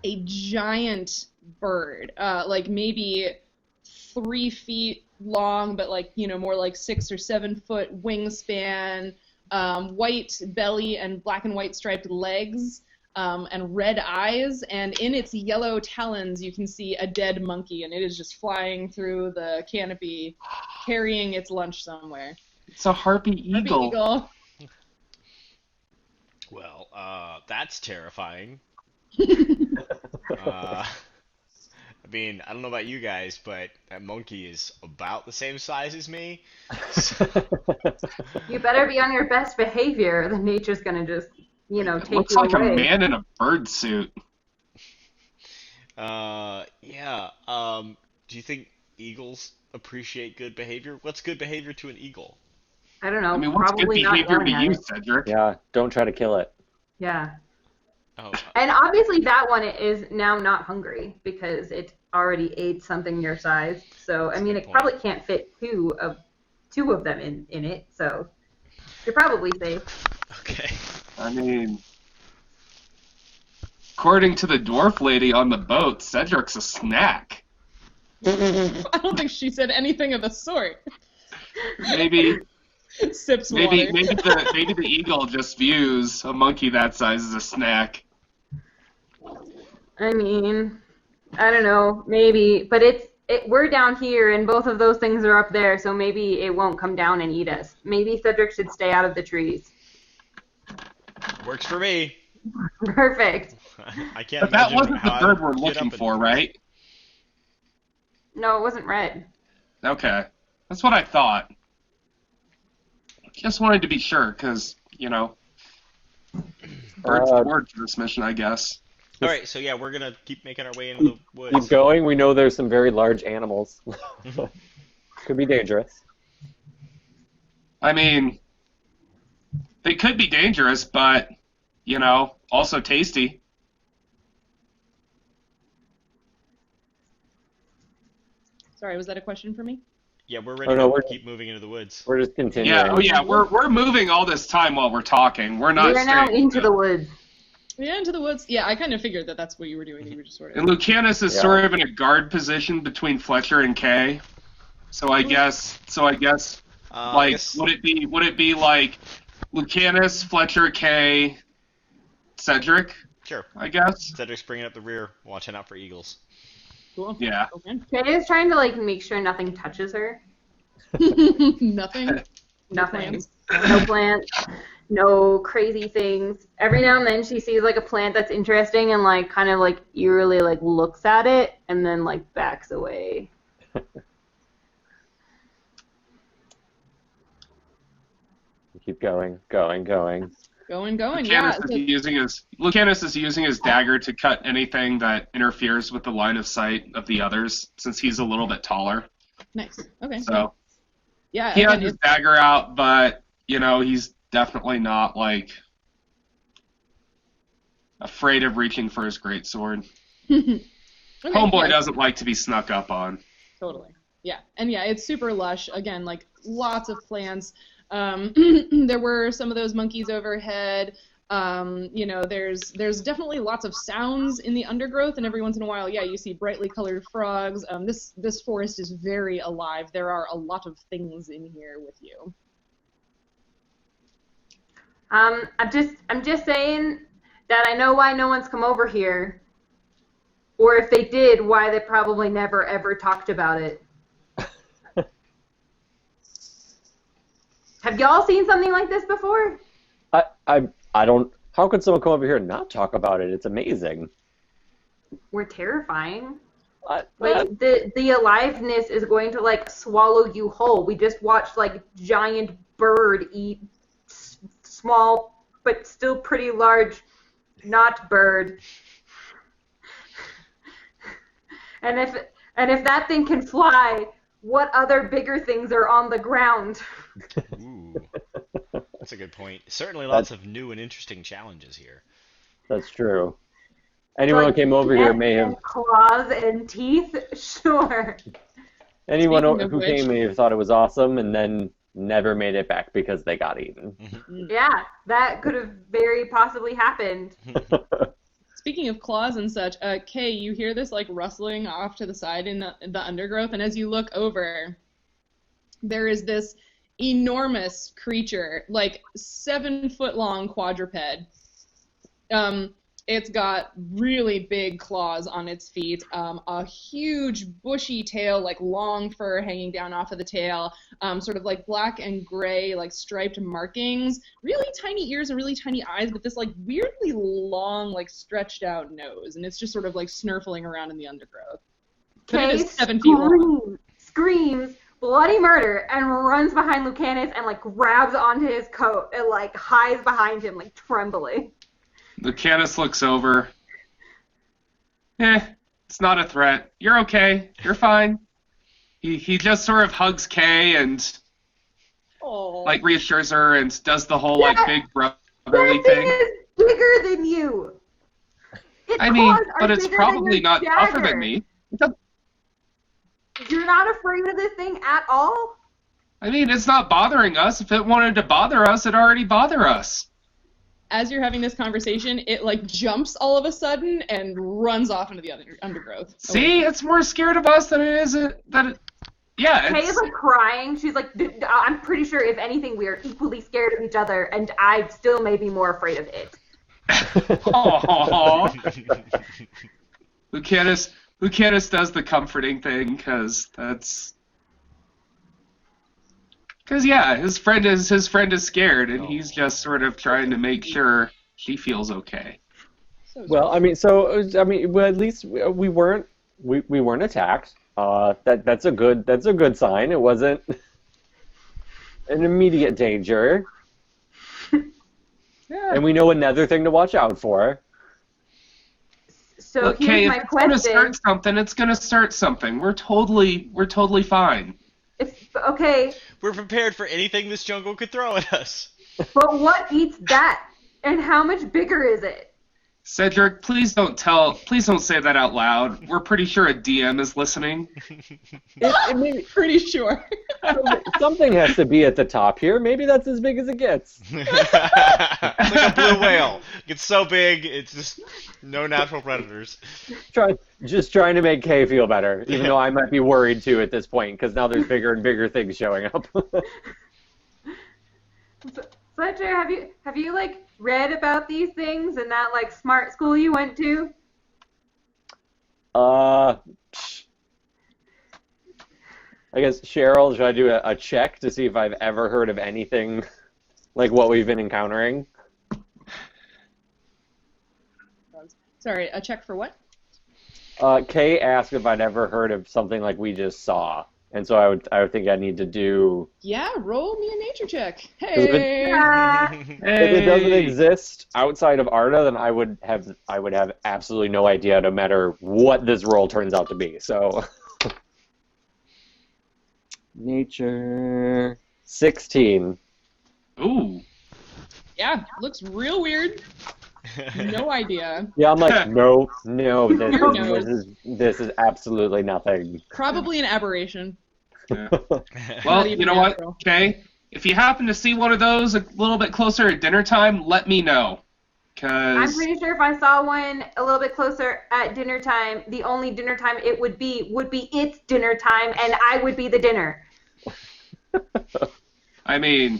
a giant bird, like maybe 3 feet long, but like, more like 6 or 7 foot wingspan, white belly and black and white striped legs, and red eyes, and in its yellow talons you can see a dead monkey, and it is just flying through the canopy, carrying its lunch somewhere. It's a harpy eagle. Eagle. Well, that's terrifying. I don't know about you guys, but that monkey is about the same size as me. So, You better be on your best behavior, or the nature's gonna just, It take looks you like away. a man in a bird suit. yeah. Do you think eagles appreciate good behavior? What's good behavior to an eagle? I don't know. I mean, what's good probably not behavior to yelling you, at it. Cedric? Yeah, don't try to kill it. Yeah. Oh, And obviously that one is now not hungry because it already ate something your size. So, I mean, it probably can't fit two of them in it, so you're probably safe. Okay. I mean, according to the dwarf lady on the boat, Cedric's a snack. I don't think she said anything of the sort. Maybe Sips water. maybe the eagle just views a monkey that size as a snack. I mean, I don't know, maybe, but we're down here and both of those things are up there, so maybe it won't come down and eat us. Maybe Cedric should stay out of the trees. Works for me. Perfect. I can't But that imagine wasn't the how I bird would we're get up looking and- for, right? No, it wasn't red. Okay. That's what I thought. Just wanted to be sure, because, bird's the word for this mission, I guess. All right, so yeah, we're gonna keep making our way into the woods. Keep going. We know there's some very large animals. Could be dangerous. I mean, they could be dangerous, but, also tasty. Sorry, was that a question for me? Yeah, we're ready no, to we're- keep moving into the woods. We're just continuing. Yeah, we're moving all this time while we're talking. We're not We are now staying. into the woods. Yeah, into the woods. Yeah, I kind of figured that that's what you were doing. You were just sort And of. Lucanus is Yeah. sort of in a guard position between Fletcher and Kay. So I guess, I like, guess- would it be like Lucanus, Fletcher, Kay, Cedric? Sure. I guess. Cedric's bringing up the rear, watching out for eagles. Cool. Yeah. Okay. Kay is trying to make sure nothing touches her. Nothing. Nothing. plants. No plants. No crazy things. Every now and then she sees a plant that's interesting and kind of eerily looks at it and then backs away. Keep going, going. Going. Lucanus, Yeah. Lucanus is using his dagger to cut anything that interferes with the line of sight of the others, since he's a little bit taller. Nice. Okay. So Yeah. he has Again, his dagger out, but he's definitely not afraid of reaching for his greatsword. okay, Homeboy yeah, doesn't like to be snuck up on. Totally. Yeah. And yeah, it's super lush. Again, lots of plants. There were some of those monkeys overhead. There's definitely lots of sounds in the undergrowth, and every once in a while, yeah, you see brightly colored frogs. This forest is very alive. There are a lot of things in here with you. I'm just saying that I know why no one's come over here, or if they did, why they probably never ever talked about it. Have y'all seen something like this before? I don't. How could someone come over here and not talk about it? It's amazing. We're terrifying. I- The aliveness is going to swallow you whole. We just watched giant bird eat small but still pretty large not bird. And if that thing can fly, what other bigger things are on the ground? Ooh, that's a good point. Certainly lots of new and interesting challenges here. That's true. Anyone who came over here may have. And claws and teeth? Sure. Anyone Speaking of who which- came may have thought it was awesome and then never made it back because they got eaten. Yeah, that could have very possibly happened. Speaking of claws and such, Kay, you hear this rustling off to the side in the undergrowth, and as you look over, there is this enormous creature, 7-foot-long quadruped. It's got really big claws on its feet, a huge bushy tail, long fur hanging down off of the tail, sort of black and gray, striped markings, really tiny ears and really tiny eyes, but this weirdly long, stretched out nose, and it's just sort of snurfling around in the undergrowth. But it Kay is 7 feet long. screams bloody murder and runs behind Lucanus and grabs onto his coat and hides behind him trembling. Lucanus looks over. It's not a threat. You're okay. You're fine. He just sort of hugs Kay and Oh. reassures her and does the whole big brotherly That thing thing. is bigger than you. Its I mean, claws are but it's bigger probably than your not tougher dagger. than me. You're not afraid of this thing at all? I mean, it's not bothering us. If it wanted to bother us, it'd already bother us. As you're having this conversation, it like jumps all of a sudden and runs off into the undergrowth. See, it's more scared of us than it is yeah. Kay is like crying. She's like, I'm pretty sure if anything, we are equally scared of each other, and I still may be more afraid of it. Aww. Lucanus does the comforting thing because yeah, his friend is scared, and he's just sort of trying to make sure she feels okay. Well, I mean, well, at least we weren't attacked. That's a good sign. It wasn't an immediate danger. Yeah. And we know another thing to watch out for. So Okay, here's if my it's gonna question. start something, it's gonna start something. We're totally fine. Okay, We're prepared for anything this jungle could throw at us. but what eats that? And how much bigger is it? Cedric, please don't say that out loud. We're pretty sure a DM is listening. Pretty sure. Something has to be at the top here. Maybe that's as big as it gets. It's like a blue whale. It's so big, it's just no natural predators. Just trying to make Kay feel better, even though I might be worried too at this point, because now there's bigger and bigger things showing up. Fletcher, have you like read about these things in that like smart school you went to? I guess, Sheryl, should I do a check to see if I've ever heard of anything like what we've been encountering? Sorry, a check for what? Kay asked if I'd ever heard of something like we just saw, and so I would think I need to do. Yeah, roll me a nature check. If Hey. if it doesn't exist outside of Arda, then I would have absolutely no idea, no matter what this roll turns out to be. So, nature 16. Ooh. Yeah, looks real weird. No idea. Yeah, I'm like, no, Who this is absolutely nothing. Probably an aberration. Yeah. Not Well, even you know what, natural. okay? If you happen to see one of those a little bit closer at dinner time, let me know. I'm Cause pretty sure if I saw one a little bit closer at dinner time, the only dinner time it would be its dinner time, and I would be the dinner. I mean,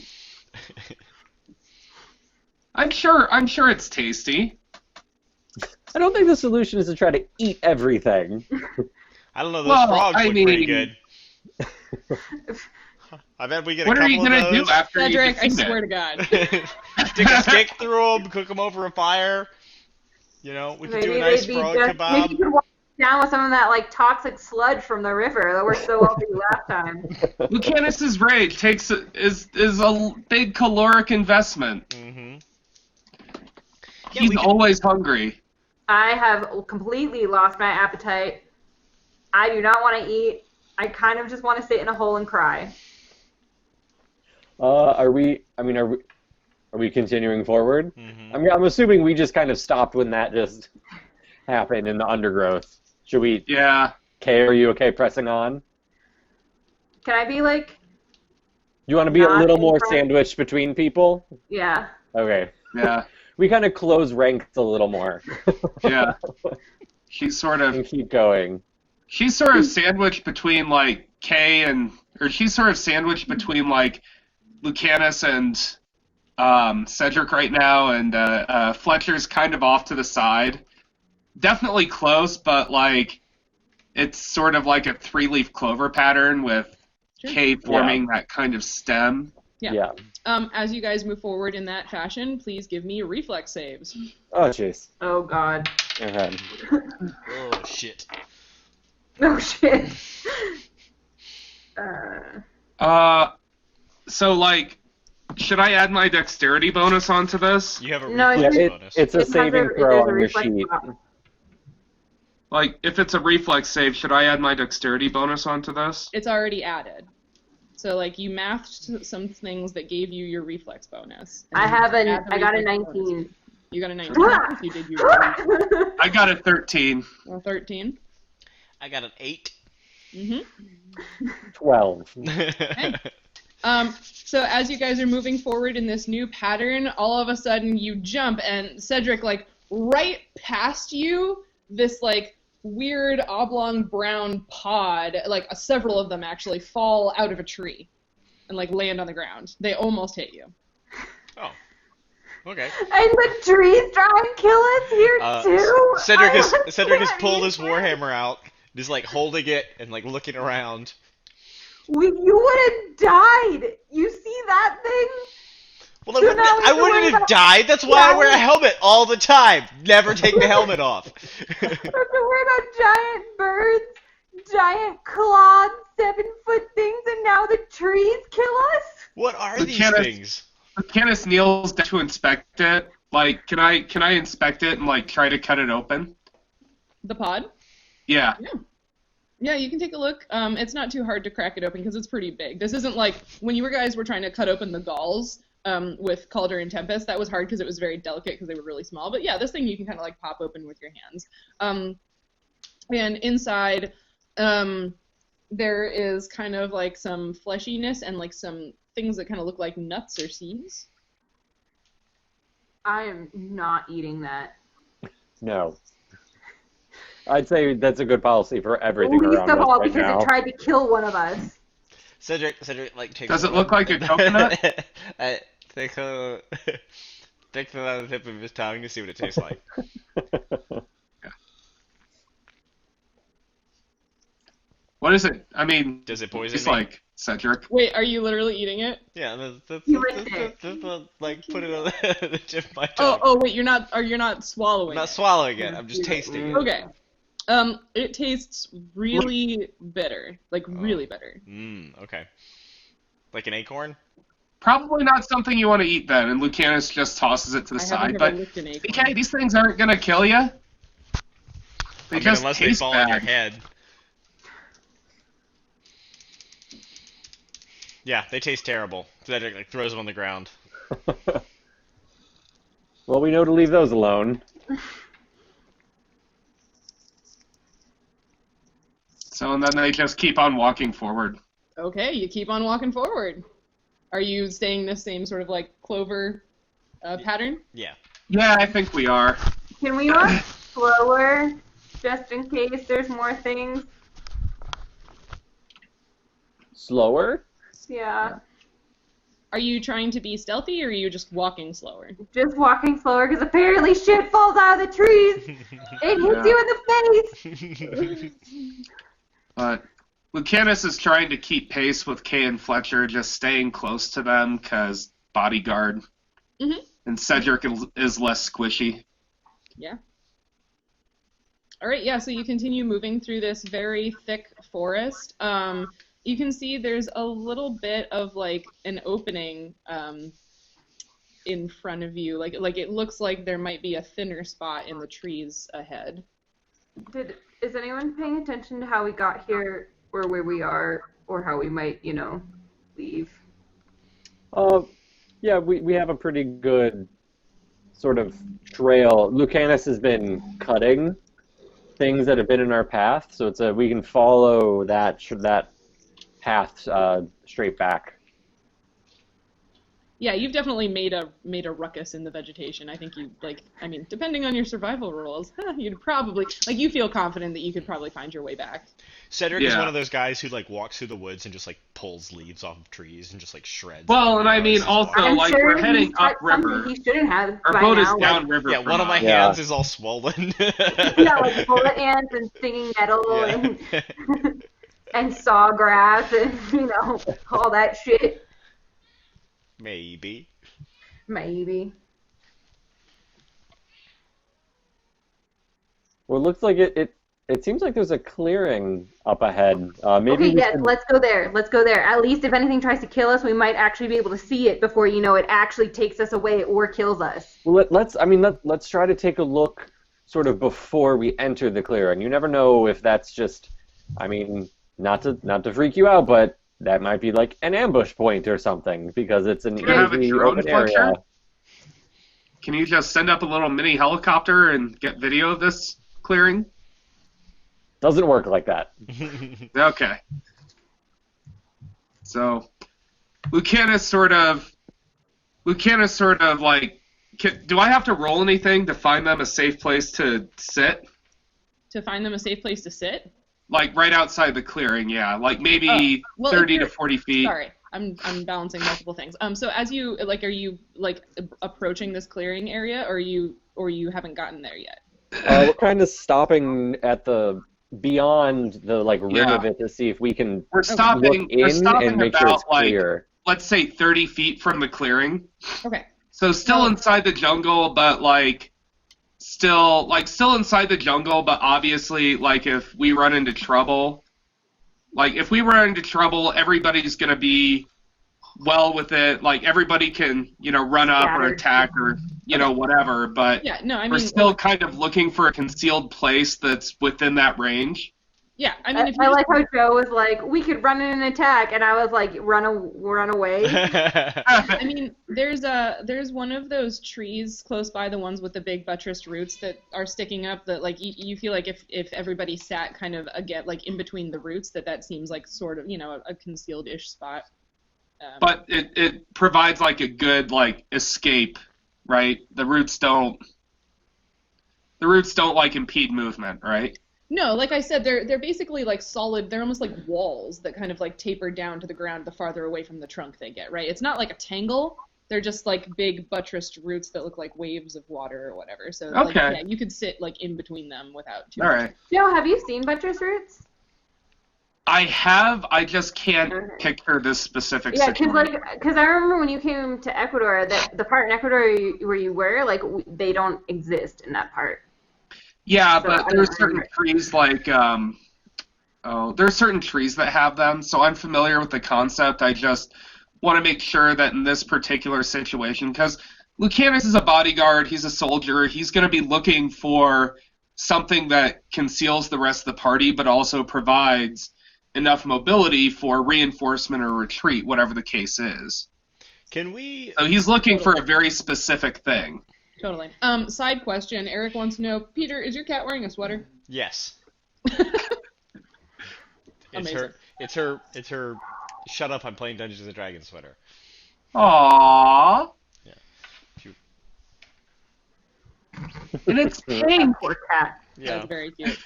I'm sure it's tasty. I don't think the solution is to try to eat everything. I don't know, those Well, frogs I look pretty mean- good. I bet we get What a are couple you gonna of those. do after Cedric, you I defeat it? swear to God. Stick a stick through them, cook them over a fire. You know, we could do a nice frog maybe kebab. you could wash down with some of that like toxic sludge from the river that worked so well for you last time. Lucanus's rage is a big caloric investment. Mm-hmm. He's always hungry. I have completely lost my appetite. I do not want to eat. I kind of just want to sit in a hole and cry. Are we continuing forward? Mm-hmm. I'm assuming we just kind of stopped when that just happened in the undergrowth. Should we? Yeah. Kay, are you okay pressing on? Can I be like, You want to be a Not little in more front. sandwiched between people? yeah. Okay. Yeah. We kind of close ranks a little more. Yeah. She's sort And of keep going. sandwiched between like she's sort of sandwiched between like Lucanus and Cedric right now, and Fletcher's kind of off to the side. Definitely close, but like it's sort of like a 3-leaf clover pattern with Sure. K forming that kind of stem. Yeah. As you guys move forward in that fashion, please give me reflex saves. Oh, jeez. Oh God. Okay. Oh, shit. Oh shit. So like, should I add my dexterity bonus onto this? You have a No, reflex Yeah, bonus. it's a It has saving a- throw there's a on your reflex sheet. block. Like, if it's a reflex save, should I add my dexterity bonus onto this? It's already added. So, like, you mathed some things that gave you your reflex bonus. And I have add an. the I got a reflex bonus. 19. You got a 19. You did your I got a 13. 13. I got an 8. Mm-hmm. 12. Okay. So as you guys are moving forward in this new pattern, all of a sudden you jump, and Cedric, like, right past you, this, like, weird oblong brown pod, like, several of them actually fall out of a tree and, like, land on the ground. They almost hit you. Oh. Okay. And the trees try and kill us here too. Cedric has pulled his warhammer out, just like holding it and like looking around. You would have died. You see that thing? Well, I wouldn't have died. That's why I wear a helmet all the time. Never take the helmet off. We have to worry about giant birds, giant clawed 7-foot things, and now the trees kill us? What are these things? Lucanus kneels to inspect it. Like, can I inspect it and like try to cut it open? The pod? Yeah. Yeah, you can take a look. It's not too hard to crack it open because it's pretty big. This isn't like when you guys were trying to cut open the galls with Calder and Tempest. That was hard because it was very delicate because they were really small. But yeah, this thing you can kind of like pop open with your hands. And inside, there is kind of like some fleshiness and like some things that kind of look like nuts or seeds. I am not eating that. No. I'd say that's a good policy for everything Least around of us all right because now. it tried to kill one of us. Cedric like takes. Does it look like a coconut? Takes it on the tip of his tongue to see what it tastes like. What is it? I mean, Does it poison it's me? like Cedric. Wait, are you literally eating it? Yeah, like put it on the tip of my tongue. Oh, wait, you're not swallowing I'm not it. swallowing it. I'm just tasting it. Okay. It tastes really bitter, like really bitter. Okay. Like an acorn? Probably not something you want to eat then, and Lucanus just tosses it to the side. But okay, these things aren't gonna kill you. They just unless taste they fall bad. on your head. Yeah, they taste terrible. Cedric like throws them on the ground. Well, we know to leave those alone. So and then they just keep on walking forward. Okay, you keep on walking forward. Are you staying the same sort of like clover pattern? Yeah. Yeah, I think we are. Can we walk slower, just in case there's more things? Slower? Yeah. Are you trying to be stealthy, or are you just walking slower? Just walking slower, because apparently shit falls out of the trees. It hits you in the face. But Lucanus is trying to keep pace with Kay and Fletcher, just staying close to them, because bodyguard. Mm-hmm. And Cedric is less squishy. Yeah. All right, yeah, so you continue moving through this very thick forest. You can see there's a little bit of like an opening in front of you. Like it looks like there might be a thinner spot in the trees ahead. Is anyone paying attention to how we got here, or where we are, or how we might, leave? Yeah, we have a pretty good sort of trail. Lucanus has been cutting things that have been in our path, so we can follow that path straight back. Yeah, you've definitely made a ruckus in the vegetation. I think depending on your survival rules, you'd probably you feel confident that you could probably find your way back. Cedric is one of those guys who like walks through the woods and just like pulls leaves off of trees and just like shreds. Well, and I mean also we're heading upriver. He shouldn't have. Our boat is downriver. Yeah, one of my hands is all swollen. Yeah, like bullet ants and stinging nettle and sawgrass and all that shit. Maybe. Well, it looks like it seems like there's a clearing up ahead. Maybe let's go there. At least if anything tries to kill us, we might actually be able to see it before it actually takes us away or kills us. Well, let's try to take a look sort of before we enter the clearing. You never know if that's just, not to freak you out, but that might be like an ambush point or something, because it's an easy open area. Can you just send up a little mini helicopter and get video of this clearing? Doesn't work like that. Okay. So, Lucanus sort of like, do I have to roll anything to find them a safe place to sit? To find them a safe place to sit? Like right outside the clearing, yeah. Like maybe 30 to 40 feet. Sorry, I'm balancing multiple things. So as you are you like approaching this clearing area, or you haven't gotten there yet? We're kind of stopping at the beyond the like rim of it to see if we can we're stopping and make sure it's clear. Like, let's say 30 feet from the clearing. Okay. So still inside the jungle, but still inside the jungle, but obviously like if we run into trouble, everybody's gonna be well with it. Like everybody can, run up or attack or whatever. But yeah, no, I mean, we're still kind of looking for a concealed place that's within that range. Yeah, I mean, I like how Joe was like, we could run in an attack, and I was like, run away. I mean, there's one of those trees close by, the ones with the big buttressed roots that are sticking up, that like you feel like if everybody sat kind of again like in between the roots, that seems like sort of a concealed-ish spot. But it provides like a good like escape, right? The roots don't like impede movement, right? No, like I said, they're basically like solid. They're almost like walls that kind of like taper down to the ground the farther away from the trunk they get, right? It's not like a tangle. They're just like big buttressed roots that look like waves of water or whatever. So like, yeah, you could sit like in between them without too much. All right. Joe, have you seen buttress roots? I have. I just can't picture this specific situation. because I remember when you came to Ecuador, that the part in Ecuador where you were, like, they don't exist in that part. Yeah, so but there's certain trees like there's certain trees that have them, so I'm familiar with the concept. I just want to make sure that in this particular situation, because Lucanus is a bodyguard, he's a soldier, he's going to be looking for something that conceals the rest of the party, but also provides enough mobility for reinforcement or retreat, whatever the case is. Can we? So he's looking for a very specific thing. Totally. Side question. Eric wants to know, Peter, is your cat wearing a sweater? Yes. Amazing. It's her shut up, I'm playing Dungeons and Dragons sweater. Aww. Yeah. And it's pink. Poor cat. Yeah. That's very cute.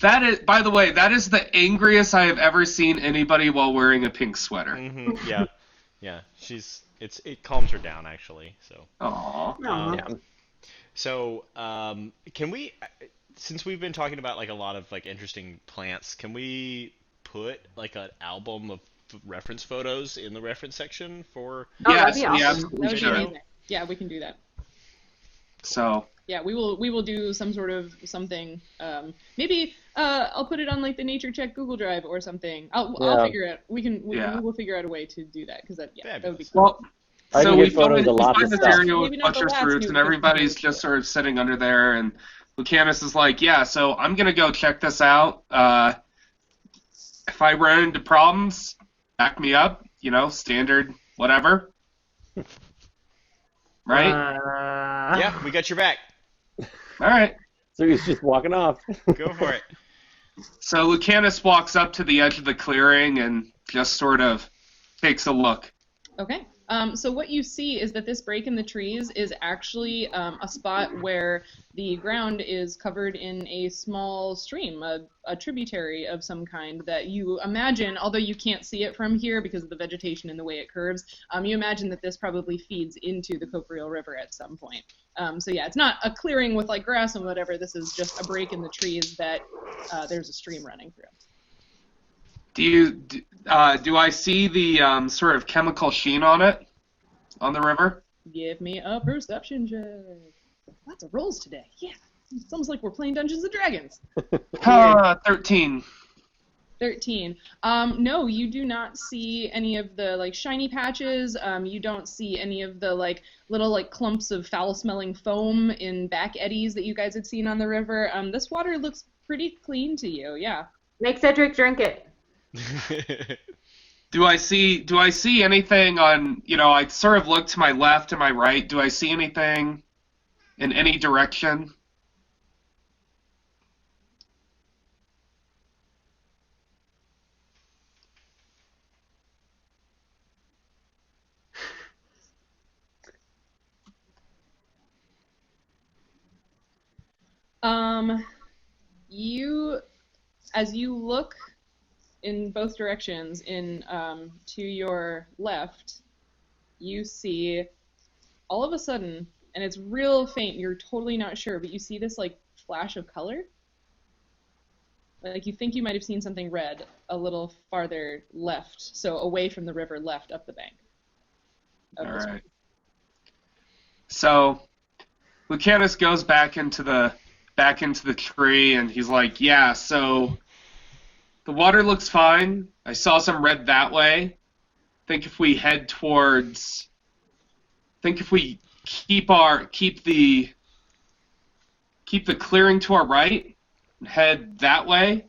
That is, by the way, that is the angriest I have ever seen anybody while wearing a pink sweater. Mm-hmm. Yeah. Yeah. It calms her down, actually. So. Aww. Yeah. So, can we, since we've been talking about like a lot of like interesting plants, can we put like an album of reference photos in the reference section for? Yes, that'd be awesome. absolutely. That would be amazing. Yeah, we can do that. So. Yeah, we will do some sort of something. Maybe I'll put it on like the Nature Check Google Drive or something. I'll figure it. We will figure out a way to do that because that would be cool. Well, so we find this area with Maybe not the buttress last roots, few, and but everybody's just sort of sitting under there, and Lucanus is like, yeah, so I'm going to go check this out. If I run into problems, back me up, standard whatever. Right? Yeah, we got your back. All right. So he's just walking off. Go for it. So Lucanus walks up to the edge of the clearing and just sort of takes a look. Okay. So what you see is that this break in the trees is actually a spot where the ground is covered in a small stream, a tributary of some kind that you imagine, although you can't see it from here because of the vegetation and the way it curves, you imagine that this probably feeds into the Copriel River at some point. So yeah, it's not a clearing with like grass and whatever. This is just a break in the trees that there's a stream running through. Do I see the sort of chemical sheen on it, on the river? Give me a perception check. Lots of rolls today. Yeah, it's almost like we're playing Dungeons and Dragons. 13. 13. No, you do not see any of the like shiny patches. You don't see any of the like little like clumps of foul-smelling foam in back eddies that you guys had seen on the river. This water looks pretty clean to you. Yeah. Make Cedric drink it. Do I see anything on, I sort of look to my left and my right. Do I see anything in any direction? As you look in both directions, to your left, you see all of a sudden, and it's real faint, you're totally not sure, but you see this like flash of color. Like you think you might have seen something red a little farther left, so away from the river, left up the bank. All right. So Lucanus goes back into the tree, and he's like, "Yeah, so the water looks fine. I saw some red that way. Think if we head towards, if we keep the clearing to our right and head that way,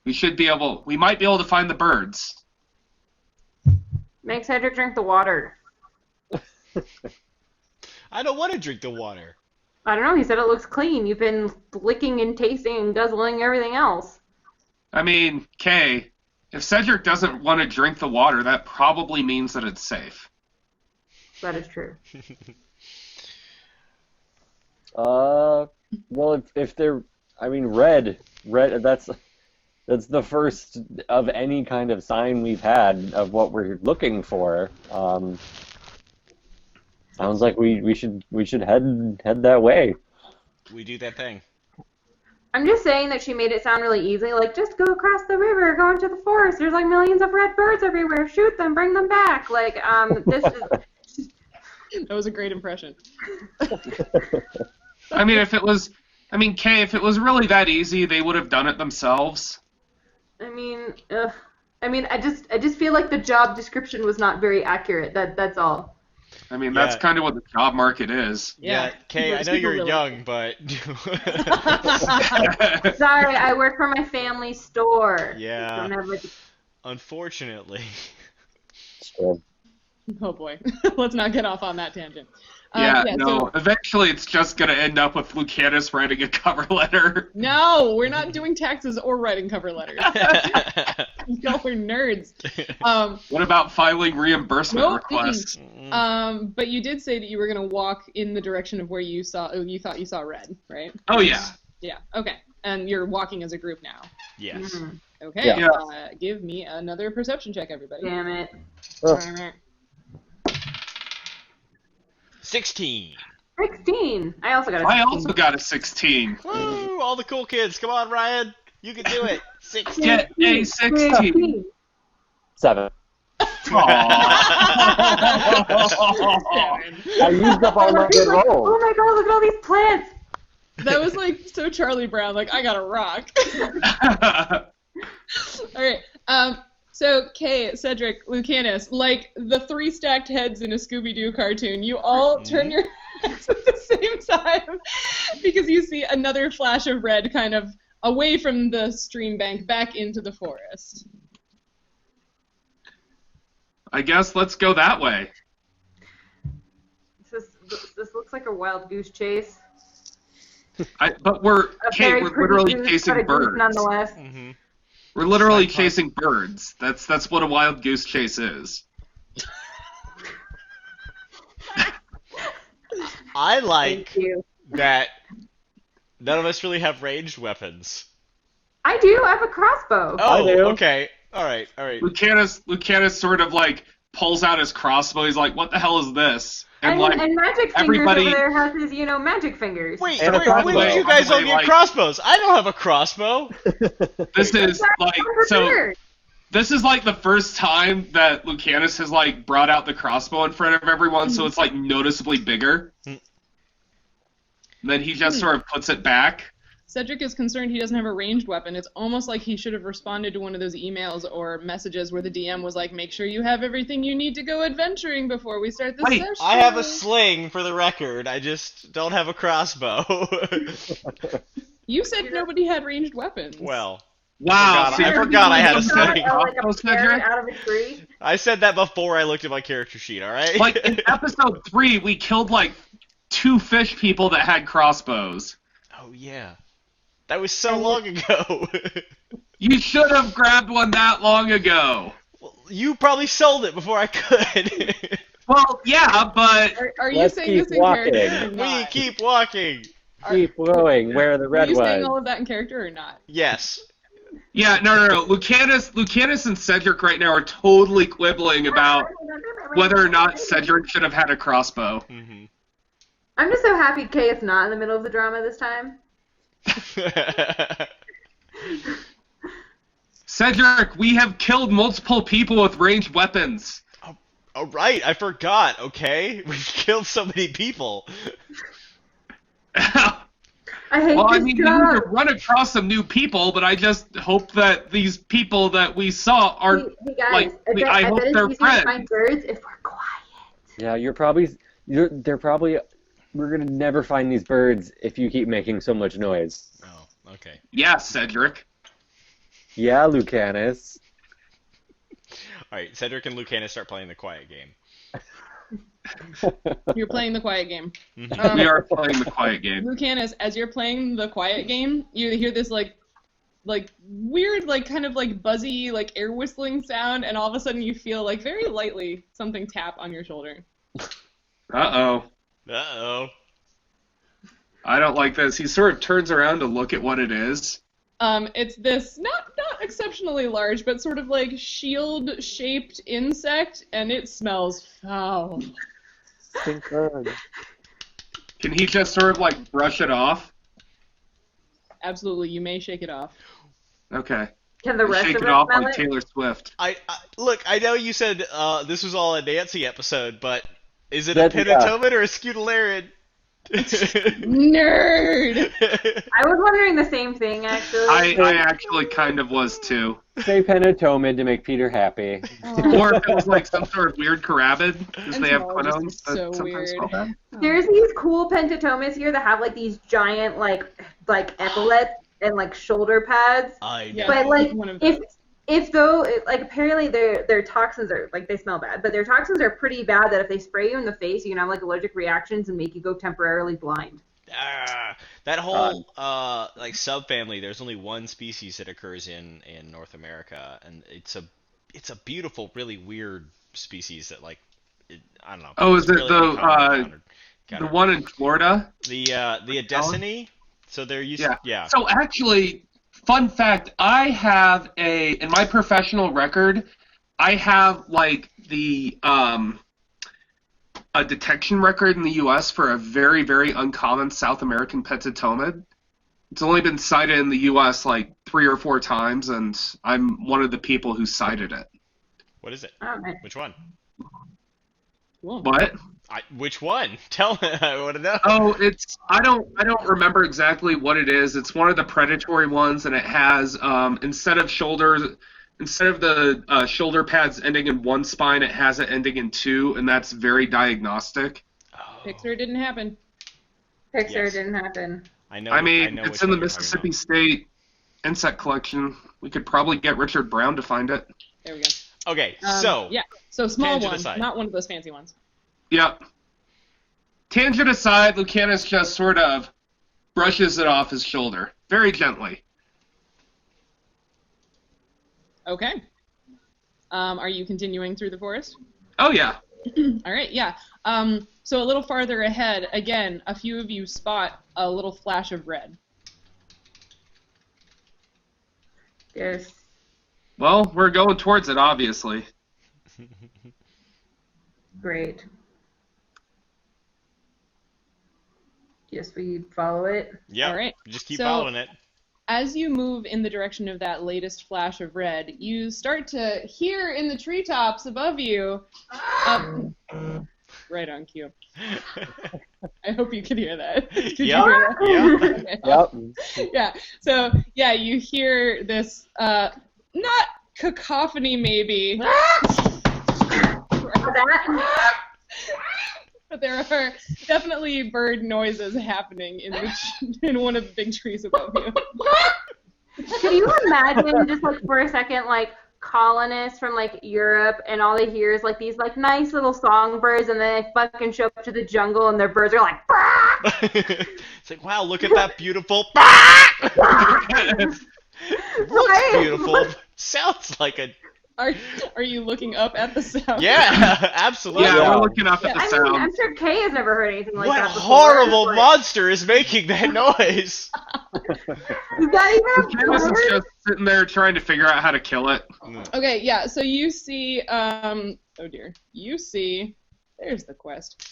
we might be able to find the birds." Make Cedric drink the water. I don't want to drink the water. I don't know, he said it looks clean. You've been licking and tasting and guzzling everything else. I mean, Kay, if Cedric doesn't want to drink the water, that probably means that it's safe. That is true. Well, if they're, I mean, red, that's the first of any kind of sign we've had of what we're looking for. Sounds like we should head that way. We do that thing. I'm just saying that she made it sound really easy, like, just go across the river, go into the forest, there's like millions of red birds everywhere, shoot them, bring them back, like, this is... That was a great impression. Kay, if it was really that easy, they would have done it themselves. I just feel like the job description was not very accurate, that's all. I mean, that's kind of what the job market is. Yeah, Kay, I know you're young, but... Sorry, I work for my family store. Yeah, unfortunately. Sure. Oh boy, let's not get off on that tangent. Eventually it's just going to end up with Lucanus writing a cover letter. No, we're not doing taxes or writing cover letters. Y'all are nerds. What about filing reimbursement requests? But you did say that you were going to walk in the direction of where you thought you saw red, right? Oh, yeah. Yeah, okay. And you're walking as a group now. Yes. Mm-hmm. Okay, Yeah. Give me another perception check, everybody. Damn it. 16. 16. I also got a 16. I also got a 16. Woo! All the cool kids. Come on, Ryan. You can do it. 16. Get a 16. 7. Aww. I used up all my good rolls. Oh my god, look at all these plants! That was like so Charlie Brown, like, I got a rock. Alright, so Kay, Cedric, Lucanus, like the 3 stacked heads in a Scooby-Doo cartoon, you all turn your heads at the same time because you see another flash of red kind of away from the stream bank back into the forest. I guess let's go that way. This looks like a wild goose chase. But we're literally chasing birds. Nonetheless. Mm-hmm. We're literally chasing birds. That's what a wild goose chase is. I like that none of us really have ranged weapons. I do. I have a crossbow. Oh, I do. Okay. All right. Lucanus sort of like pulls out his crossbow. He's like, "What the hell is this?" And Magic Fingers everybody... over there has his, magic fingers. Wait, And when did you guys all get crossbows? I don't have a crossbow. This is like This is like the first time that Lucanus has like brought out the crossbow in front of everyone, so it's like noticeably bigger. And then he just sort of puts it back. Cedric is concerned he doesn't have a ranged weapon. It's almost like he should have responded to one of those emails or messages where the DM was like, make sure you have everything you need to go adventuring before we start the session. I have a sling, for the record. I just don't have a crossbow. You said nobody had ranged weapons. Well, wow, I forgot I had a sling. Like a parrot out of a tree. I said that before I looked at my character sheet, alright? Like, in episode 3, we killed like 2 fish people that had crossbows. Oh, yeah. That was so long ago. You should have grabbed one that long ago. Well, you probably sold it before I could. Well, yeah, but... Are you saying this in character or We not? keep walking. Keep going where the Were red you saying was. all of that in character or not? Yes. Yeah, no. Lucanus and Cedric right now are totally quibbling about whether or not Cedric should have had a crossbow. Mm-hmm. I'm just so happy Kay is not in the middle of the drama this time. Cedric, we have killed multiple people with ranged weapons. Oh, right, I forgot, okay? We've killed so many people. I hate Well, this I mean, we job. need to run across some new people, but I just hope that these people that we saw are, Hey guys, like, I I hope bet they're it's easier to friends. find birds if we're quiet. Yeah, we're gonna never find these birds if you keep making so much noise. Oh, okay. Yeah, Cedric. Yeah, Lucanus. Alright, Cedric and Lucanus start playing the quiet game. You're playing the quiet game. Mhm. We are playing the quiet game. Lucanus, as you're playing the quiet game, you hear this like weird, like kind of like buzzy, like air whistling sound, and all of a sudden you feel like very lightly something tap on your shoulder. Uh-oh. Uh-oh. I don't like this. He sort of turns around to look at what it is. It's this not exceptionally large, but sort of like shield-shaped insect, and it smells foul. Stink bird. Can he just sort of, like, brush it off? Absolutely, you may shake it off. Okay. Can the rest Shake of it us off smell like it? Taylor Swift. Look, I know you said this was all a Nancy episode, but is it a That's- yeah. penatomen or a scutellarian? Nerd! I was wondering the same thing, actually. I actually kind of was, too. Say penatomen to make Peter happy. Or if it was, like, some sort of weird carabid, because they have Entomologists quinones are that so sometimes weird. call that. There's these cool pentatomas here that have like these giant like epaulets and like shoulder pads. I know. Yeah. But like One of if though like apparently their toxins are like they smell bad, but their toxins are pretty bad that if they spray you in the face, you can have like allergic reactions and make you go temporarily blind. That whole like subfamily, there's only one species that occurs in North America, and it's a beautiful, really weird species that I don't know. Oh, is it's it really the, uncommon The one in Florida? the Adesini? So they're used. Yeah. So actually, fun fact, I have in my professional record, I have like the a detection record in the U.S. for a very, very uncommon South American pentatomid. It's only been cited in the U.S. like 3 or 4 times, and I'm one of the people who cited it. What is it? All right. Which one? Cool. What? Which one? Tell me. I want to know. Oh, I don't remember exactly what it is. It's one of the predatory ones, and it has instead of the shoulder pads ending in one spine, it has it ending in 2, and that's very diagnostic. Oh. Pixar didn't happen. Pixar Yes. didn't happen. I know. I mean, know it's which in the one you're talking Mississippi State insect collection. We could probably get Richard Brown to find it. There we go. about. Okay, So small tangent one, aside. not one of those fancy ones. Yep. Tangent aside, Lucanus just sort of brushes it off his shoulder, very gently. Okay. Are you continuing through the forest? Oh, yeah. All right, yeah. So a little farther ahead, again, a few of you spot a little flash of red. Yes. Well, we're going towards it, obviously. Great. Yes, we follow it. Yeah. All right. Just keep So- following it. As you move in the direction of that latest flash of red, you start to hear in the treetops above you. Right on cue. I hope you could hear that. Could you Yeah. hear that? Yeah. Okay. Yeah. So yeah, you hear this not cacophony maybe. That But there are definitely bird noises happening in one of the big trees above you. Can you imagine just like for a second like colonists from like Europe and all they hear is like these like nice little songbirds and then they fucking show up to the jungle and their birds are like It's like, wow, look at that beautiful. Looks Right. beautiful. Sounds like a Are you looking up at the sound? Yeah, absolutely. Yeah, we're looking up at the I sound. mean, I'm sure Kay has never heard anything like What that before. horrible Like, monster is making that noise? Is that even a Lucanus is bird? just sitting there trying to figure out how to kill it. Okay, yeah, so you see, oh dear, there's the quest.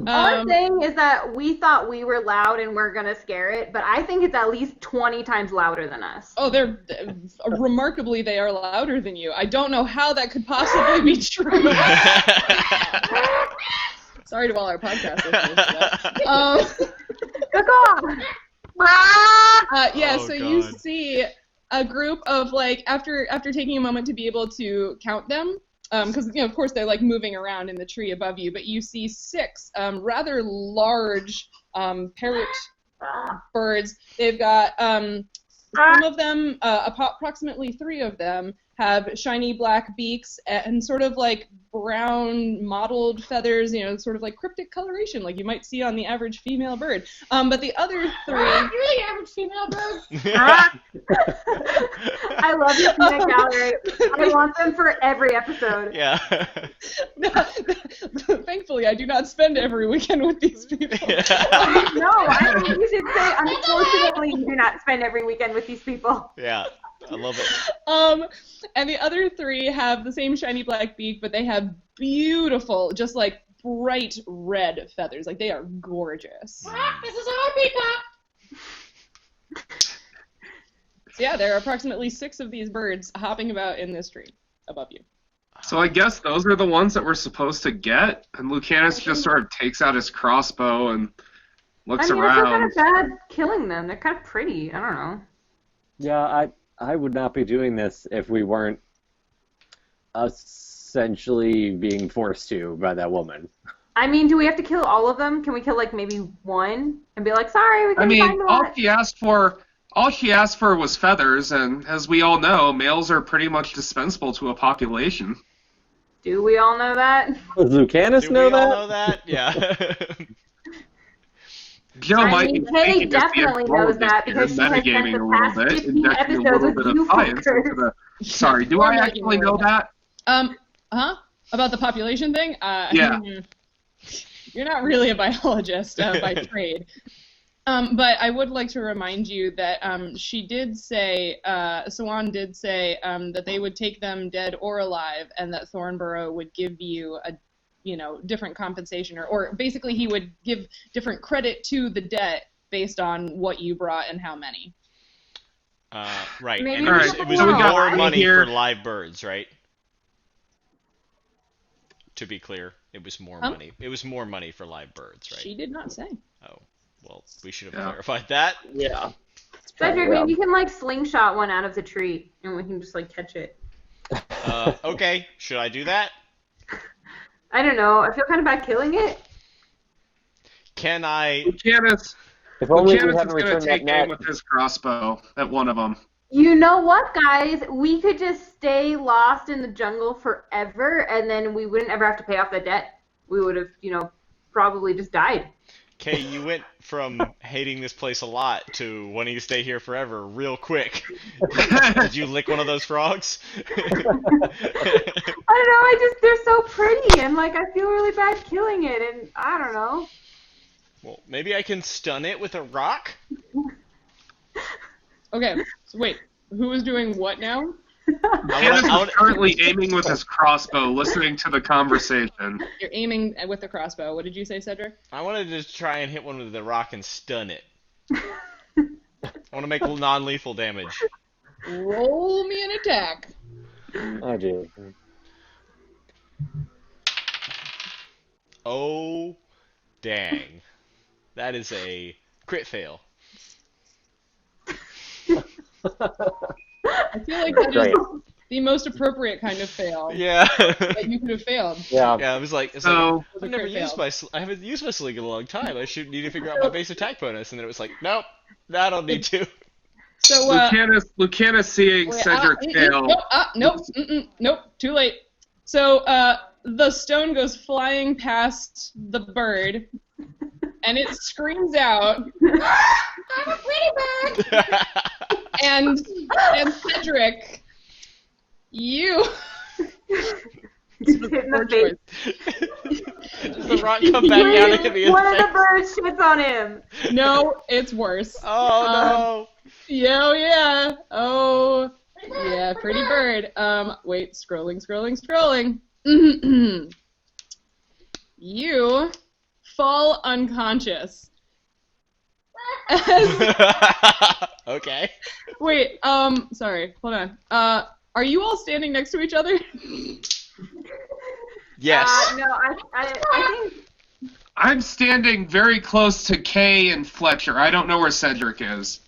Our thing is that we thought we were loud and we're gonna scare it, but I think it's at least 20 times louder than us. Oh, they're remarkably, they are louder than you. I don't know how that could possibly be true. Sorry to all our podcast listeners for that. Yeah, Oh, so you God. see a group of, like, after taking a moment to be able to count them, because, you know, of course they're, like, moving around in the tree above you, but you see 6 rather large parrot birds. They've got some of them, approximately 3 of them, have shiny black beaks and sort of like brown mottled feathers, you know, sort of like cryptic coloration like you might see on the average female bird. But the other 3... You're the average female bird. I love your peanut gallery. I want them for every episode. Yeah. Thankfully, I do not spend every weekend with these people. No, I think you should say, unfortunately, you do not spend every weekend with these people. Yeah, I love it. And the other 3 have the same shiny black beak, but they have beautiful, just like bright red feathers. Like, they are gorgeous. This is our peacock. So yeah, there are approximately 6 of these birds hopping about in this tree above you. So I guess those are the ones that we're supposed to get, and Lucanus just sort of takes out his crossbow and looks I feel kind around. of bad killing them. They're kind of pretty. I don't know. Yeah, I would not be doing this if we weren't essentially being forced to by that woman. I mean, do we have to kill all of them? Can we kill, like, maybe one and be like, sorry, we I couldn't find mean, the all lot? she asked for was feathers, and as we all know, males are pretty much dispensable to a population. Do we all know that? Does Lucanus Do know we that? all know that? Yeah. Joe I might mean, be Kay thinking this definitely the knows that because she has spent metagaming the a past little bit, 15 injecting a episodes little with bit of you science fuckers. into the... Sorry, do I actually know that? About the population thing? Yeah. You're not really a biologist by trade. But I would like to remind you that she did say, Swan did say that they would take them dead or alive, and that Thornborough would give you a, you know, different compensation, or basically he would give different credit to the debt based on what you brought and how many. Right. Maybe And we it was should go more right money here. for live birds, right? To be clear, it was more money. It was more money for live birds, right? She did not say. Oh, well, we should have clarified that. Yeah. Cedric, Yeah. maybe you can, like, slingshot one out of the tree, and we can just, like, catch it. Okay, should I do that? I don't know. I feel kind of bad killing it. Can I? Lucanus If only we is hadn't going to returned that take aim net. with his crossbow at one of them. You know what, guys? We could just stay lost in the jungle forever, and then we wouldn't ever have to pay off the debt. We would have, you know, probably just died. Kay, you went from hating this place a lot to wanting to stay here forever real quick. Did you lick one of those frogs? I don't know. They're so pretty, and, like, I feel really bad killing it, and I don't know. Well, maybe I can stun it with a rock? Okay, so wait, who is doing what now? Lucanus is currently aiming with his crossbow, listening to the conversation. You're aiming with the crossbow. What did you say, Cedric? I wanted to try and hit one with the rock and stun it. I want to make non-lethal damage. Roll me an attack. Oh, gee. Oh, dang. That is a crit fail. I feel like that Great. is the most appropriate kind of fail Yeah. that you could have failed. Yeah. Yeah, I was like, So, I've never used I haven't used my sling in a long time. I should need to figure out my base attack bonus. And then it was like, nope, I don't need to. So, Lucanus seeing Cedric fail. Nope, too late. So, the stone goes flying past the bird, and it screams out, "I'm a pretty bird!" And And Cedric, you. He's hitting the face. Does the rock come back down and hit me in One the of the face? birds shits on him. No, it's worse. Oh Yeah, yeah. Oh, yeah, pretty bird. Wait, scrolling. You fall unconscious. no! Okay. Wait, sorry, hold on. Are you all standing next to each other? Yes. No, I think I'm standing very close to Kay and Fletcher. I don't know where Cedric is.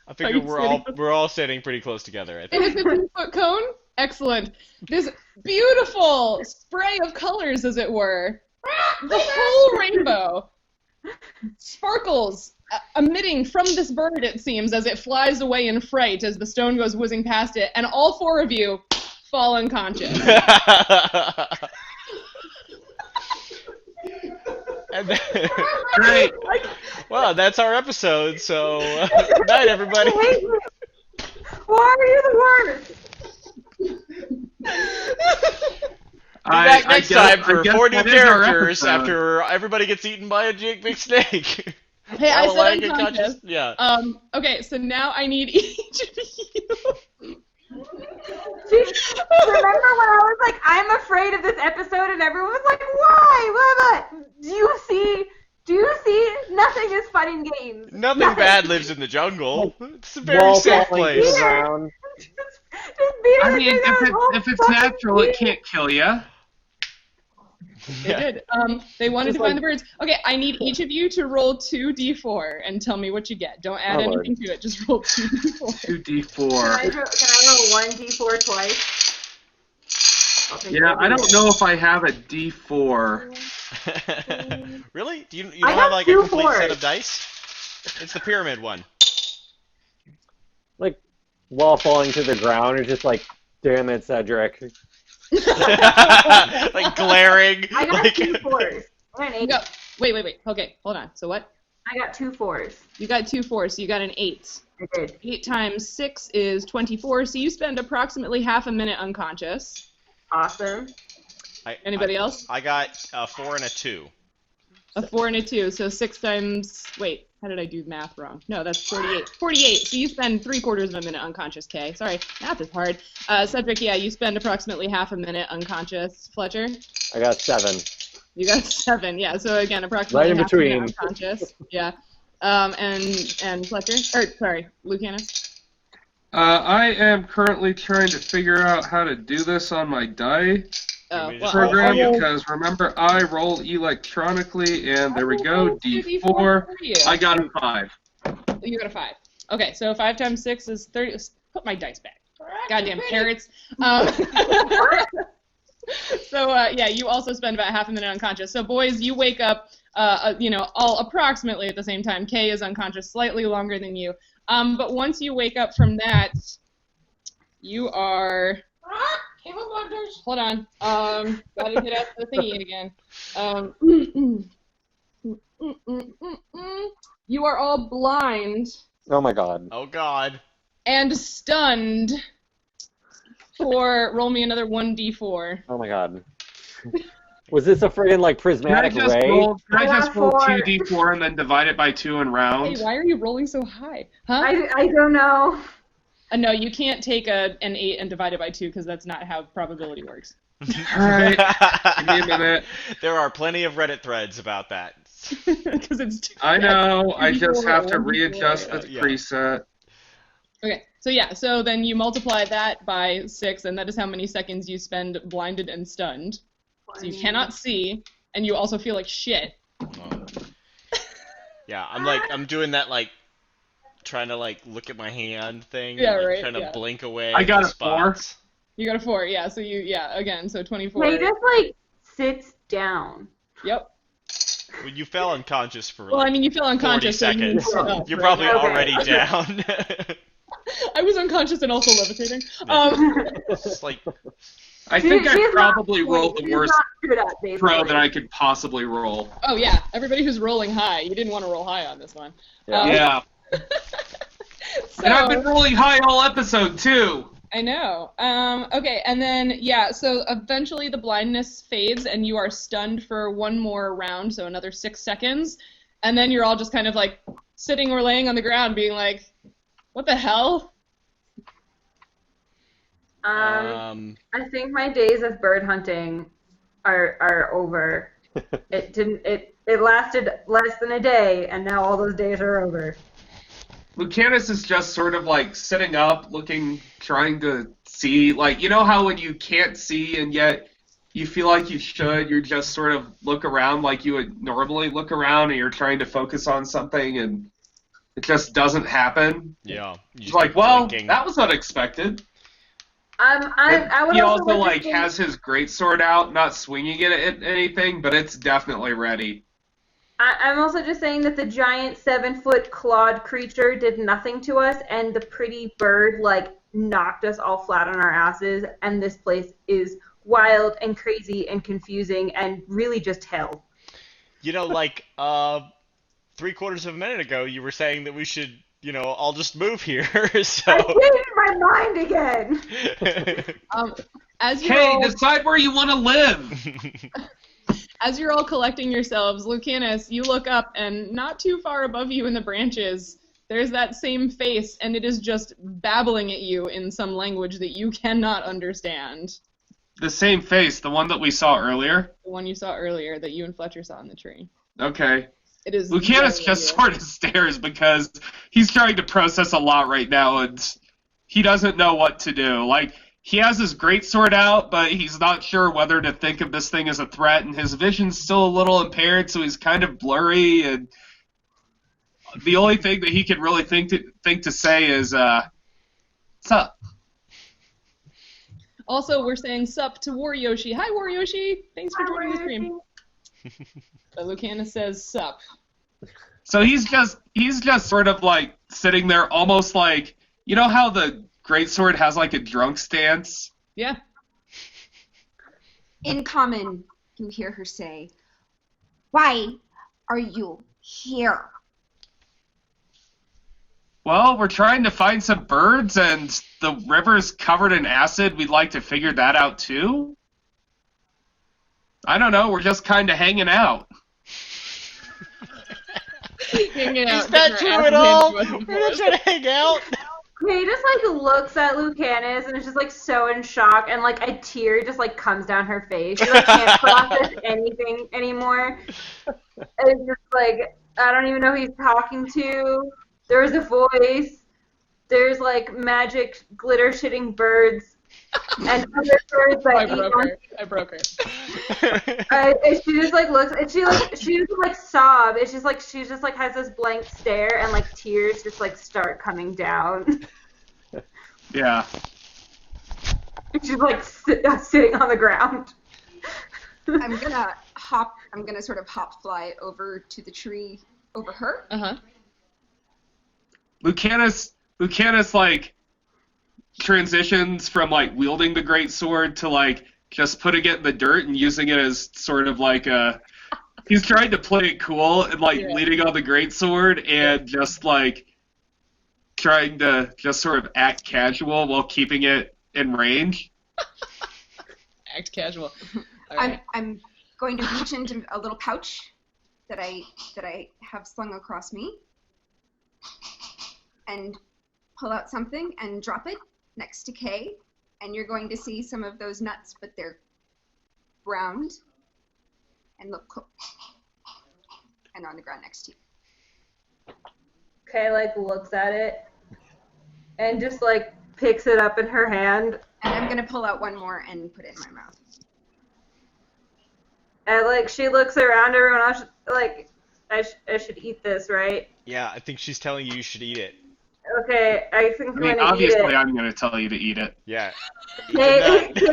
I figure we're all standing pretty close together, I In think. a 15-foot cone? Excellent. This beautiful spray of colors, as it were. The whole rainbow sparkles, emitting from this bird, it seems, as it flies away in fright as the stone goes whizzing past it, and all four of you fall unconscious. And then, Great. well, that's our episode, so good night, everybody. I hate you. Why are you the worst? Be back next time for 40 that is our characters episode. after everybody gets eaten by a big snake. Hey, I All said like unconscious. Yeah. Okay, so now I need each of you. Remember when I was like, I'm afraid of this episode, and everyone was like, why? What? Do you see? Nothing is fun in games. Nothing bad lives in the jungle. It's a very Wall safe falling to place. the ground. Just being I like, mean, if it's natural, it can't kill you. They did. They wanted to find the birds. Okay, I need each of you to roll 2d4 and tell me what you get. Don't add Oh, Lord. anything to it. Just roll 2d4. 2d4. Can I roll 1d4 twice? Yeah, I don't know if I have a d4. Really? Do you I don't got have like a two complete fours. set of dice? It's the pyramid one. Like, wall falling to the ground, it's just like, damn it, Cedric. Like glaring. I got like, 2 4s. And an 8. Go. Wait. Okay, hold on. So what? I got 2 4s. You got 2 4s, so you got an 8. I did. 8 times 6 is 24, so you spend approximately half a minute unconscious. Awesome. Anybody else? I got a 4 and a 2. A 4 and a 2, so 6 times... Wait, how did I do math wrong? No, that's 48. 48, so you spend 3/4 of a minute unconscious, Kay. Sorry, math is hard. Cedric, yeah, you spend approximately half a minute unconscious. Fletcher? I got 7. You got 7, yeah, so again, approximately Right in half a minute between. unconscious. Yeah. And Fletcher? Sorry, Lucanus? I am currently trying to figure out how to do this on my die Oh, we just well, program roll? because remember I roll electronically and there we I go, rolled a d4. for you. I got a 5. You got a 5. Okay, so 5 times 6 is 30. Put my dice back. Goddamn parrots. Yeah, you also spend about half a minute unconscious. So boys, you wake up, all approximately at the same time. Kay is unconscious slightly longer than you. But once you wake up from that, you are... Hold on. Gotta get out the thingy again. You are all blind Oh my god. Oh god. and stunned for roll me another 1d4. Oh my god. Was this a friggin' like prismatic Can I ray? just roll Four. 2d4 and then divide it by 2 and Hey, round? why are you rolling so high? Huh? I don't know. No, you can't take an 8 and divide it by 2 because that's not how probability works. Alright, give me a minute. There are plenty of Reddit threads about that. Because it's I know, I 2d4 just have to or 1d4. readjust the Yeah. preset. Okay, so then you multiply that by 6, and that is how many seconds you spend blinded and stunned. So you cannot see, and you also feel like shit. Oh. Yeah, I'm doing that trying to look at my hand thing. Yeah, and, right, Trying to yeah. blink away. I got the a 4. spots. You got a 4, yeah. So again, so 24. He just sits down. Yep. Well, you fell unconscious for Well, I mean, you feel 40 unconscious. So seconds. you You're probably Okay. already down. I was unconscious and also levitating. It's like I think I She's not- probably rolled the she's worst not good at, basically. throw that I could possibly roll. Oh yeah, everybody who's rolling high, you didn't want to roll high on this one. Yeah. Yeah. And I've been So, rolling high all episode, too. I know. Okay, and then, yeah, so eventually the blindness fades and you are stunned for one more round, so another 6 seconds. And then you're all just kind of like sitting or laying on the ground being like, what the hell? Um, I think my days of bird hunting are over. It lasted less than a day, and now all those days are over. Lucanus is just sort of like sitting up, looking, trying to see. Like, you know how when you can't see and yet you feel like you should, you just sort of look around like you would normally look around and you're trying to focus on something and it just doesn't happen. yeah. He's like, well, that was unexpected. I would He also also like to think- has his greatsword out, not swinging it at anything, but it's definitely ready. I'm also just saying that the giant 7-foot clawed creature did nothing to us, and the pretty bird like knocked us all flat on our asses. And this place is wild and crazy and confusing and really just hell. You know, like 3/4 of a minute ago, you were saying that we should, all just move here. So. I changed my mind again. As you're Hey, all, decide where you want to live. as you're all collecting yourselves, Lucanus, you look up, and not too far above you in the branches, there's that same face, and it is just babbling at you in some language that you cannot understand. The same face, the one that we saw earlier. The one you saw earlier that you and Fletcher saw in the tree. Okay. It is. Lucanus very just weird. sort of stares because he's trying to process a lot right now and he doesn't know what to do. Like, he has his greatsword out, but he's not sure whether to think of this thing as a threat, and his vision's still a little impaired, so he's kind of blurry, and the only thing that he can really think to say is, what's up? Also, we're saying sup to War Yoshi. Hi, War Yoshi. Thanks for joining the stream. But Lucanus says sup. So he's just sort of like sitting there, almost like, you know how the greatsword has like a drunk stance? Yeah. In common, you hear her say, "Why are you here?" Well, we're trying to find some birds, and the river's covered in acid. We'd like to figure that out too. I don't know. We're just kind of hanging out. Hanging out, Is that getting our true at asses all? handed to us We're not trying to hang out. He just like looks at Lucanus and is just like so in shock, and like a tear just like comes down her face. She like can't process anything anymore. It's just like I don't even know who he's talking to. There's a voice. There's like magic glitter shitting birds and other birds that eat on. I broke her. And she just like looks, and she just like sob. It's just like she just like has this blank stare, and like tears just like start coming down. Yeah. She's like sitting on the ground. I'm gonna sort of hop fly over to the tree over her. Uh-huh. Lucanus like transitions from like wielding the greatsword to like just putting it in the dirt and using it as sort of like he's trying to play it cool and like leaning on the greatsword and just like trying to just sort of act casual while keeping it in range. Act casual. All right. I'm going to reach into a little pouch that I have slung across me and pull out something and drop it next to Kay, and you're going to see some of those nuts, but they're browned and look cooked and on the ground next to you. Kay like looks at it and just like picks it up in her hand. And I'm gonna pull out one more and put it in my mouth. And like she looks around, everyone else like I should eat this, right? Yeah, I think she's telling you should eat it. Okay, I think I I'm mean, gonna eat obviously it. I'm going to tell you to eat it. Yeah. They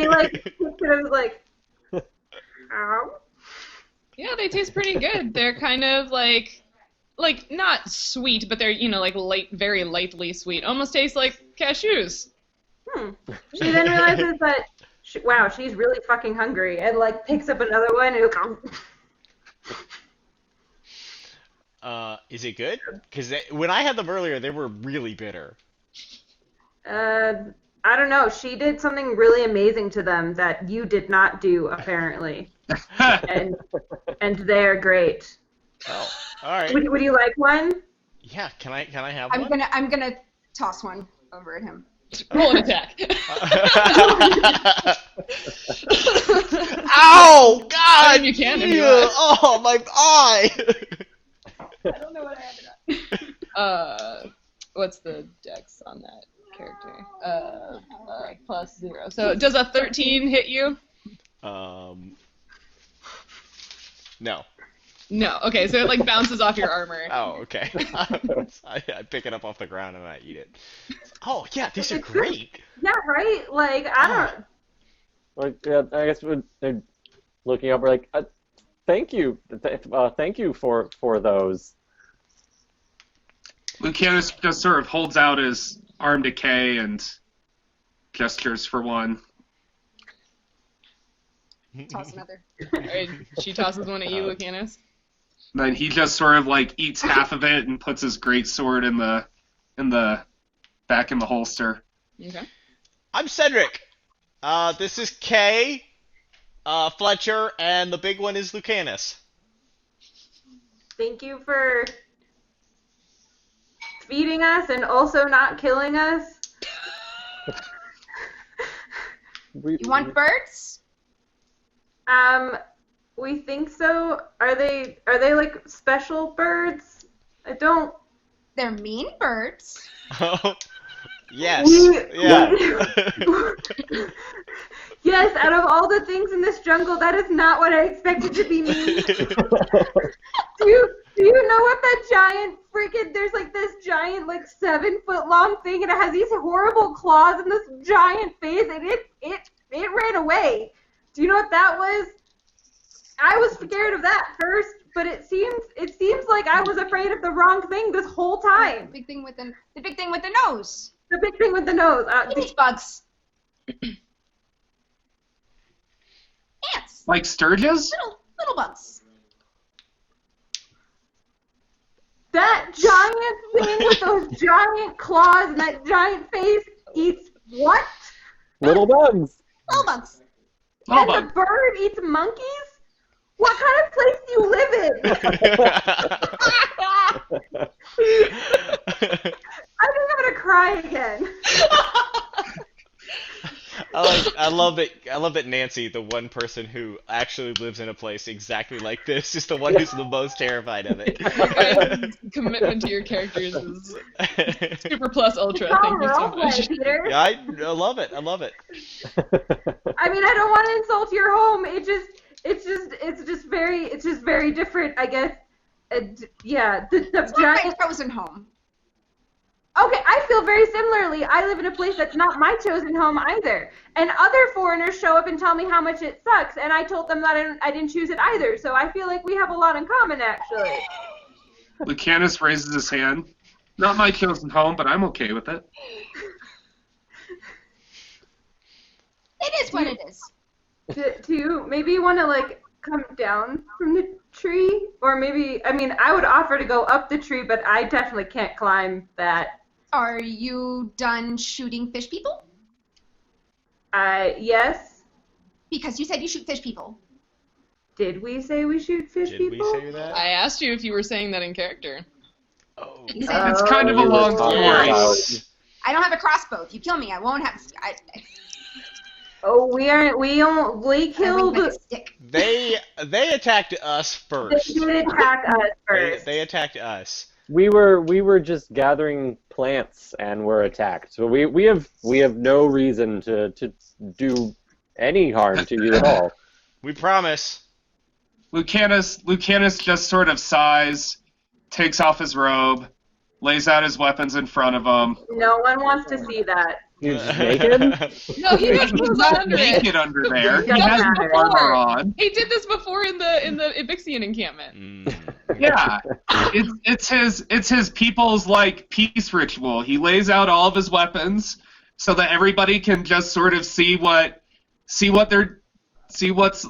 like picks it up and is like, ow. Yeah, they taste pretty good. They're kind of like not sweet, but they're, like very lightly sweet. Almost taste like cashews. She then realizes that, wow, she's really fucking hungry, and like picks up another one and Is it good? Because when I had them earlier, they were really bitter. I don't know. She did something really amazing to them that you did not do, apparently. and they're great. Oh, all right. Would you like one? Yeah, can I have I'm one? gonna toss one over at him. Roll an attack. Ow! God! I mean, you can if you want. Oh, my eye! I don't know what I have. What's the dex on that character? +0. So does a 13 hit you? No. No. Okay, so it like bounces off your armor. Oh, okay. I pick it up off the ground and I eat it. Oh, yeah, these are great. Yeah, right? Like, I don't... Like, I guess they're looking up. We're like, thank you, thank you for those. Lucanus just sort of holds out his arm to Kay and gestures for one. Toss another. Alright, she tosses one at you, Lucanus. And then he just sort of like eats half of it and puts his greatsword in the back in the holster. Okay. I'm Cedric. This is Kay, Fletcher, and the big one is Lucanus. Thank you for feeding us and also not killing us. You want birds? We think so. Are they like special birds? I don't. They're mean birds. Oh, yes. Yeah. Yes, out of all the things in this jungle, that is not what I expected to be mean. Do you know what that giant freaking, there's like this giant like 7-foot long thing and it has these horrible claws and this giant face and it ran away. Do you know what that was? I was scared of that first, but it seems like I was afraid of the wrong thing this whole time. The big thing with the nose. The big thing with the nose. These bugs. Ants. Like sturges? Little bugs. That giant thing with those giant claws and that giant face eats what? Little bugs. Little bugs. Little And bug. the bird eats monkeys? What kind of place do you live in? I think I'm gonna cry again. I love that Nancy, the one person who actually lives in a place exactly like this, is the one who's the most terrified of it. Commitment to your characters is super plus ultra. It's all Thank you so roleplay, much. Peter. Yeah, I love it. I love it. I mean, I don't want to insult your home. It's just very different, I guess. Yeah, the It's not giant. my chosen home. Okay, I feel very similarly. I live in a place that's not my chosen home either. And other foreigners show up and tell me how much it sucks, and I told them that I didn't choose it either. So I feel like we have a lot in common, actually. Lucanus raises his hand. Not my chosen home, but I'm okay with it. It is what it is. Do you maybe want to like come down from the tree, or maybe I would offer to go up the tree, but I definitely can't climb that. Are you done shooting fish people? Yes. Because you said you shoot fish people. Did we say we shoot fish Did people? we say that? I asked you if you were saying that in character. Oh. You said, It's kind of a long story. I don't have a crossbow. If you kill me, I won't have. Oh, we killed. Like a stick. They attacked us first. They did attack us first. They attacked us. We were just gathering plants and were attacked. So we have no reason to do any harm to you at all. We promise. Lucanus just sort of sighs, takes off his robe, lays out his weapons in front of him. No one wants to see that. You're just naked? No, he has He's clothes not under naked it. under there. He Doesn't has no matter. armor on. He did this before in the Evixian encampment. Yeah, it's his people's like peace ritual. He lays out all of his weapons so that everybody can just sort of see what's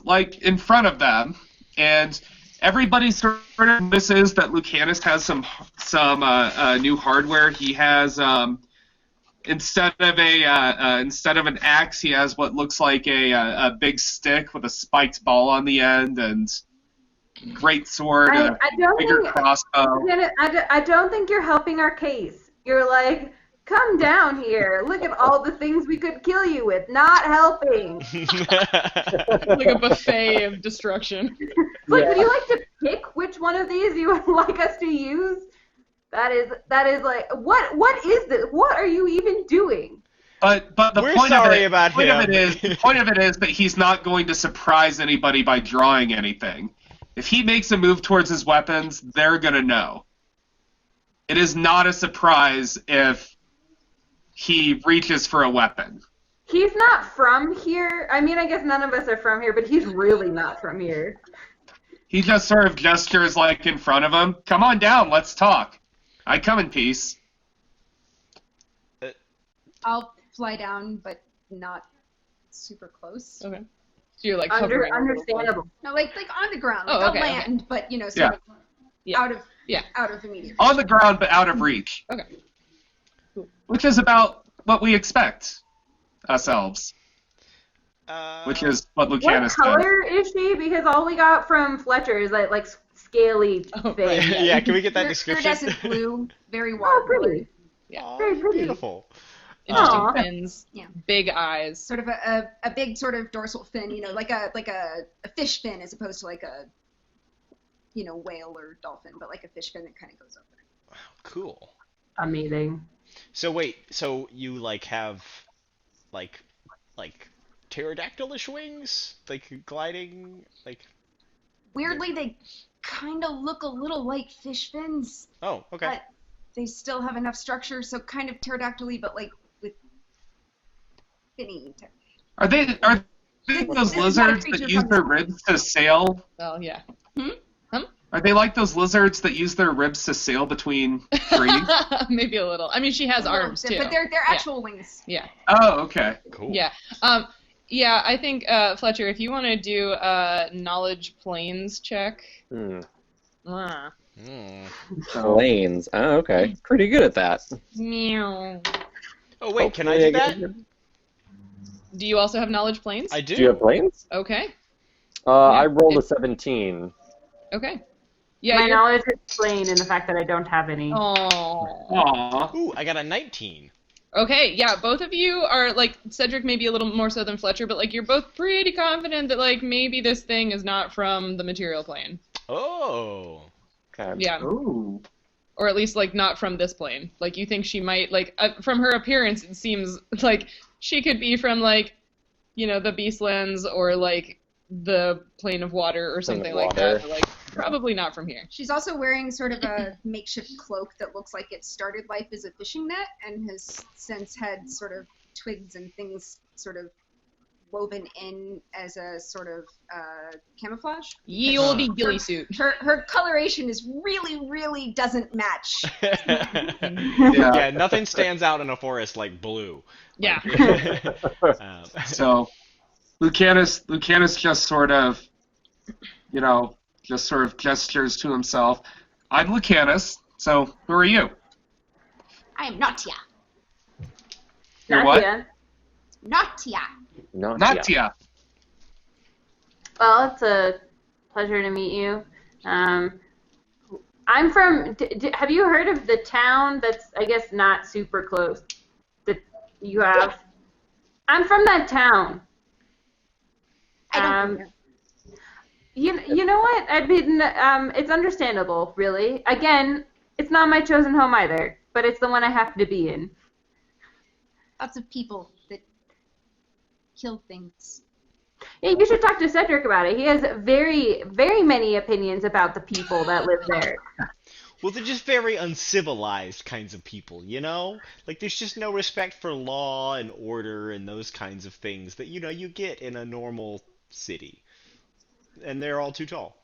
like in front of them, and everybody sort of notices that Lucanus has some new hardware. He has instead of an axe, he has what looks like a big stick with a spiked ball on the end and great sword, bigger crossbow. I don't think you're helping our case. You're like, come down here. Look at all the things we could kill you with. Not helping. Like a buffet of destruction. Look, would you like to pick which one of these you would like us to use? That is like, what is this? What are you even doing? But the We're point sorry of it, about point him. of it is the point of it is that he's not going to surprise anybody by drawing anything. If he makes a move towards his weapons, they're gonna know. It is not a surprise if he reaches for a weapon. He's not from here. I mean, I guess none of us are from here, but he's really not from here. He just sort of gestures like in front of him. Come on down, let's talk. I come in peace. I'll fly down, but not super close. Okay. So you're like hovering a little bit. Understandable. No, like on the ground. Oh, Like okay, I'll okay. land, but sort of Yeah. out of immediate. On the ground, but out of reach. Okay. Which is about what we expect ourselves. Which is what What Lucanus does. color is she? Because all we got from Fletcher is that like scaly Oh, thing. right. Yeah, can we get that description? Iridescent blue, very Oh, warm. pretty. Yeah. Very pretty. Beautiful. Interesting Aw. fins. Yeah. Big eyes. Sort of a big sort of dorsal fin, like a fish fin as opposed to like a whale or dolphin, but like a fish fin that kind of goes over. Cool. Amazing. So wait, so you like have like pterodactylish wings? Like gliding like Weirdly, they kind of look a little like fish fins, Oh, okay. but they still have enough structure, so kind of pterodactyl-y, but like with finny. Are they those This is not a lizards creature that use from their the- ribs to sail? Well, yeah. Are they like those lizards that use their ribs to sail between trees? Maybe a little. I mean, she has arms too. But they're actual wings. Yeah. Oh, okay. Cool. Yeah. Yeah, I think Fletcher, if you want to do a knowledge planes check. Ah. Hmm. Lanes. Oh, okay. Pretty good at that. Meow. Oh wait, can I Hopefully do get that? a- Do you also have knowledge planes? I do. Do you have planes? Okay. I rolled a 17. Okay. Yeah. My knowledge is plain in the fact that I don't have any. Oh. Aw. Ooh, I got a 19. Okay, yeah, both of you are, like, Cedric maybe a little more so than Fletcher, but, like, you're both pretty confident that, like, maybe this thing is not from the material plane. Oh. Okay. Yeah. Ooh. Or at least, like, not from this plane. Like, you think she might, like, from her appearance, it seems like she could be from, like, the Beastlands or, like, the plane of water or something like that. But, like, probably not from here. She's also wearing sort of a makeshift cloak that looks like it started life as a fishing net and has since had sort of twigs and things sort of woven in as a sort of camouflage. Ye olde ghillie suit. Her coloration is really doesn't match. Yeah, nothing stands out in a forest like blue. Yeah. So Lucanus just sort of, gestures to himself. I'm Lucanus, so who are you? I am Nautia. You're what? Nautia. Nautia. Nautia. Well, it's a pleasure to meet you. I'm from. Have you heard of the town that's, I guess, not super close? That you have. I'm from that town. I don't know. You know what? I mean, it's understandable, really. Again, it's not my chosen home either, but it's the one I happen to be in. Lots of people that kill things. Yeah, you should talk to Cedric about it. He has very, very many opinions about the people that live there. Well, they're just very uncivilized kinds of people, you know? Like, there's just no respect for law and order and those kinds of things that, you get in a normal city. And they're all too tall.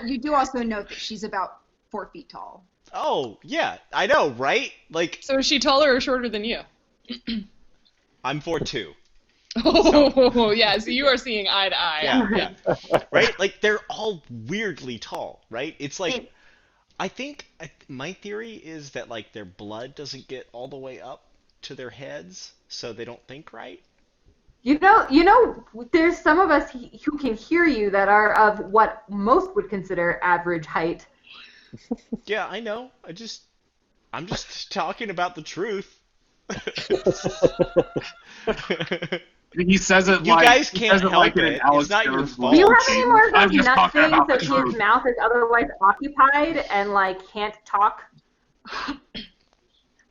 You do also note that she's about 4 feet tall. Oh, yeah, I know, right? Like, So is she taller or shorter than you? I'm 4'2". Oh, yeah, so you are seeing eye to eye. Yeah. Right? Like, they're all weirdly tall, right? It's like, My theory is that like their blood doesn't get all the way up to their heads, so they don't think right. There's some of us who can hear you that are of what most would consider average height. Yeah, I know. I'm just talking about the truth. He says it You like guys he can't says it help like in an it. Alex It's not your Jones fault. Do you voice. have any more of I'm those just nut talking things about the that his truth. mouth is otherwise occupied and like can't talk?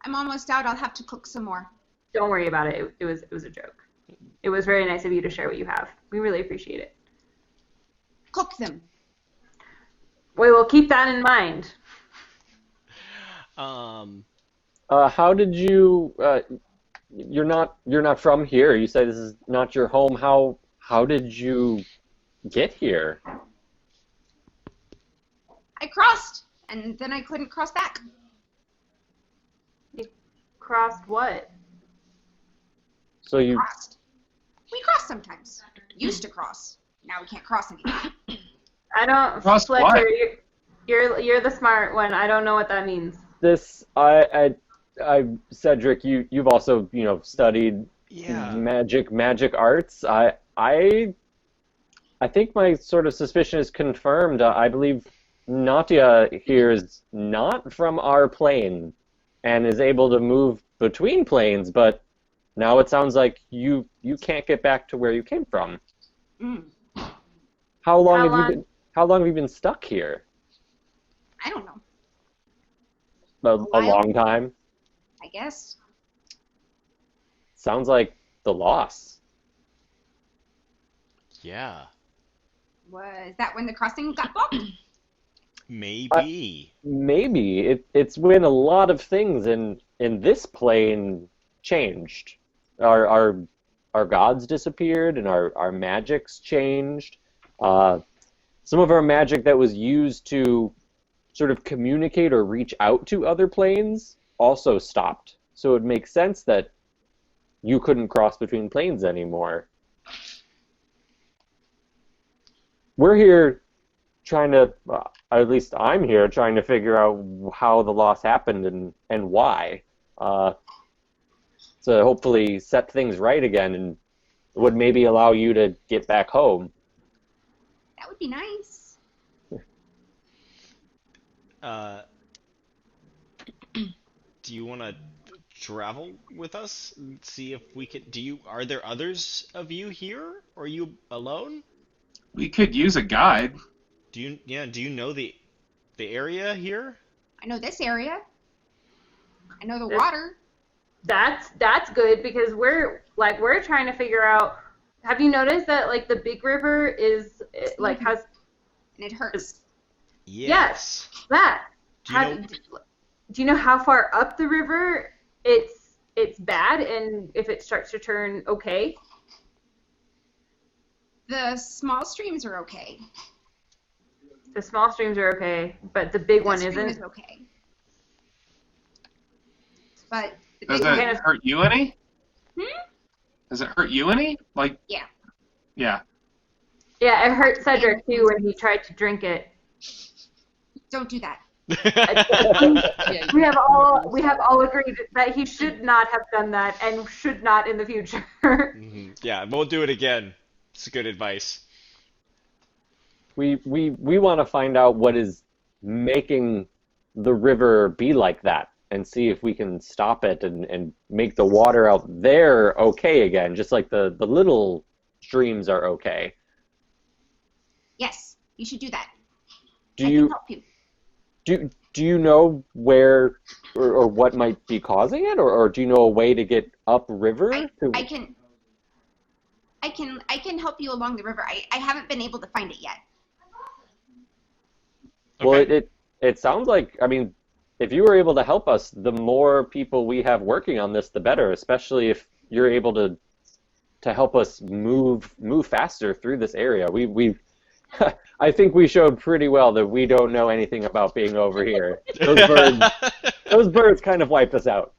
I'm almost out. I'll have to cook some more. Don't worry about it. It was a joke. It was very nice of you to share what you have. We really appreciate it. Cook them. We will keep that in mind. How did you? You're not from here. You say this is not your home. How did you get here? I crossed, and then I couldn't cross back. You crossed what? So you. Crossed. We cross sometimes. Used to cross. Now we can't cross anymore. I don't. Crossed Fletcher, what? you're the smart one. I don't know what that means. This Cedric, you've also studied Yeah. magic arts. I think my sort of suspicion is confirmed. I believe Nautia here is not from our plane and is able to move between planes, but now it sounds like you can't get back to where you came from. Mm. How long How have long- you been? How long have you been stuck here? I don't know. A while. long time. I guess. Sounds like the loss. Yeah. Was that when the crossing got blocked? Maybe. Maybe it's when a lot of things in this plane changed. Our gods disappeared and our magics changed. Some of our magic that was used to sort of communicate or reach out to other planes also stopped. So it makes sense that you couldn't cross between planes anymore. We're here trying to, at least I'm here trying to figure out how the loss happened and why. To hopefully set things right again and would maybe allow you to get back home. That would be nice. Do you want to travel with us and see if we can? Are there others of you here, or are you alone? We could use a guide. Do you know the area here? I know this area. I know the This- water. That's good because we're trying to figure out. Have you noticed that like the big river is like has And it hurts. Yes. that? Do you know? Do you know how far up the river it's bad and if it starts to turn okay? The small streams are okay. The small streams are okay, but the big one This stream isn't. is okay. But the Does big it one, kind of- hurt you any? Hmm? Does it hurt you any? Like, Yeah. yeah. Yeah, it hurt Cedric too when he tried to drink it. don't do that. Yeah, We have all agreed that he should not have done that and should not in the future. Mhm. Yeah, won't do it again. It's good advice. We want to find out what is making the river be like that and see if we can stop it and make the water out there okay again, just like the little streams are okay. Yes, you should do that. Do I you can help you. do you know where or what might be causing it, or do you know a way to get upriver? I can help you along the river. I haven't been able to find it yet. Well, Okay. it sounds like, I mean, if you were able to help us, the more people we have working on this, the better, especially if you're able to help us move faster through this area. We I think we showed pretty well that we don't know anything about being over here. Those birds kind of wiped us out.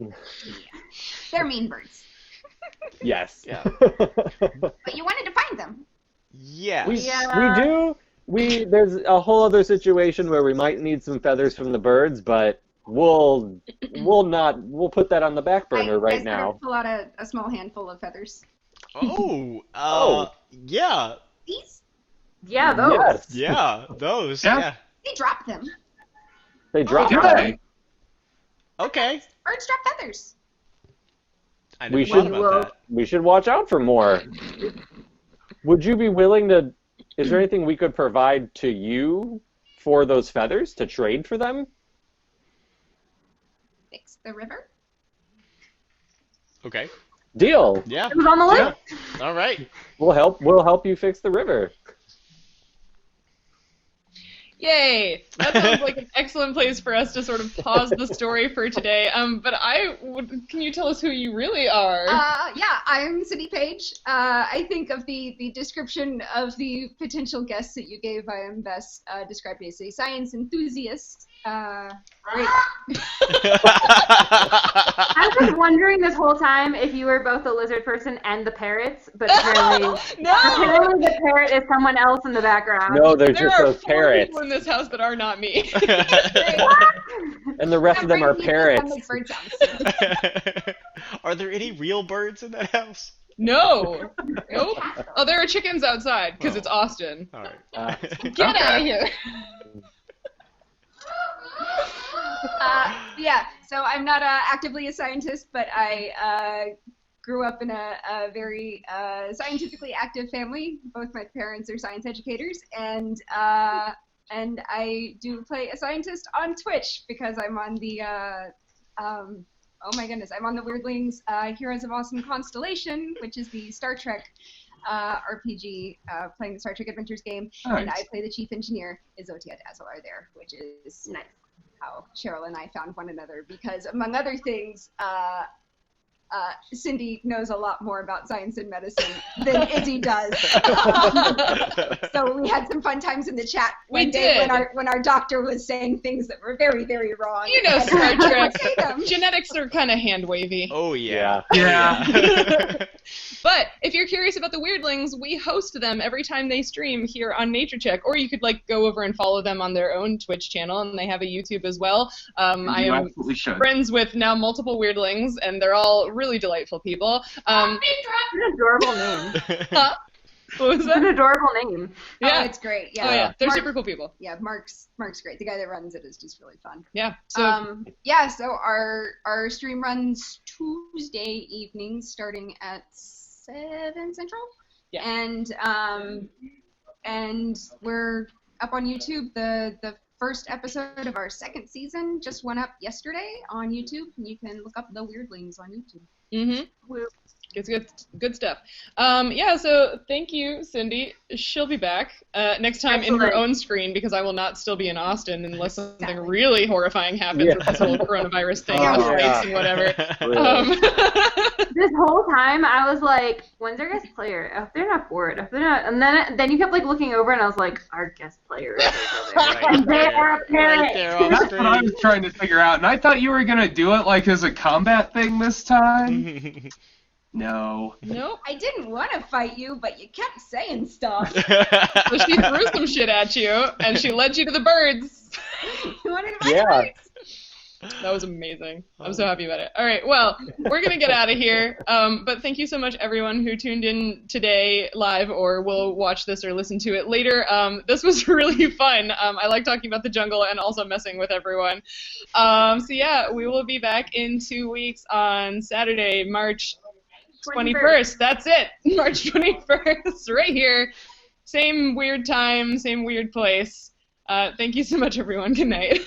They're mean birds. Yes. Yeah. But you wanted to find them. Yes. Yeah. We do, There's a whole other situation where we might need some feathers from the birds, but we'll put that on the back burner right now. Pull out a small handful of feathers. Yeah. These? Yeah, those. Yes. Yeah, those. Yeah. Yeah. They drop them. They dropped do them. they? Okay. Birds drop feathers. I never We thought should about that. we should watch out for more. Would you be willing to? Is there anything we could provide to you for those feathers to trade for them? Fix the river. Okay. Deal. Yeah. It was on the list. All right. We'll help you fix the river. Yay! That sounds like an excellent place for us to sort of pause the story for today. But can you tell us who you really are? Yeah, I'm Cindy Page. I think of the description of the potential guests that you gave, I am best described as a science enthusiast. Great. I was wondering this whole time if you were both the lizard person and the parrots, but apparently the parrot is someone else in the background. No, they're There just are those 4 parrots, people in this house that are not me. and the rest of them are parrots. Are there any real birds in that house? No. Nope. Oh, there are chickens outside because it's Austin. All right. Get out of here. Yeah, so I'm not actively a scientist, but I grew up in a very scientifically active family. Both my parents are science educators, and I do play a scientist on Twitch because I'm on the oh my goodness, I'm on the Weirdlings Heroes of Awesome Constellation, which is the Star Trek RPG, playing the Star Trek Adventures game, Nice. and I play the chief engineer, Izotia Dazzler there, which is nice. How Sheryl and I found one another because, among other things, Cindy knows a lot more about science and medicine than Izzy does. So we had some fun times in the chat one day when our doctor was saying things that were very, very wrong. You know, Star Trek. Say them. Genetics are kind of hand wavy. Oh yeah. Yeah. But if you're curious about the Weirdlings, we host them every time they stream here on Nature Check, or you could go over and follow them on their own Twitch channel, and they have a YouTube as well. I You am absolutely should. friends with now multiple Weirdlings, and they're all really delightful people. An adorable name. Huh? What was It's that? an adorable name. Yeah. Oh, it's great. Yeah. Oh yeah, they're Mark- super cool people. Yeah, Mark's great. The guy that runs it is just really fun. Yeah. So Yeah, so our stream runs Tuesday evenings starting at 7 Central. Yeah. And we're up on YouTube. The first episode of our second season just went up yesterday on YouTube, and you can look up the Weirdlings on YouTube. It's good stuff. Yeah, so thank you, Cindy. She'll be back next time in her Excellent. own screen because I will not still be in Austin unless something really horrifying happens with this whole coronavirus thing and strikes and whatever. This whole time I was like, when's our guest player? If they're not bored, if they're not, and then you kept looking over and I was like, our guest player is over there. And they are a parrot. That's what I was trying to figure out, and I thought you were gonna do it like as a combat thing this time. No. Nope. I didn't want to fight you, but you kept saying stuff. So she threw some shit at you, and she led you to the birds. You wanted to fight Yeah. the birds? That was amazing. I'm so happy about it. All right, well, we're going to get out of here. But thank you so much, everyone who tuned in today live or will watch this or listen to it later. This was really fun. I like talking about the jungle and also messing with everyone. So, yeah, we will be back in 2 weeks on Saturday, March 21st. That's it. March 21st, right here. Same weird time, same weird place. Thank you so much, everyone. Good night.